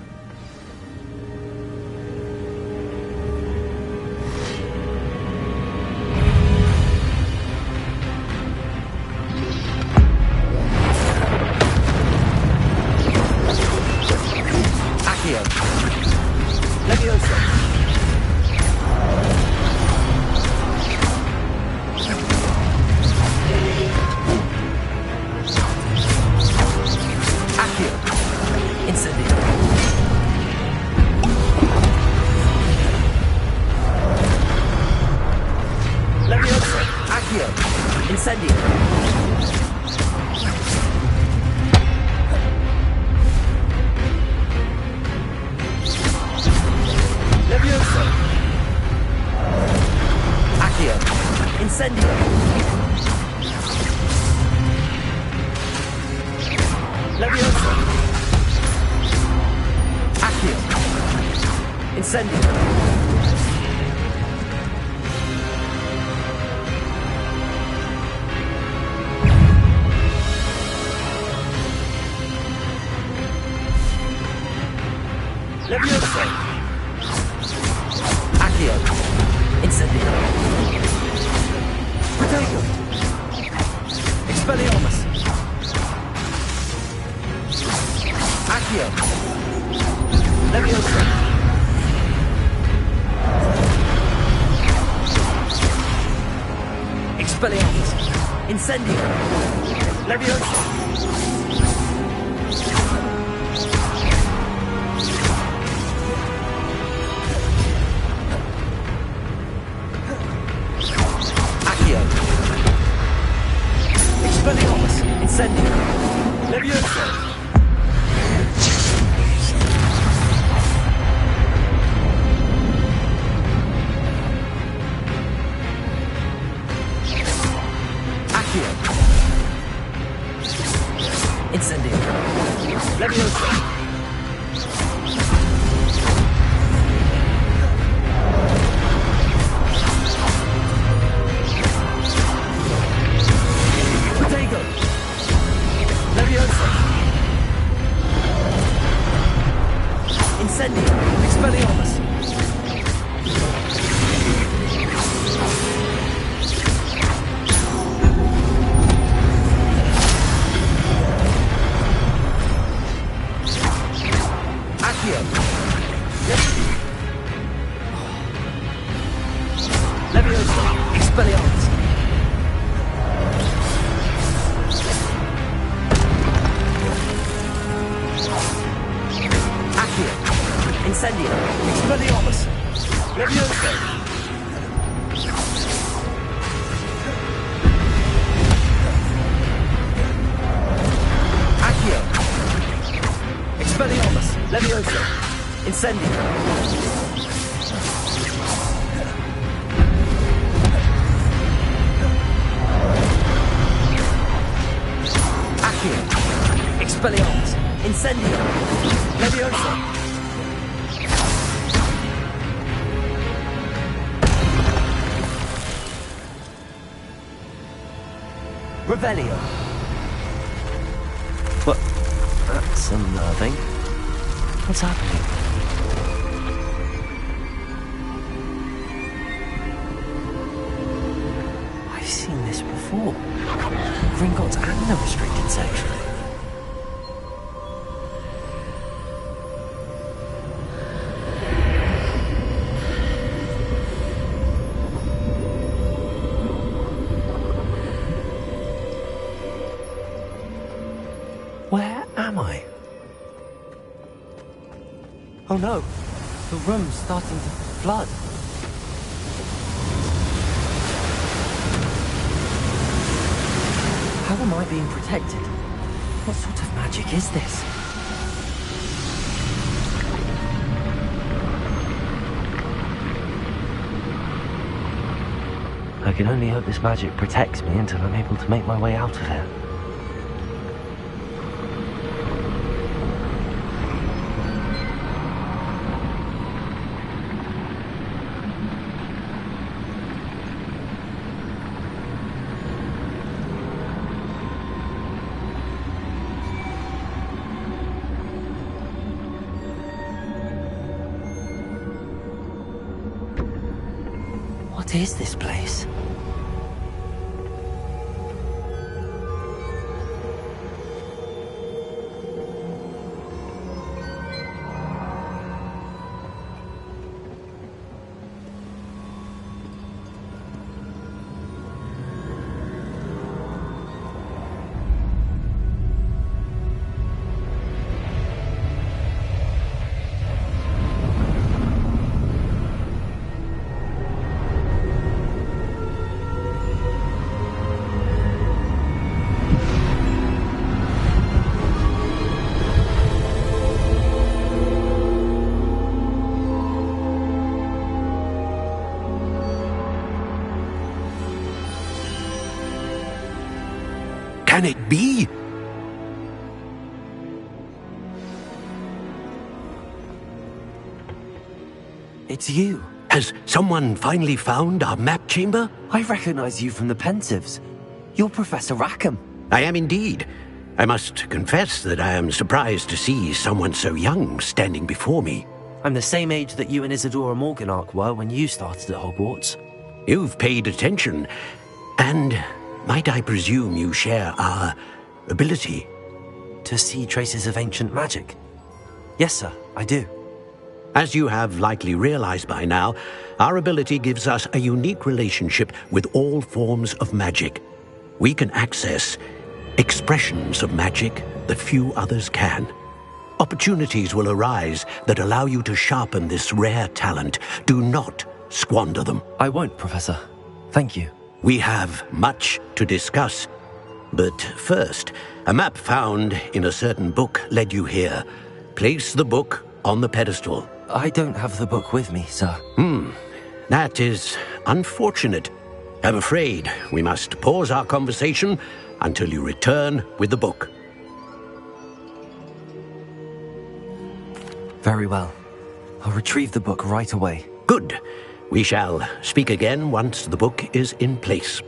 Revelio. What? That's unnerving. What's happening? I've seen this before. Gringotts and the restricted section. Where am I? Oh no, the room's starting to flood. How am I being protected? What sort of magic is this? I can only hope this magic protects me until I'm able to make my way out of here. What is this place? Can it be? It's you. Has someone finally found our map chamber? I recognize you from the Pensives. You're Professor Rackham. I am indeed. I must confess that I am surprised to see someone so young standing before me. I'm the same age that you and Isadora Morganach were when you started at Hogwarts. You've paid attention, and might I presume you share our ability? To see traces of ancient magic? Yes, sir, I do. As you have likely realized by now, our ability gives us a unique relationship with all forms of magic. We can access expressions of magic that few others can. Opportunities will arise that allow you to sharpen this rare talent. Do not squander them. I won't, Professor. Thank you. We have much to discuss. But first, a map found in a certain book led you here. Place the book on the pedestal. I don't have the book with me, sir. That is unfortunate. I'm afraid we must pause our conversation until you return with the book. Very well. I'll retrieve the book right away. Good. We shall speak again once the book is in place.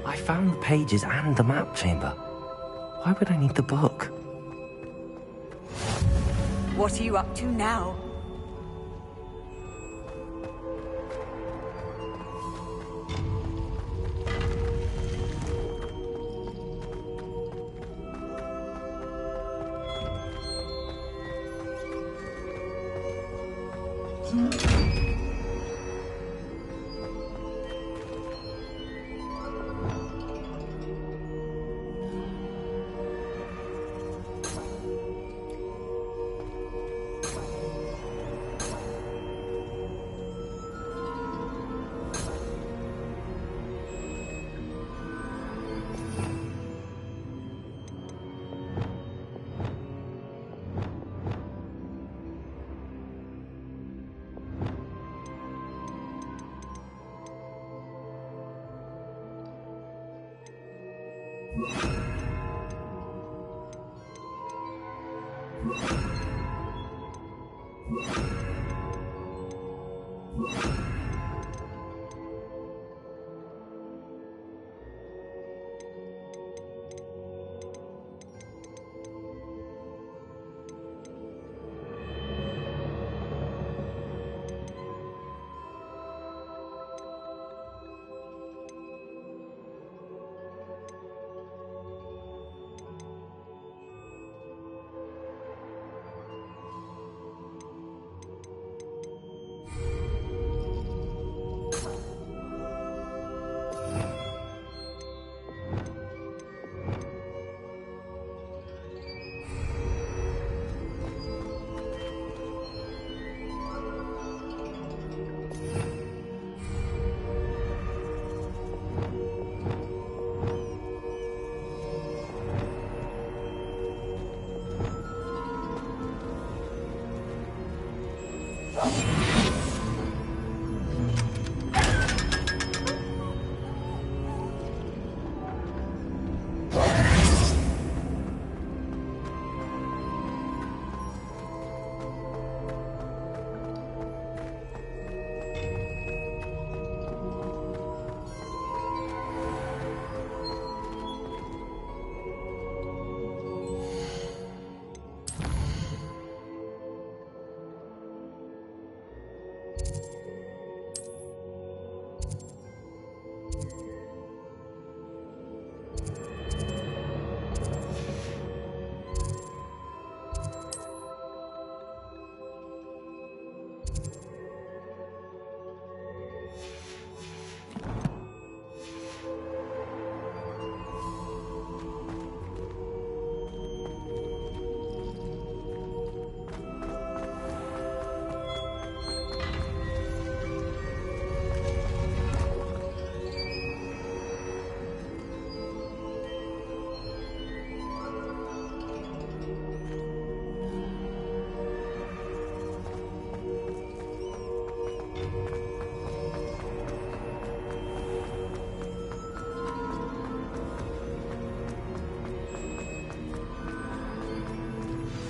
I found the pages and the map chamber. Why would I need the book? What are you up to now?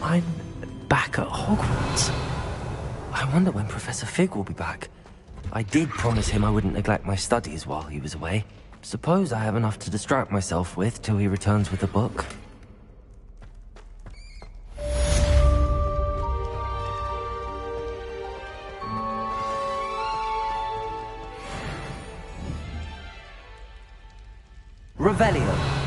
I'm back at Hogwarts. I wonder when Professor Fig will be back. I did promise him I wouldn't neglect my studies while he was away. Suppose I have enough to distract myself with till he returns with the book. Revelio.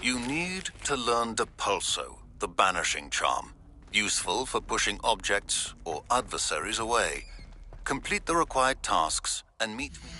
You need to learn Depulso, the banishing charm. Useful for pushing objects or adversaries away. Complete the required tasks and meet me.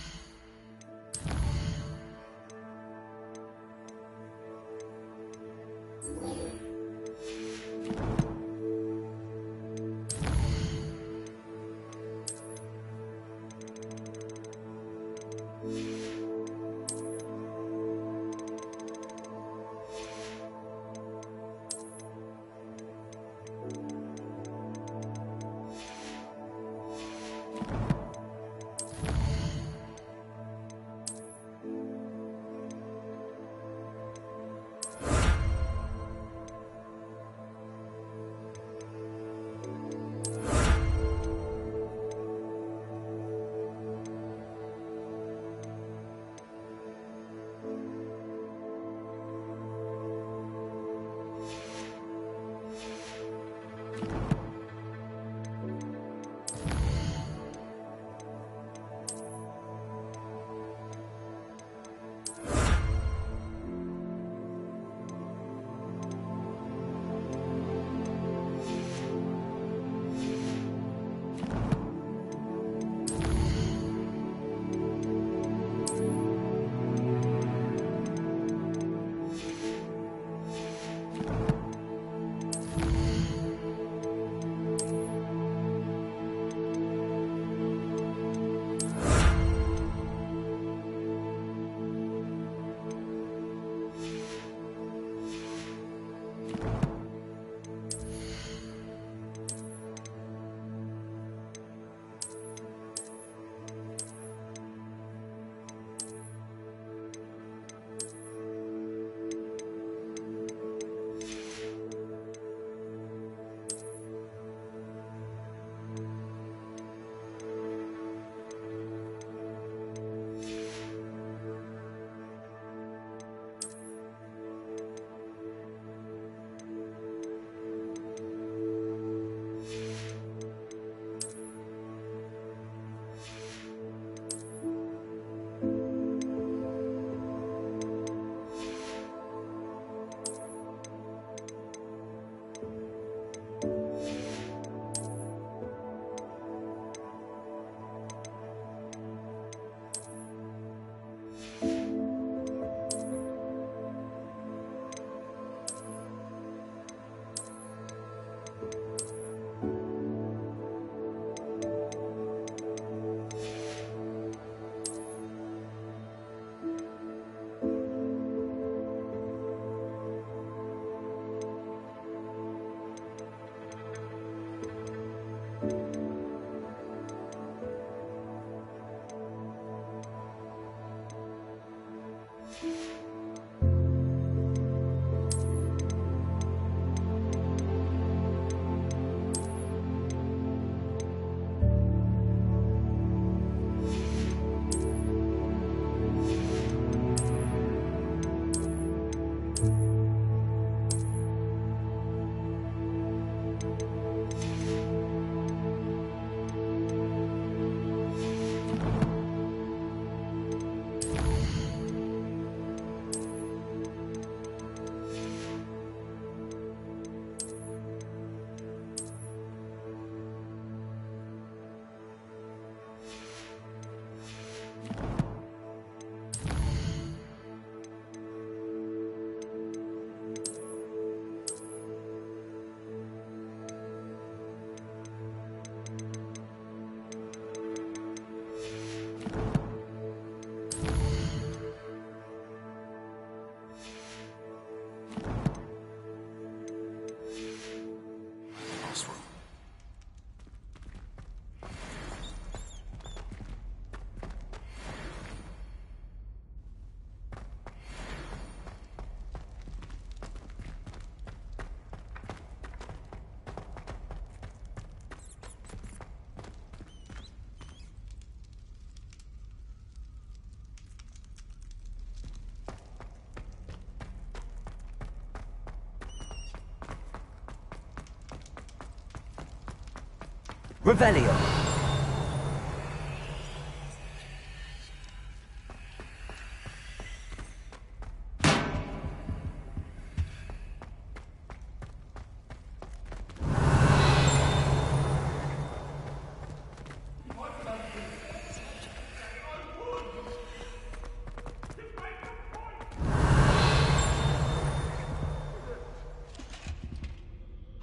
Revelio.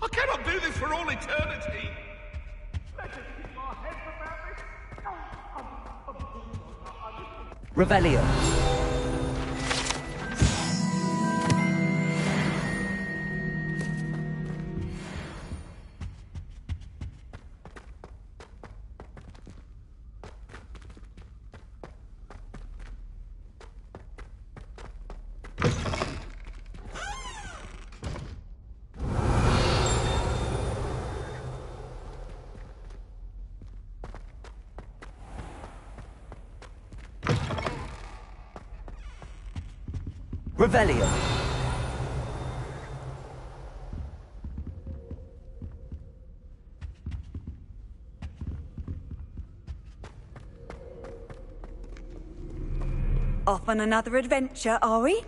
I cannot do this for all eternity. Revelio. Revelio. Off on another adventure, are we?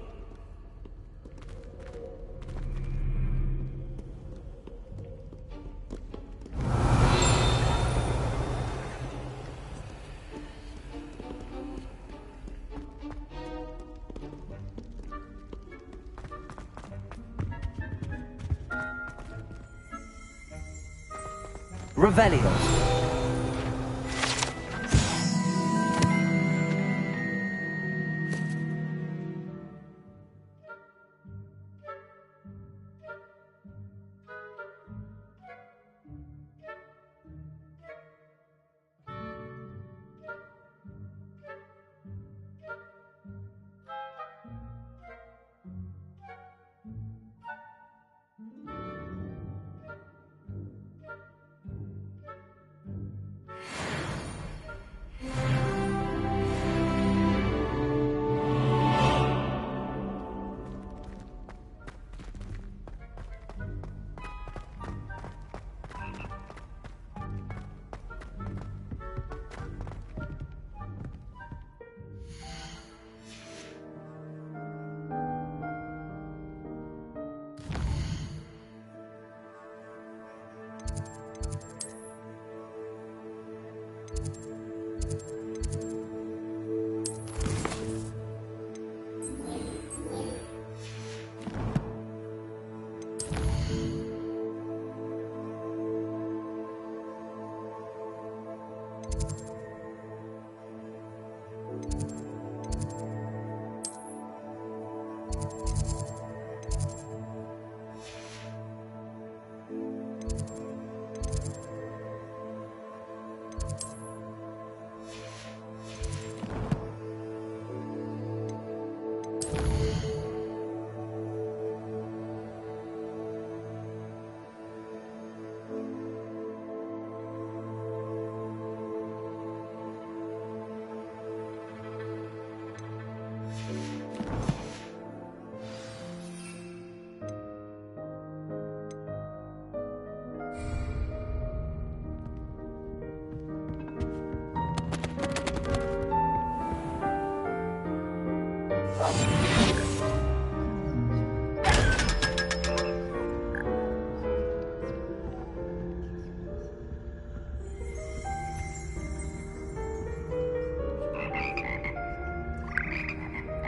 Revelio.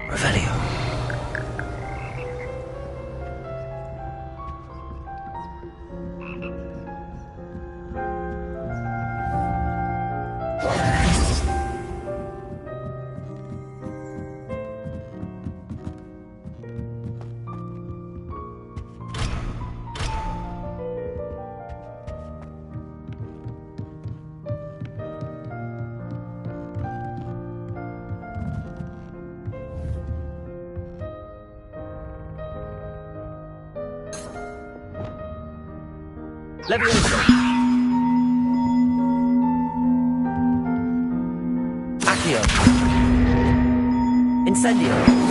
Revelio. Levioso. Accio. Incendio.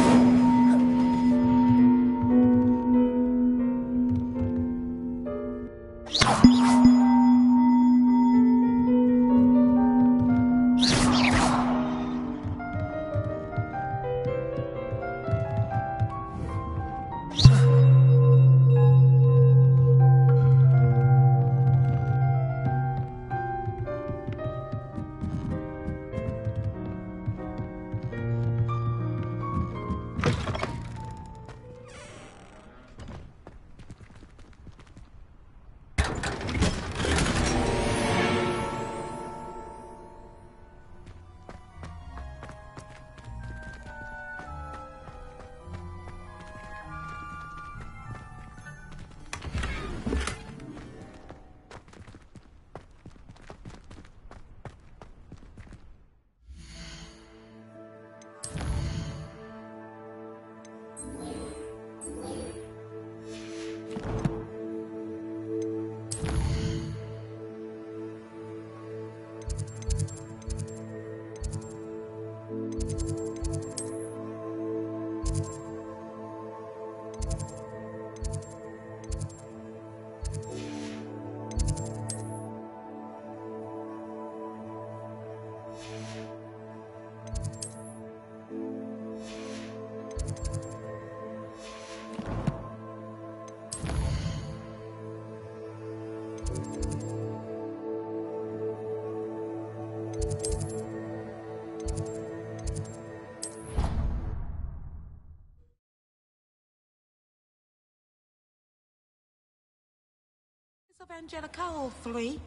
Of Angelica, all three.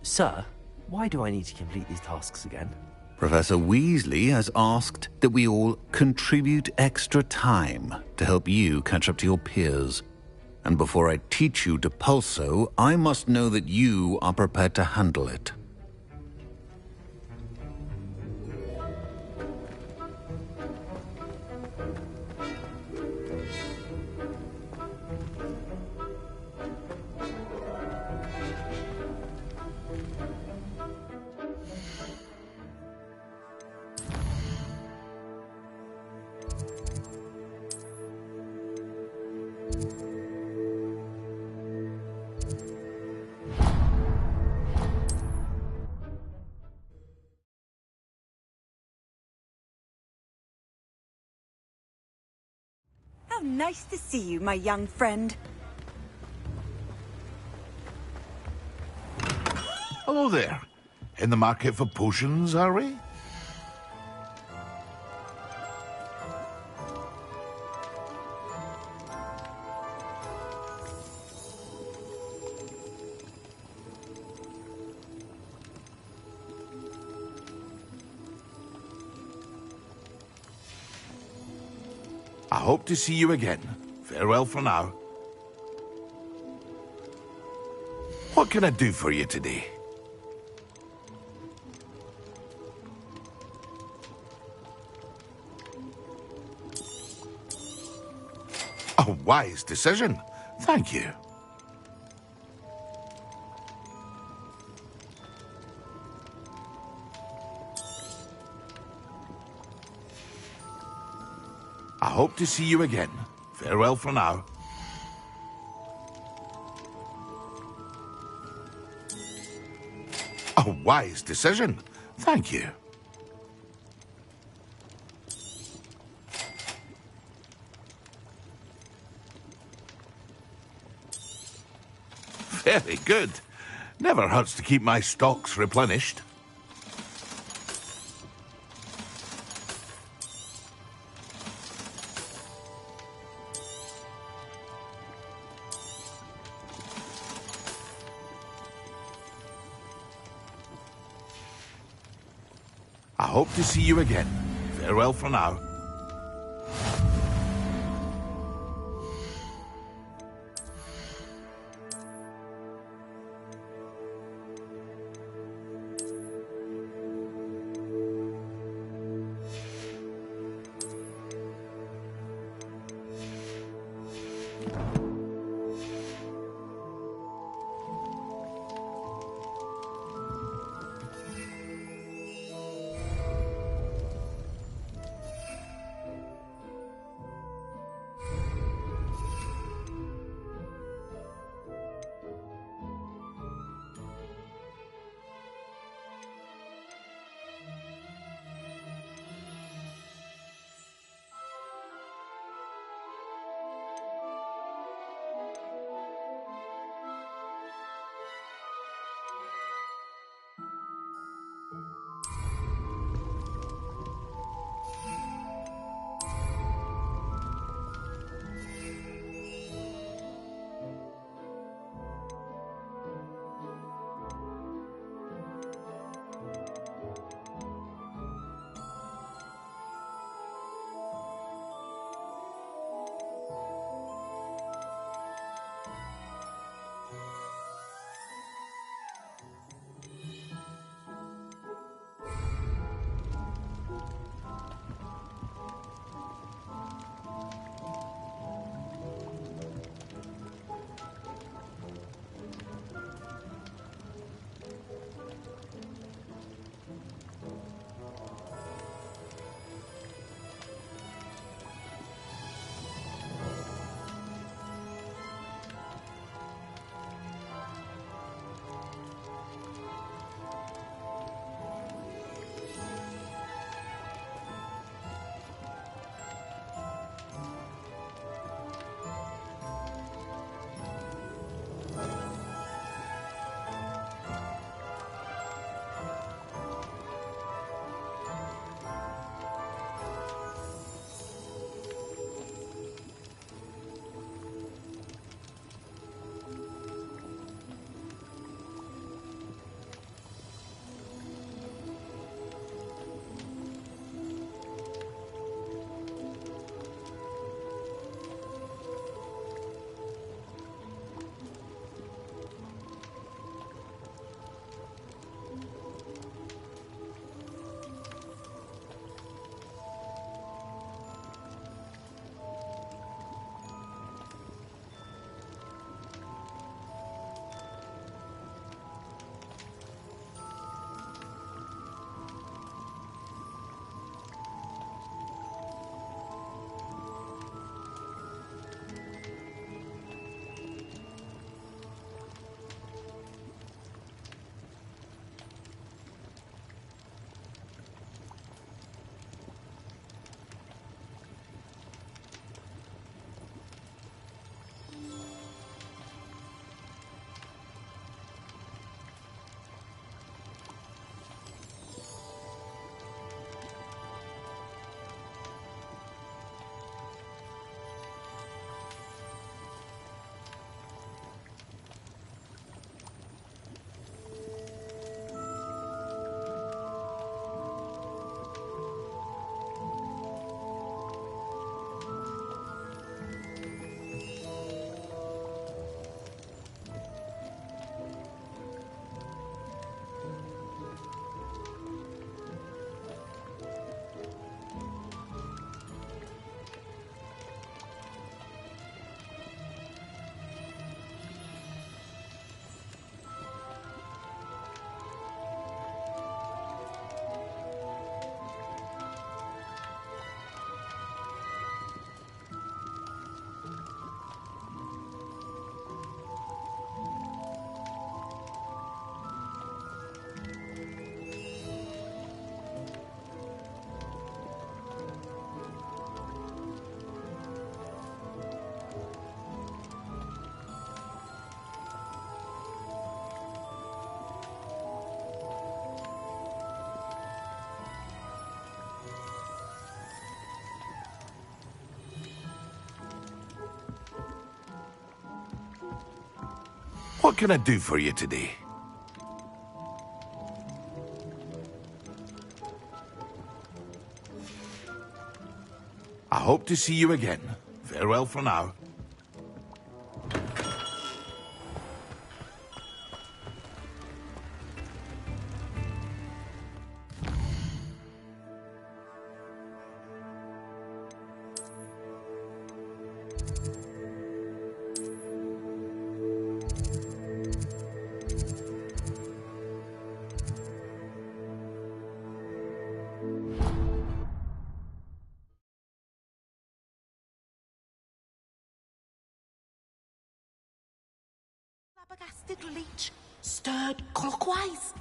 Sir, why do I need to complete these tasks again? Professor Weasley has asked that we all contribute extra time to help you catch up to your peers. And before I teach you Depulso, I must know that you are prepared to handle it. How nice to see you, my young friend. Hello there. In the market for potions, are we? I hope to see you again. Farewell for now. What can I do for you today? A wise decision. Thank you. I hope to see you again. Farewell for now. A wise decision. Thank you. Very good. Never hurts to keep my stocks replenished. I hope to see you again. Farewell for now. What can I do for you today? I hope to see you again. Farewell for now. Flabbergasted leech, stirred clockwise.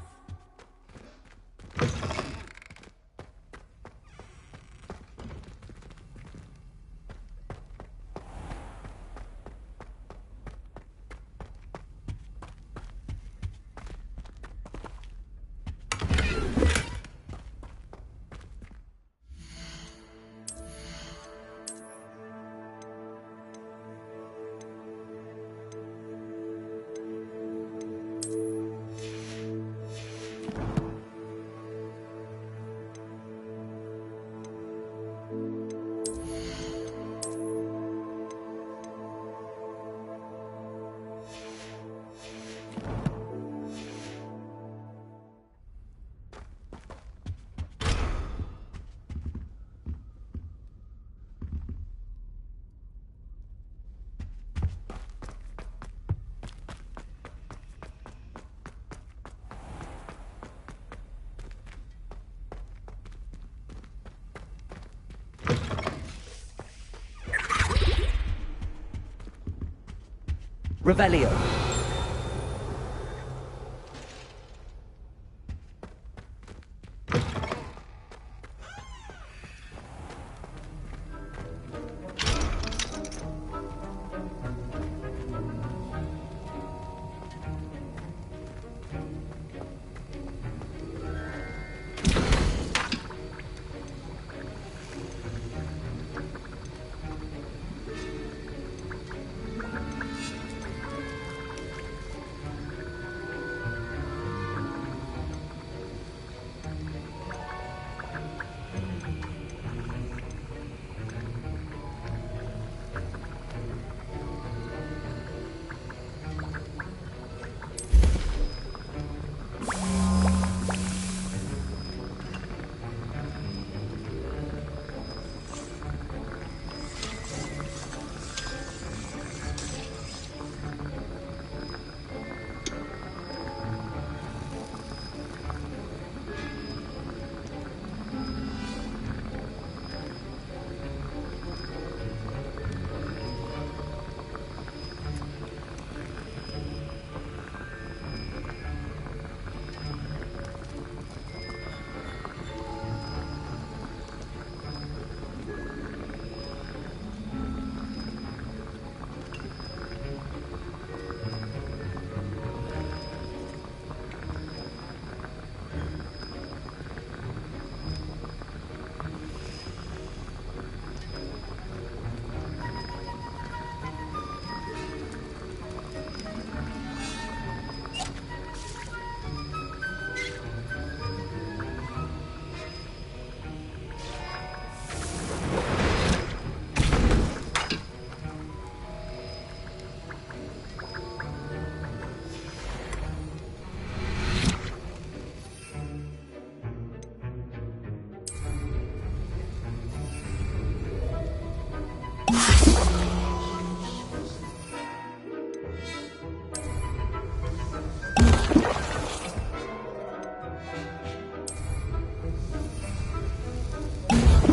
Revelio.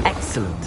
Excellent.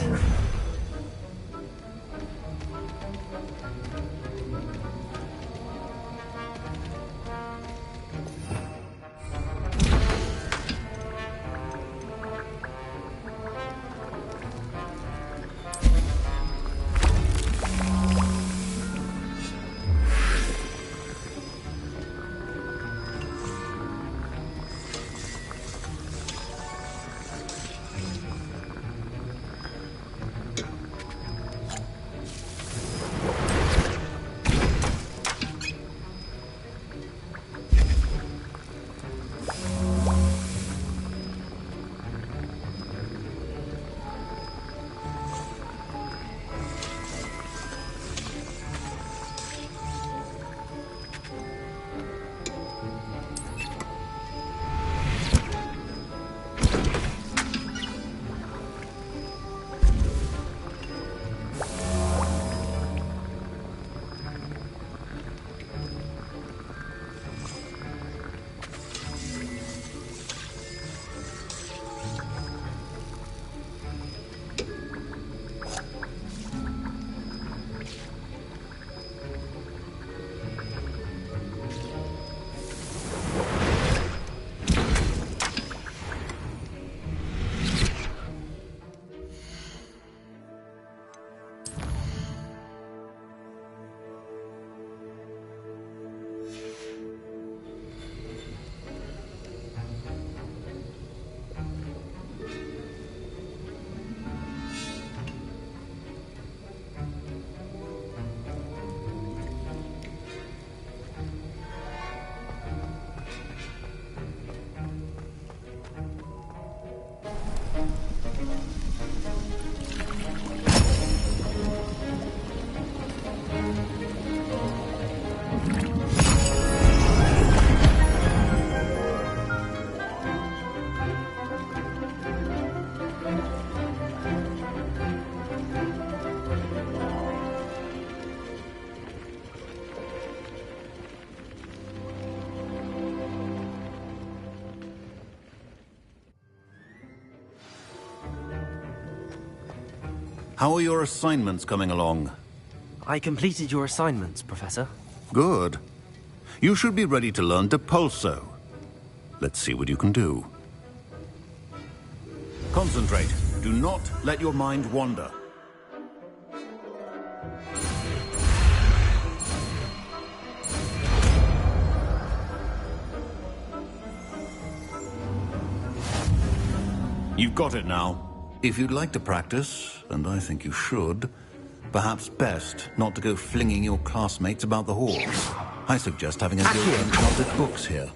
How are your assignments coming along? I completed your assignments, Professor. Good. You should be ready to learn Depulso. Let's see what you can do. Concentrate. Do not let your mind wander. You've got it now. If you'd like to practice, and I think you should, perhaps best not to go flinging your classmates about the halls. I suggest having a go at uncounted books here.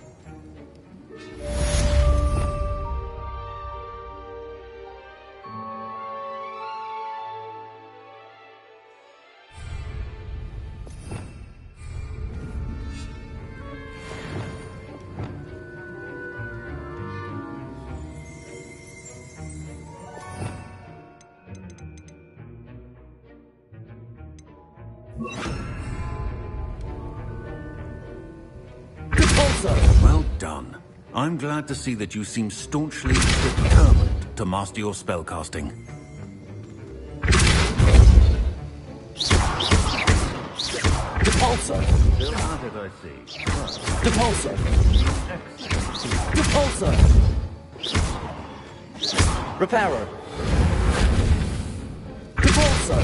Well done. I'm glad to see that you seem staunchly determined to master your spellcasting. Depulso! How did I see? Depulso! Depulso! Reparo! Depulso!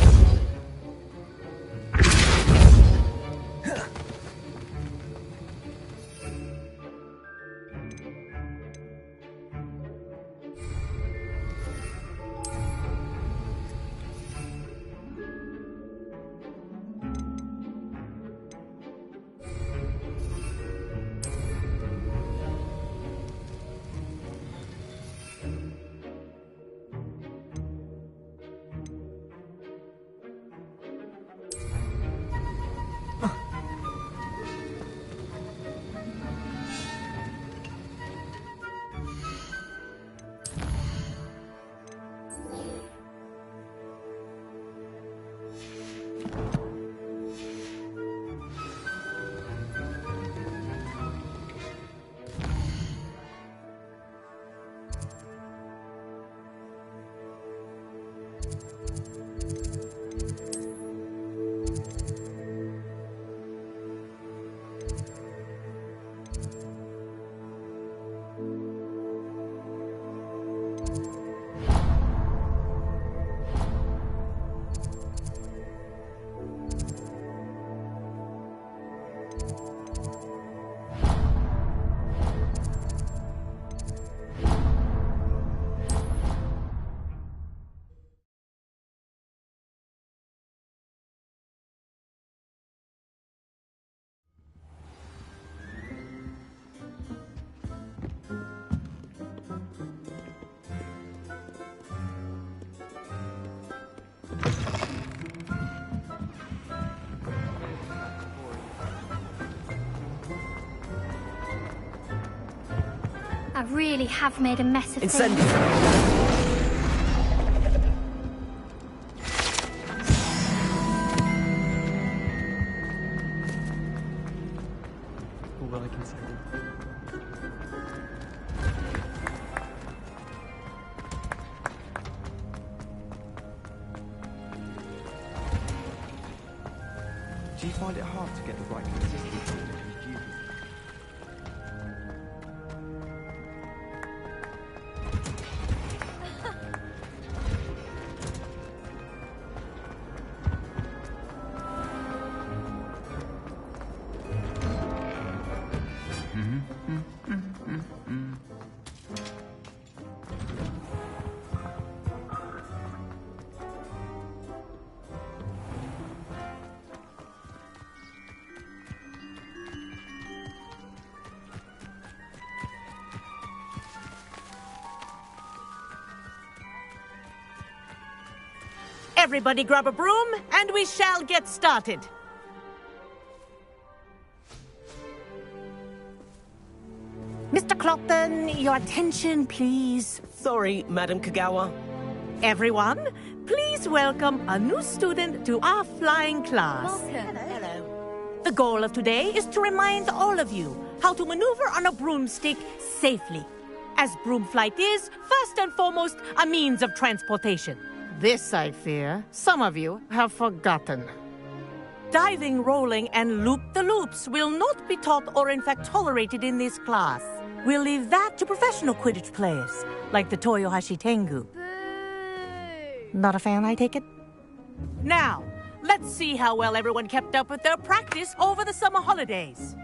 I really have made a mess of things. Well, I can send it. Do you find it hard to get the right consistency between duties? Everybody grab a broom, and we shall get started. Mr. Clopton, your attention, please. Sorry, Madam Kagawa. Everyone, please welcome a new student to our flying class. Welcome. Hello. The goal of today is to remind all of you how to maneuver on a broomstick safely, as broom flight is, first and foremost, a means of transportation. This, I fear, some of you have forgotten. Diving, rolling, and loop-the-loops will not be taught or in fact tolerated in this class. We'll leave that to professional Quidditch players, like the Toyohashi Tengu. Not a fan, I take it? Now, let's see how well everyone kept up with their practice over the summer holidays.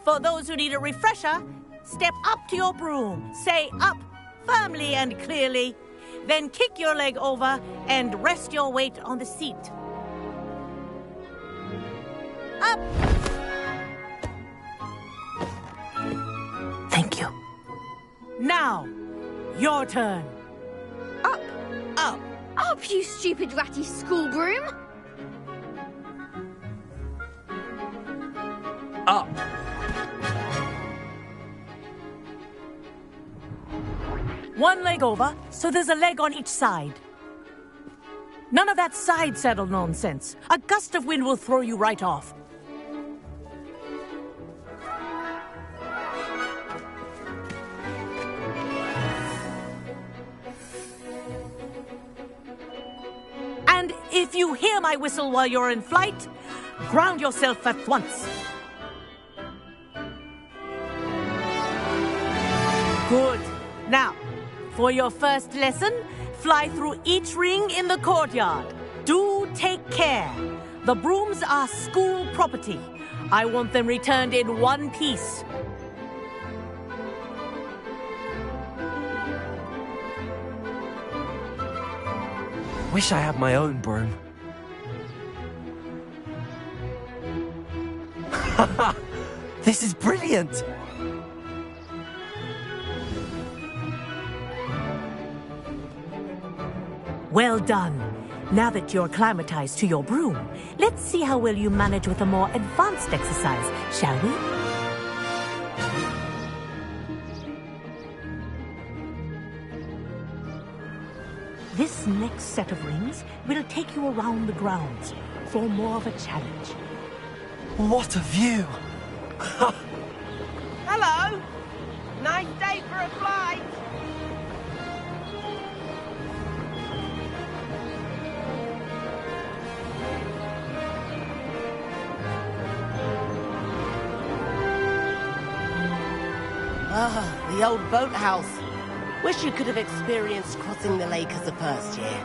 For those who need a refresher, step up to your broom, say up firmly and clearly, then kick your leg over and rest your weight on the seat. Up! Thank you. Now, your turn. Up! Up! Up, you stupid ratty school broom! Up! One leg over, so there's a leg on each side. None of that side saddle nonsense. A gust of wind will throw you right off. And if you hear my whistle while you're in flight, ground yourself at once. Good. Now, for your first lesson, fly through each ring in the courtyard. Do take care. The brooms are school property. I want them returned in one piece. Wish I had my own broom. This is brilliant! Well done. Now that you're acclimatized to your broom, let's see how well you manage with a more advanced exercise, shall we? This next set of rings will take you around the grounds for more of a challenge. What a view! Hello! Nice day for a flight! Ah, the old boathouse. Wish you could have experienced crossing the lake as a first year.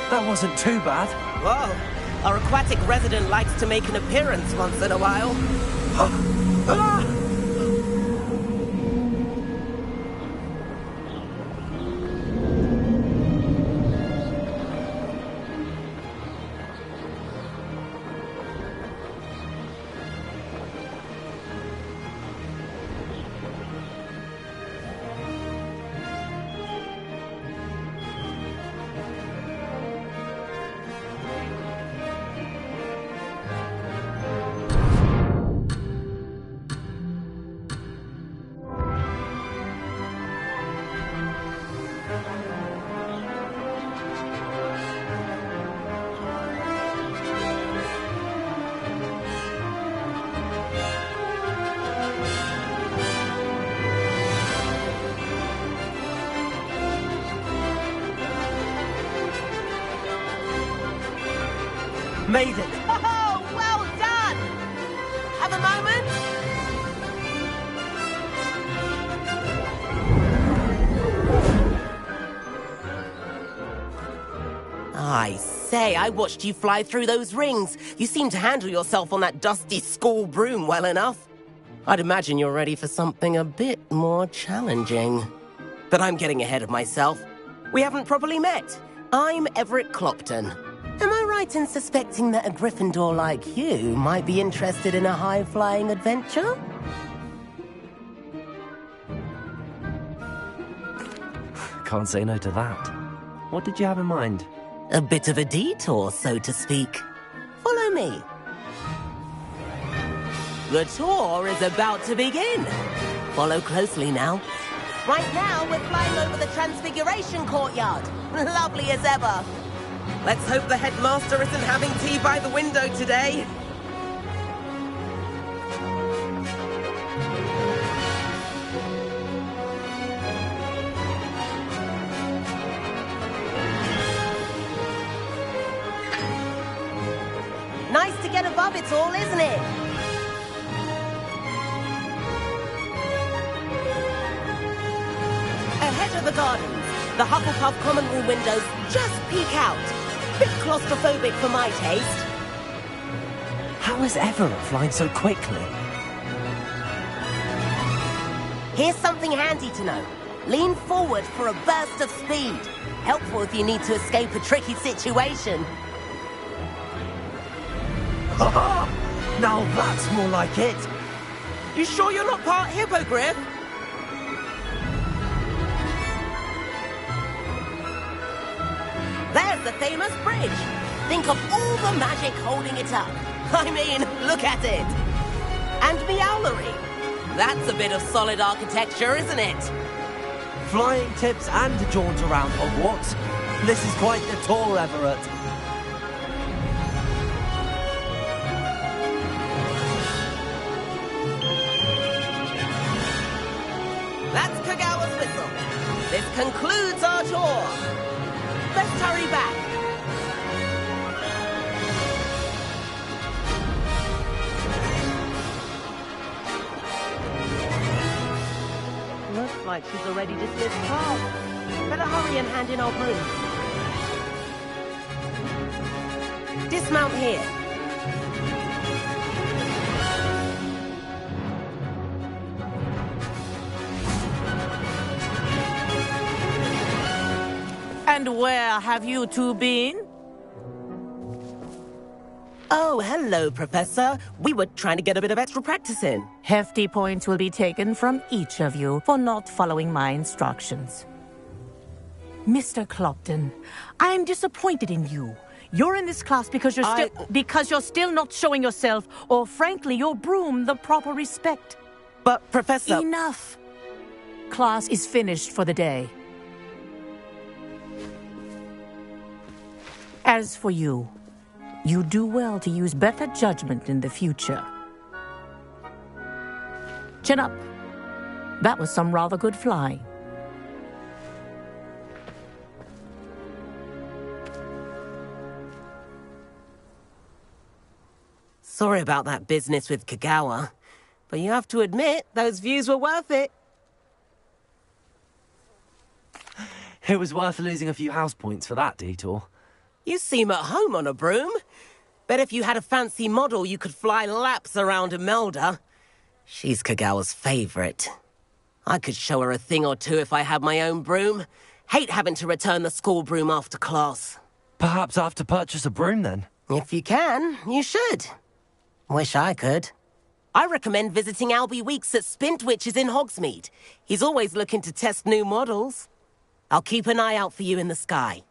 That wasn't too bad. Whoa, our aquatic resident likes to make an appearance once in a while. Made it! Oh, well done! Have a moment? I say, I watched you fly through those rings. You seem to handle yourself on that dusty school broom well enough. I'd imagine you're ready for something a bit more challenging. But I'm getting ahead of myself. We haven't properly met. I'm Everett Clopton. Am I right? right in suspecting that a Gryffindor like you might be interested in a high-flying adventure? Can't say no to that. What did you have in mind? A bit of a detour, so to speak. Follow me. The tour is about to begin. Follow closely now. Right now, we're flying over the Transfiguration Courtyard. Lovely as ever. Let's hope the headmaster isn't having tea by the window today. Nice to get above it all, isn't it? Ahead of the gardens, the Hufflepuff common room windows just peek out. Bit claustrophobic for my taste. How is Everett flying so quickly? Here's something handy to know. Lean forward for a burst of speed. Helpful if you need to escape a tricky situation. Now that's more like it. You sure you're not part hippogriff? There's the famous bridge. Think of all the magic holding it up. I mean, look at it. And Meowlery. That's a bit of solid architecture, isn't it? Flying tips and a jaunt around Hogwarts. This is quite the tour, Everett. That's Kagawa's whistle. This concludes our tour. Let's hurry back. Looks like she's already dismissed class. Better hurry and hand in our brooms. Dismount here. And where have you two been? Oh, hello, Professor. We were trying to get a bit of extra practice in. Hefty points will be taken from each of you for not following my instructions. Mr. Clopton, I am disappointed in you. You're in this class because you're still not showing yourself, or frankly, your broom, the proper respect. But, Professor... Enough. Class is finished for the day. As for you, you do well to use better judgment in the future. Chin up. That was some rather good flying. Sorry about that business with Kagawa, but you have to admit, those views were worth it. It was worth losing a few house points for that detour. You seem at home on a broom. Bet if you had a fancy model, you could fly laps around Imelda. She's Kagawa's favorite. I could show her a thing or two if I had my own broom. Hate having to return the school broom after class. Perhaps I have to purchase a broom then? If you can, you should. Wish I could. I recommend visiting Albie Weeks at Spintwitches in Hogsmeade. He's always looking to test new models. I'll keep an eye out for you in the sky.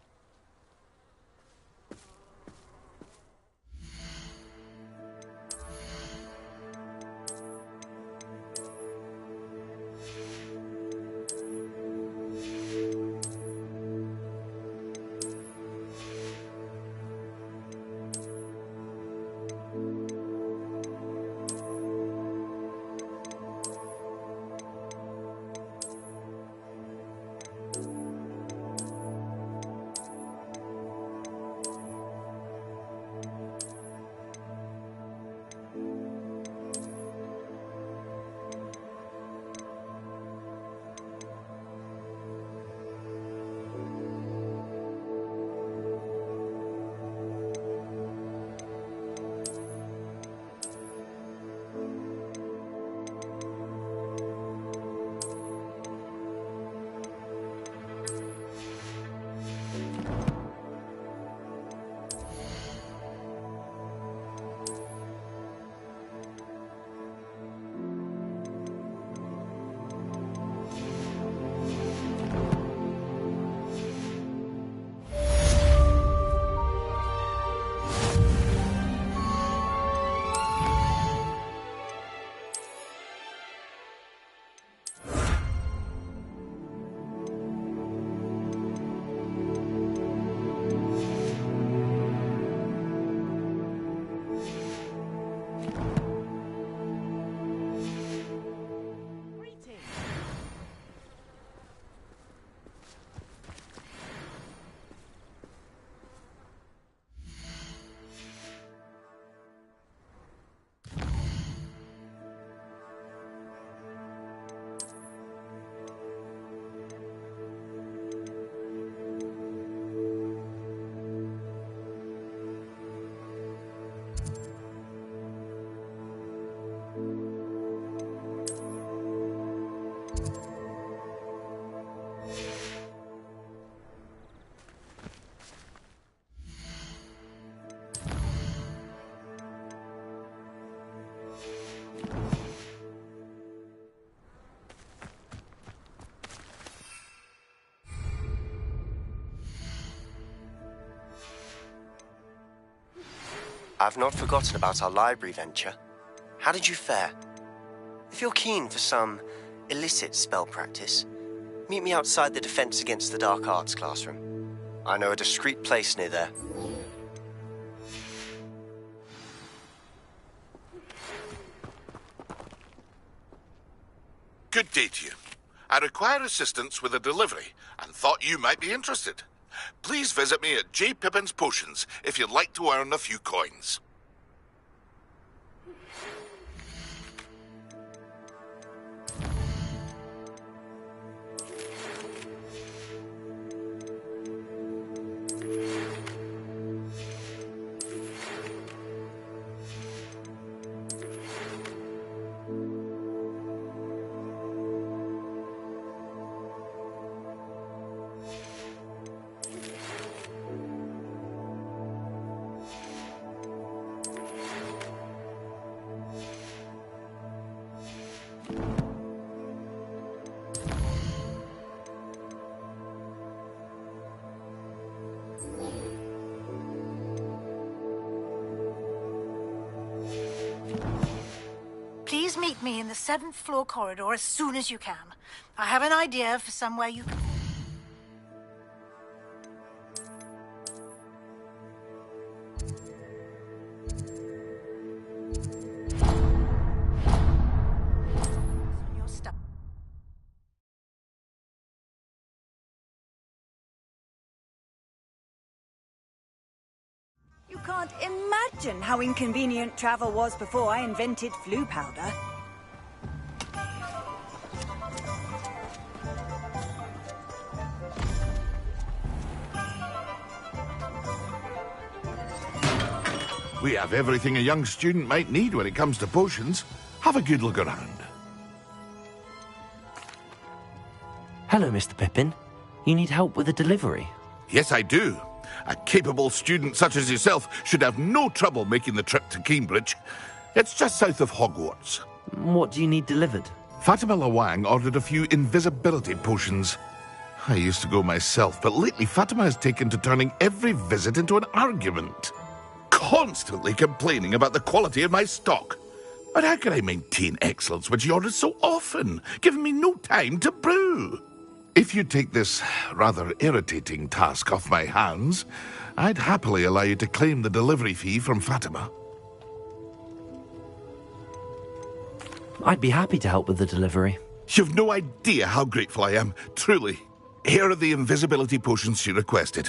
I've not forgotten about our library venture. How did you fare? If you're keen for some illicit spell practice, meet me outside the Defense Against the Dark Arts classroom. I know a discreet place near there. Good day to you. I require assistance with a delivery and thought you might be interested. Please visit me at J. Pippin's Potions if you'd like to earn a few coins. Please meet me in the 7th floor corridor as soon as you can. I have an idea for somewhere you can... Your stuff. You can't imagine how inconvenient travel was before I invented flu powder. We have everything a young student might need when it comes to potions. Have a good look around. Hello, Mr. Pippin. You need help with a delivery? Yes, I do. A capable student such as yourself should have no trouble making the trip to Cambridge. It's just south of Hogwarts. What do you need delivered? Fatima Lawang ordered a few invisibility potions. I used to go myself, but lately Fatima has taken to turning every visit into an argument. Constantly complaining about the quality of my stock. But how can I maintain excellence when she orders so often, giving me no time to brew? If you take this rather irritating task off my hands, I'd happily allow you to claim the delivery fee from Fatima. I'd be happy to help with the delivery. You've no idea how grateful I am, truly. Here are the invisibility potions she requested.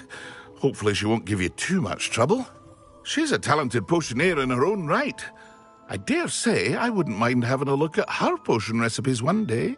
Hopefully she won't give you too much trouble. She's a talented potioneer in her own right. I dare say I wouldn't mind having a look at her potion recipes one day.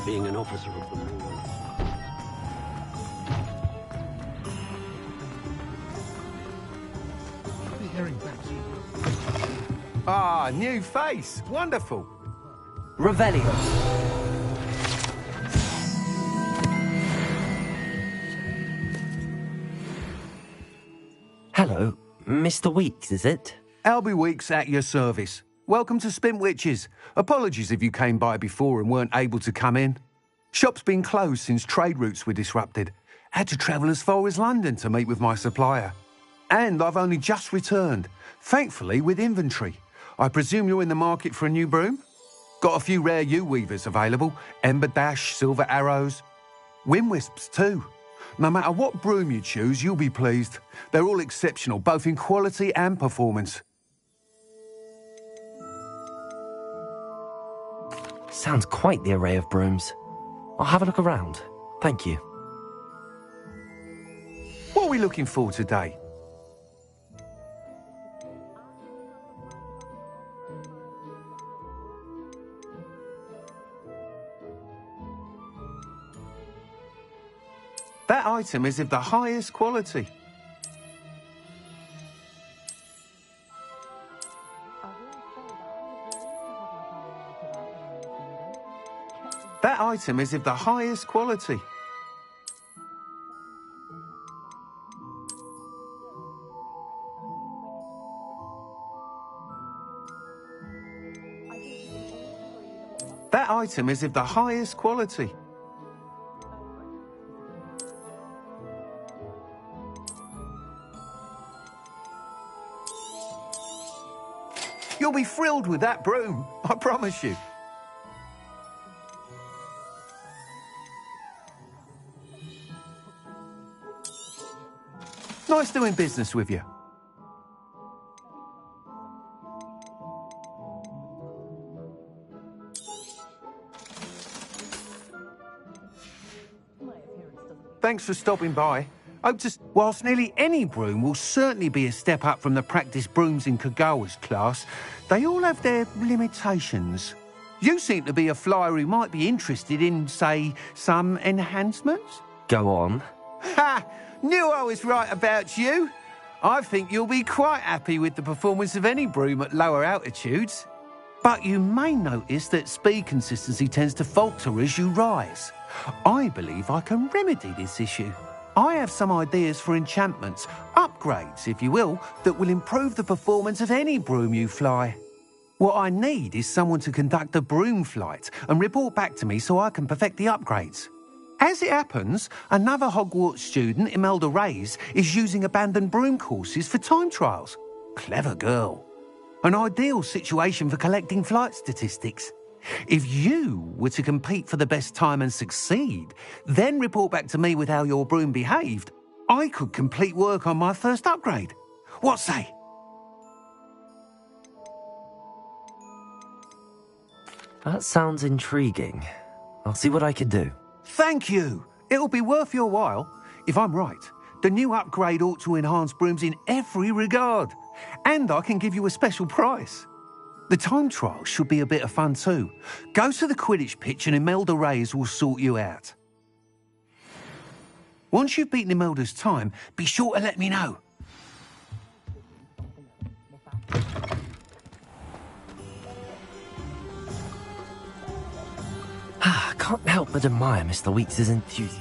Being an officer of the law. I'll be hearing back Ah, new face. Wonderful. Revelio. Hello, Mr. Weeks, is it? Albie Weeks at your service. Welcome to Spintwitches. Apologies if you came by before and weren't able to come in. Shop's been closed since trade routes were disrupted. Had to travel as far as London to meet with my supplier. And I've only just returned, thankfully with inventory. I presume you're in the market for a new broom? Got a few rare U-weavers available. Ember Dash, Silver Arrows. Wind Wisps too. No matter what broom you choose, you'll be pleased. They're all exceptional, both in quality and performance. Sounds quite the array of brooms. I'll have a look around. Thank you. What are we looking for today? That item is of the highest quality. That item is of the highest quality. That item is of the highest quality. You'll be thrilled with that broom, I promise you. Nice doing business with you. Thanks for stopping by. Whilst nearly any broom will certainly be a step up from the practice brooms in Kagawa's class, they all have their limitations. You seem to be a flyer who might be interested in, say, some enhancements? Go on. Ha! Knew I was right about you. I think you'll be quite happy with the performance of any broom at lower altitudes. But you may notice that speed consistency tends to falter as you rise. I believe I can remedy this issue. I have some ideas for enchantments, upgrades, if you will, that will improve the performance of any broom you fly. What I need is someone to conduct a broom flight and report back to me so I can perfect the upgrades. As it happens, another Hogwarts student, Imelda Reyes, is using abandoned broom courses for time trials. Clever girl. An ideal situation for collecting flight statistics. If you were to compete for the best time and succeed, then report back to me with how your broom behaved, I could complete work on my first upgrade. What say? That sounds intriguing. I'll see what I can do. Thank you. It'll be worth your while. If I'm right, the new upgrade ought to enhance brooms in every regard. And I can give you a special price. The time trial should be a bit of fun too. Go to the Quidditch pitch and Imelda Reyes will sort you out. Once you've beaten Imelda's time, be sure to let me know. I can't help but admire Mr. Weeks' enthusiasm.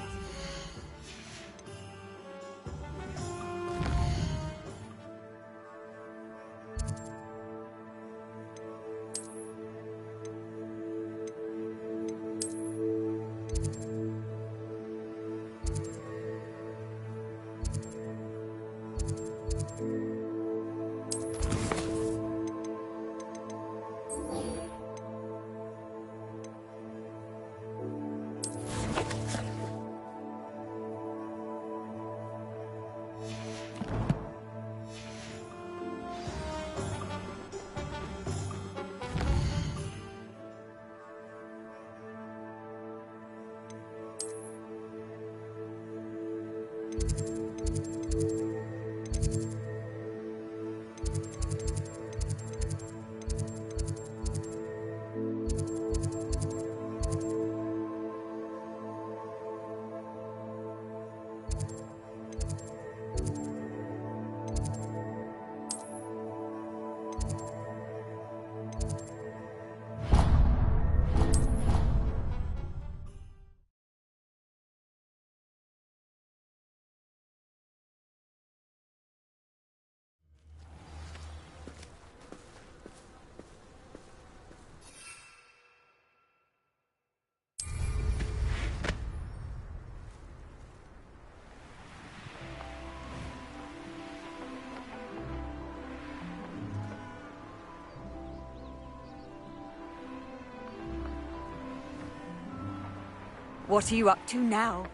What are you up to now?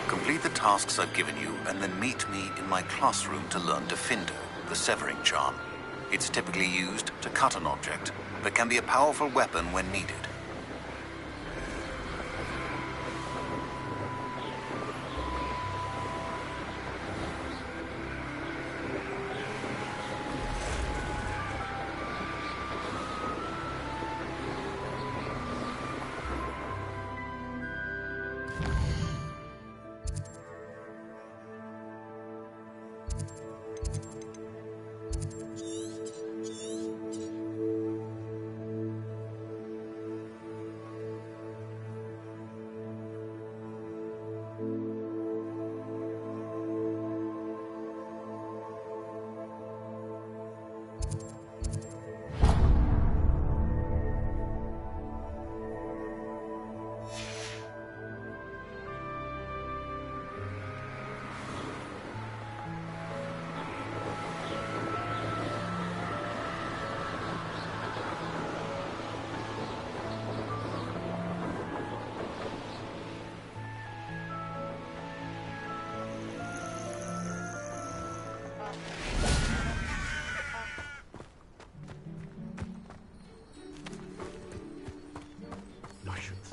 Complete the tasks I've given you, and then meet me in my classroom to learn Defindo, the severing charm. It's typically used to cut an object, but can be a powerful weapon when needed.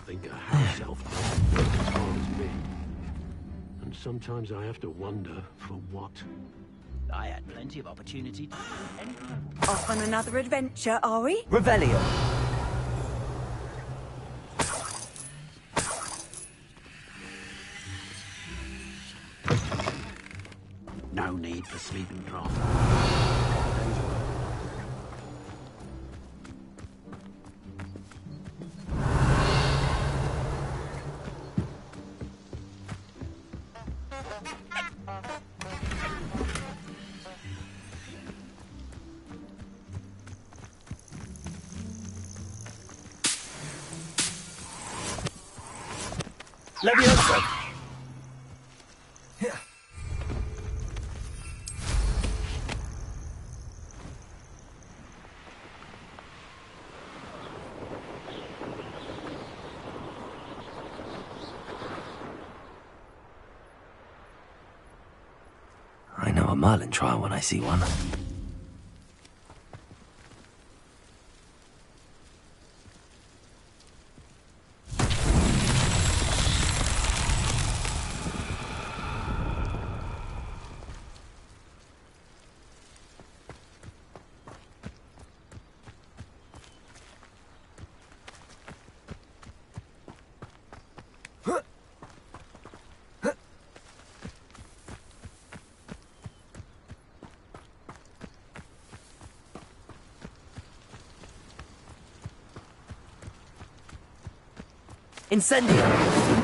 Think a house elf can't work as hard as me. And sometimes I have to wonder for what. I had plenty of opportunity. Off on another adventure, are we? Revelio. No need for sleeping draught. Leviosa. I know a Merlin trial when I see one. Incendio!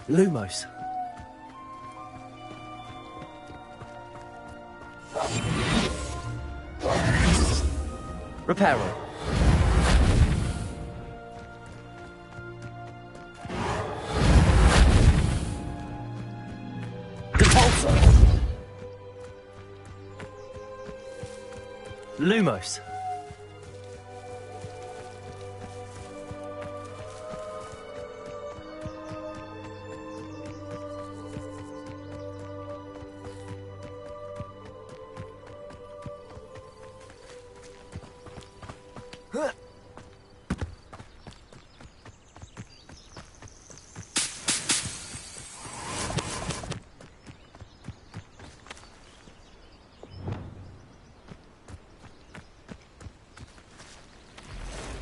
Lumos. Reparo. Depulso. Lumos.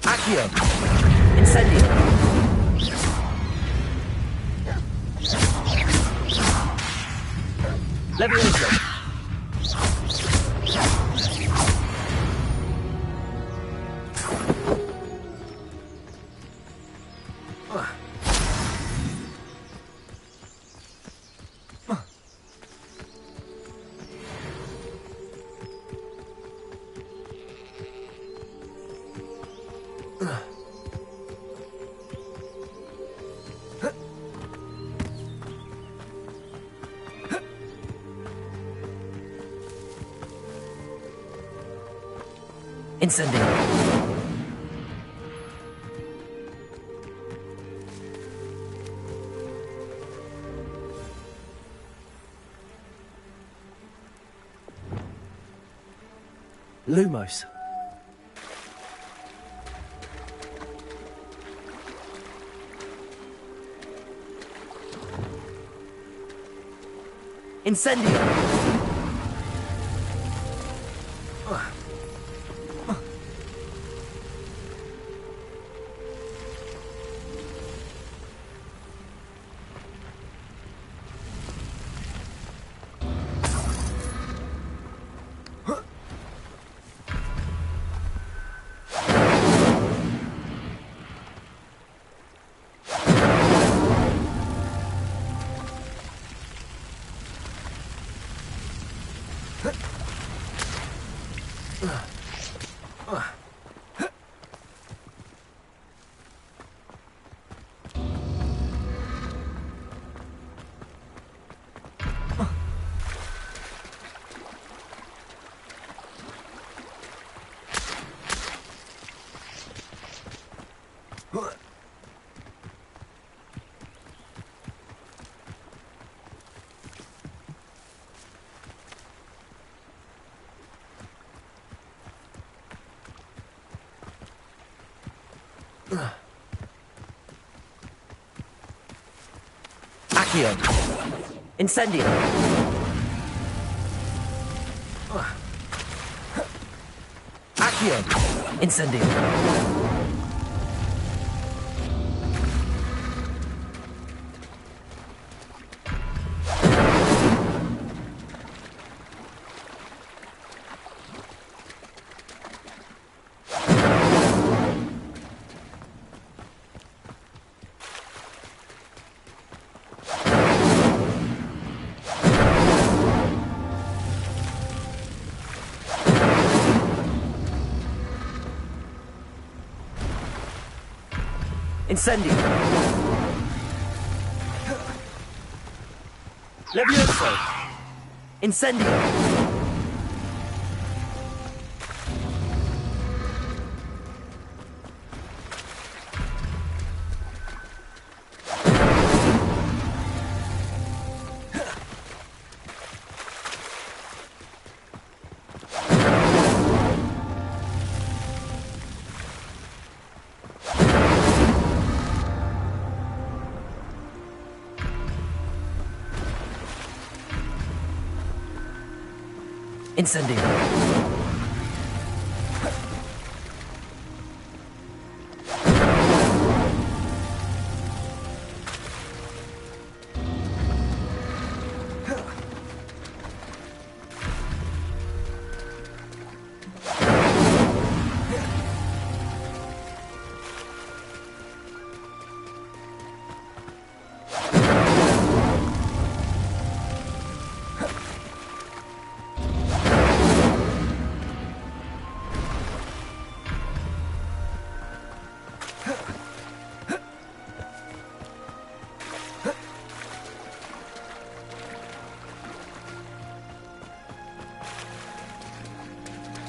Accio. Incendio. Levioso. Incendio. Lumos. Incendio. Accio. Incendio. Accio. Incendio. Incendio. Levioso. Incendio. Incendio.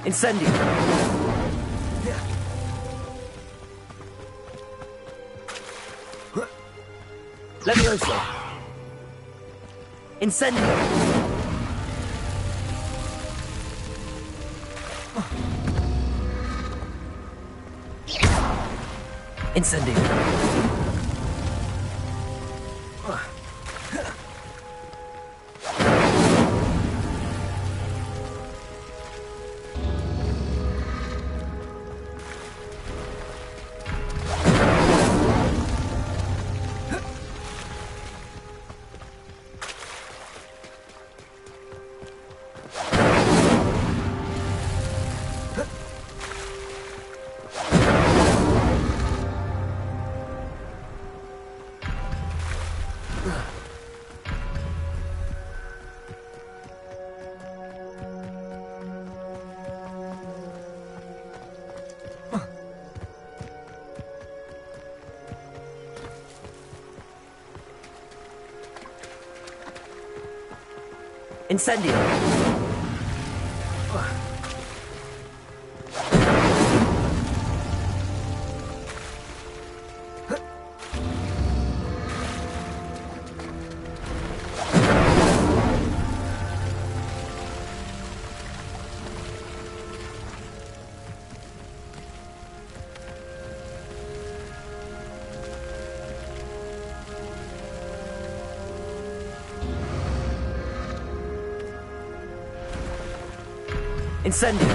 Incendio! Levioso! Incendio! Incendio! Incendio! Incendio!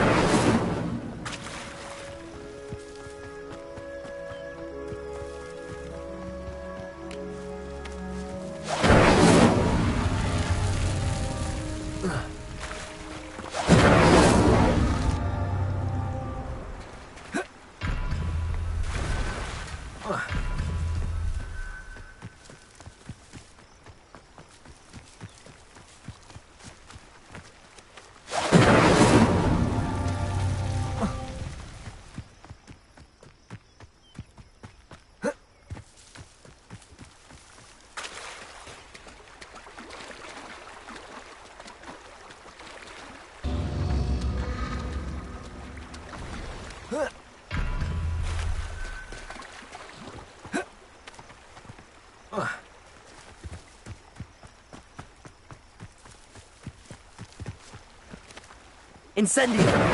Incendio!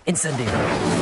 Incendio!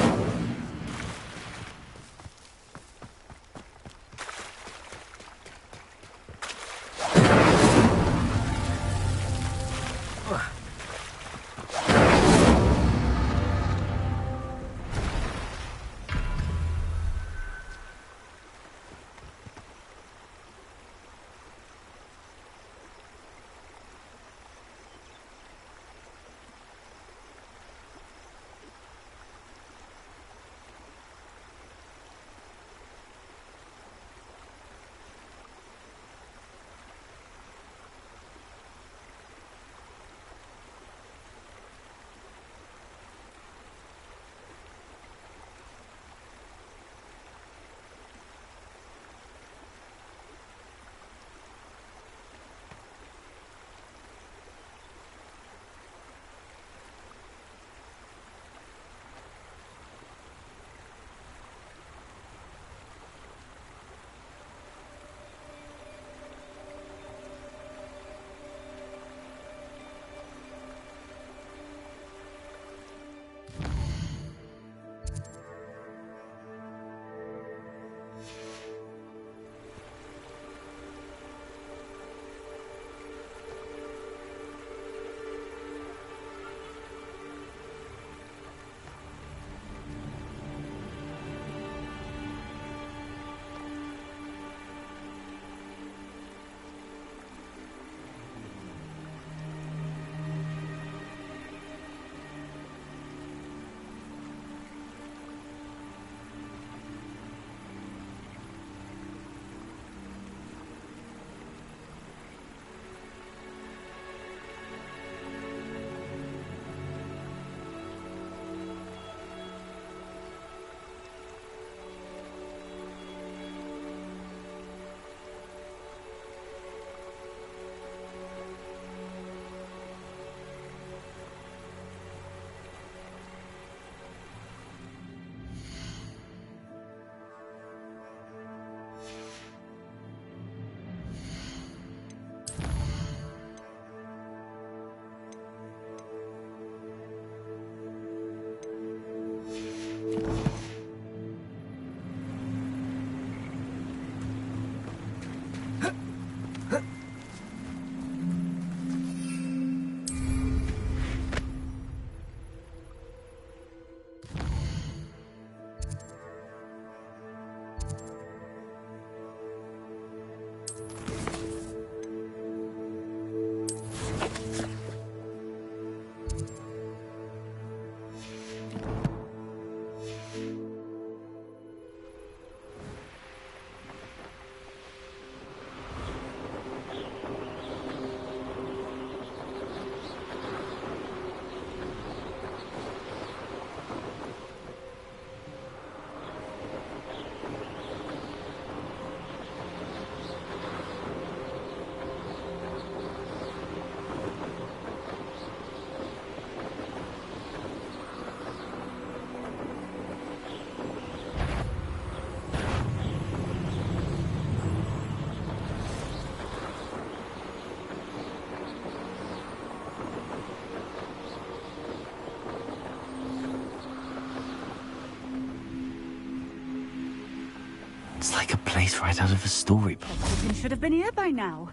It's like a place right out of a storybook. Pippin should have been here by now.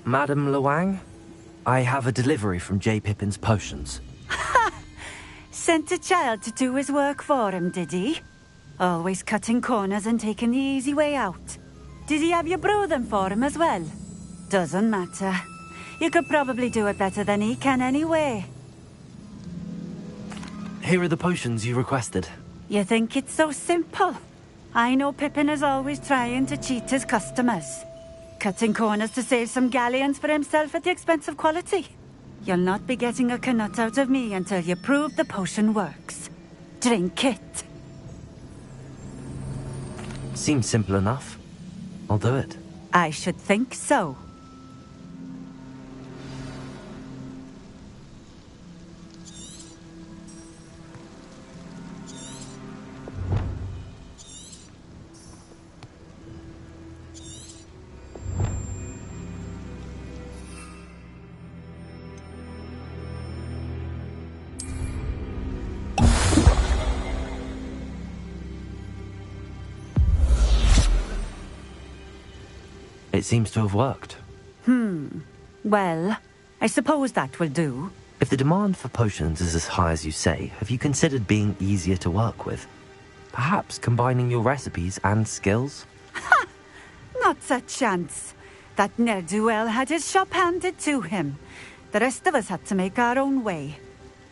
Madam Luang, I have a delivery from J. Pippin's potions. Sent a child to do his work for him, did he? Always cutting corners and taking the easy way out. Did he have you brew them for him as well? Doesn't matter. You could probably do it better than he can anyway. Here are the potions you requested. You think it's so simple? I know Pippin is always trying to cheat his customers. Cutting corners to save some galleons for himself at the expense of quality. You'll not be getting a canut out of me until you prove the potion works. Drink it. Seems simple enough. I'll do it. I should think so. It seems to have worked. Well, I suppose that will do. If the demand for potions is as high as you say, have you considered being easier to work with? Perhaps combining your recipes and skills? Not a chance. That ne'er-do-well had his shop handed to him. The rest of us had to make our own way.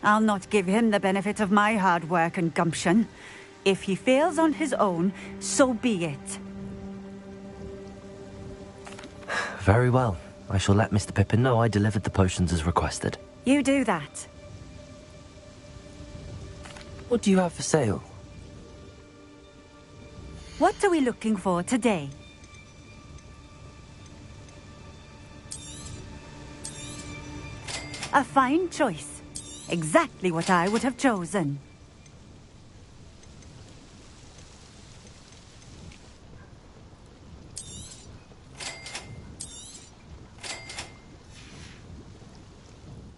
I'll not give him the benefit of my hard work and gumption. If he fails on his own, so be it. Very well. I shall let Mr. Pippin know I delivered the potions as requested. You do that. What do you have for sale? What are we looking for today? A fine choice. Exactly what I would have chosen.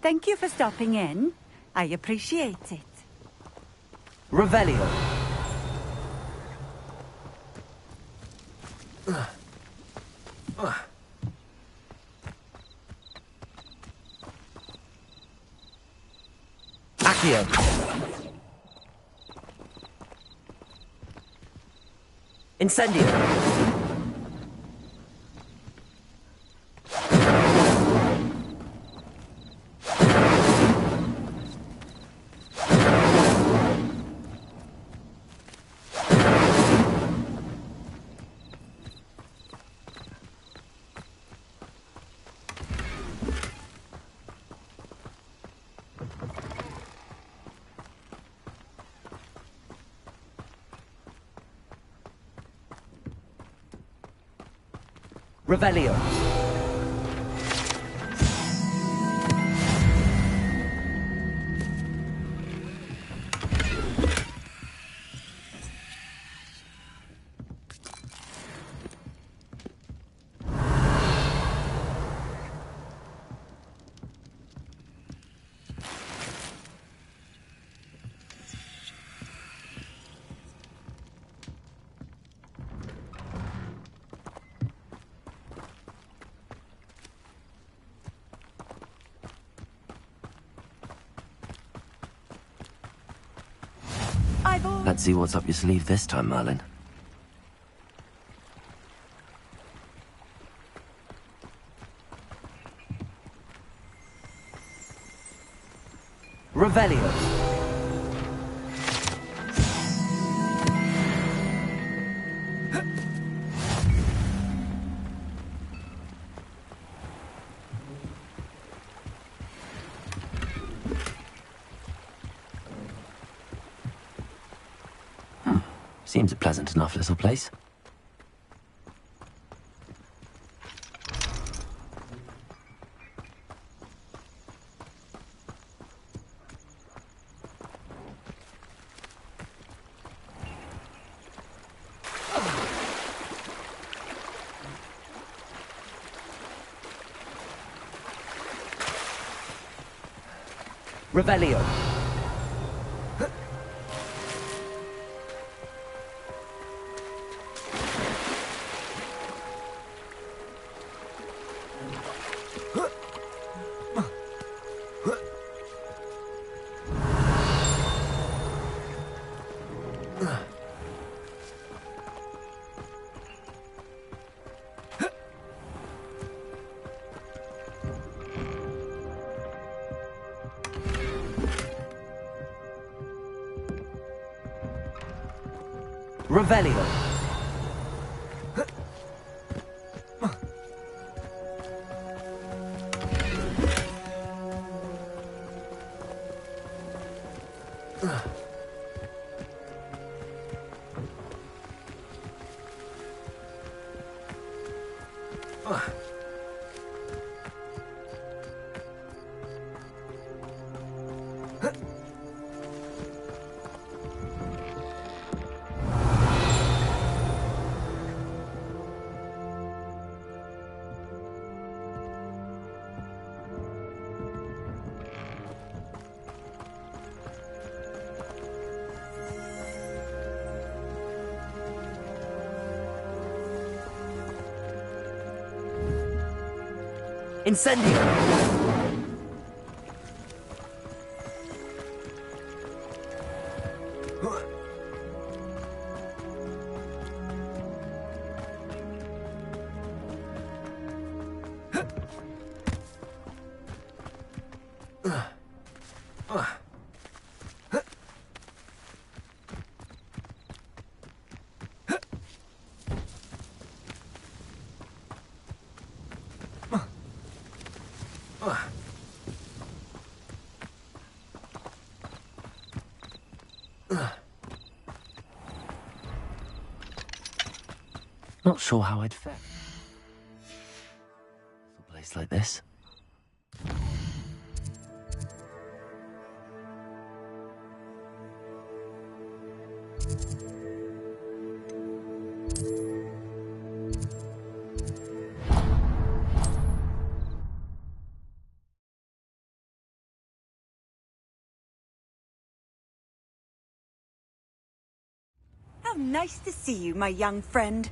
Thank you for stopping in. I appreciate it. Revelio. Accio. Incendio. Revelio. Let's see what's up your sleeve this time, Merlin. Revelio. Seems a pleasant enough little place. Revelio. Revelio. Incendio! Not sure how I'd fare. A place like this. How nice to see you, my young friend.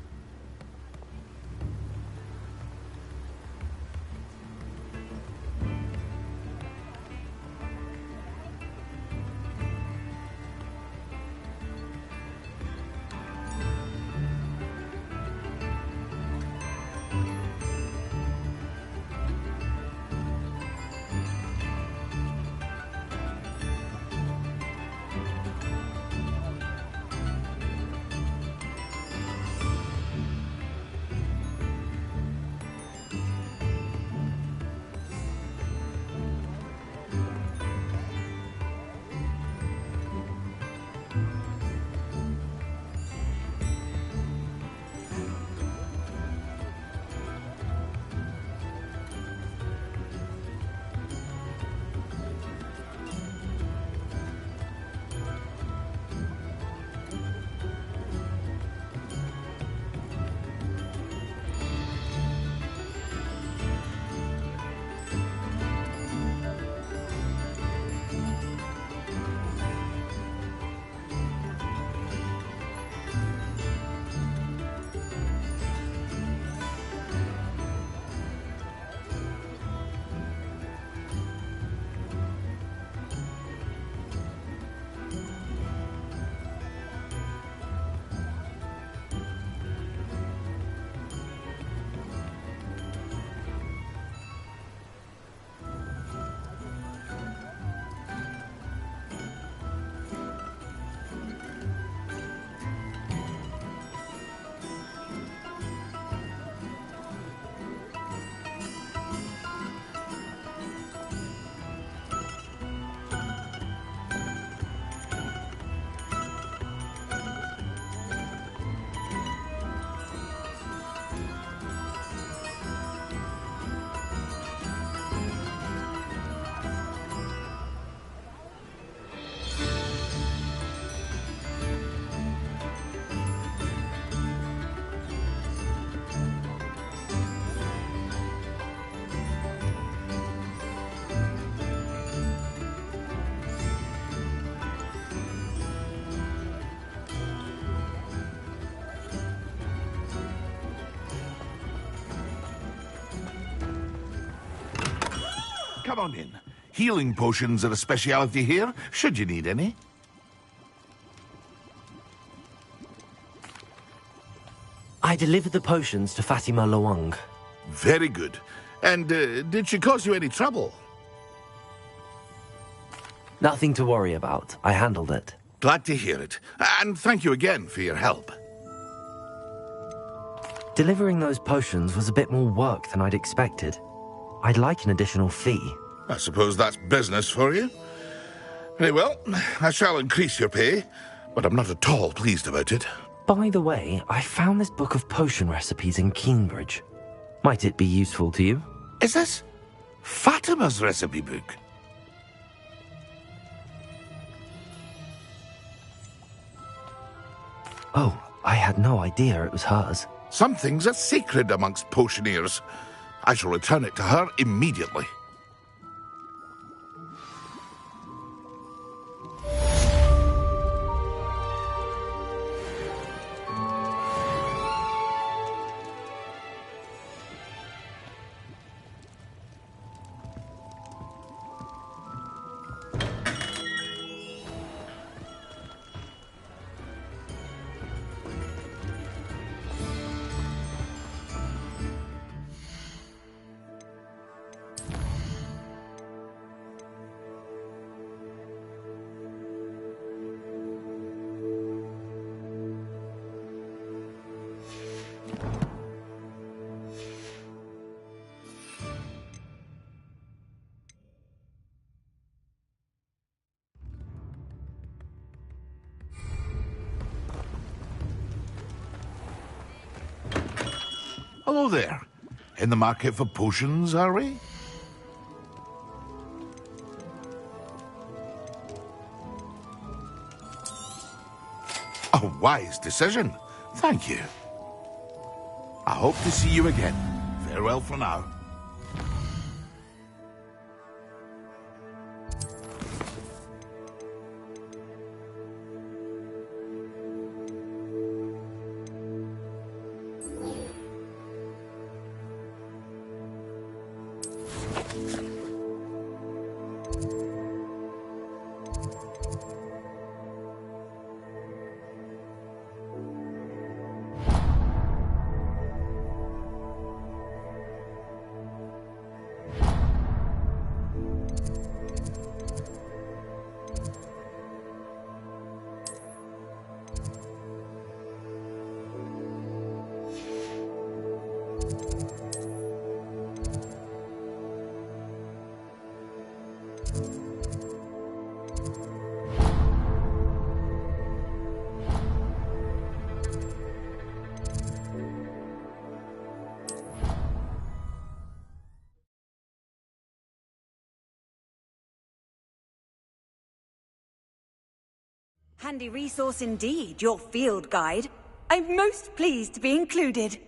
Come on in. Healing potions are a speciality here, should you need any. I delivered the potions to Fatima Luang. Very good. And did she cause you any trouble? Nothing to worry about. I handled it. Glad to hear it. And thank you again for your help. Delivering those potions was a bit more work than I'd expected. I'd like an additional fee. I suppose that's business for you. Very well, I shall increase your pay, but I'm not at all pleased about it. By the way, I found this book of potion recipes in Cambridge. Might it be useful to you? Is this Fatima's recipe book? Oh, I had no idea it was hers. Some things are sacred amongst potioneers. I shall return it to her immediately. Hello there. In the market for potions, are we? A wise decision. Thank you. I hope to see you again. Farewell for now. Handy resource indeed, your field guide. I'm most pleased to be included.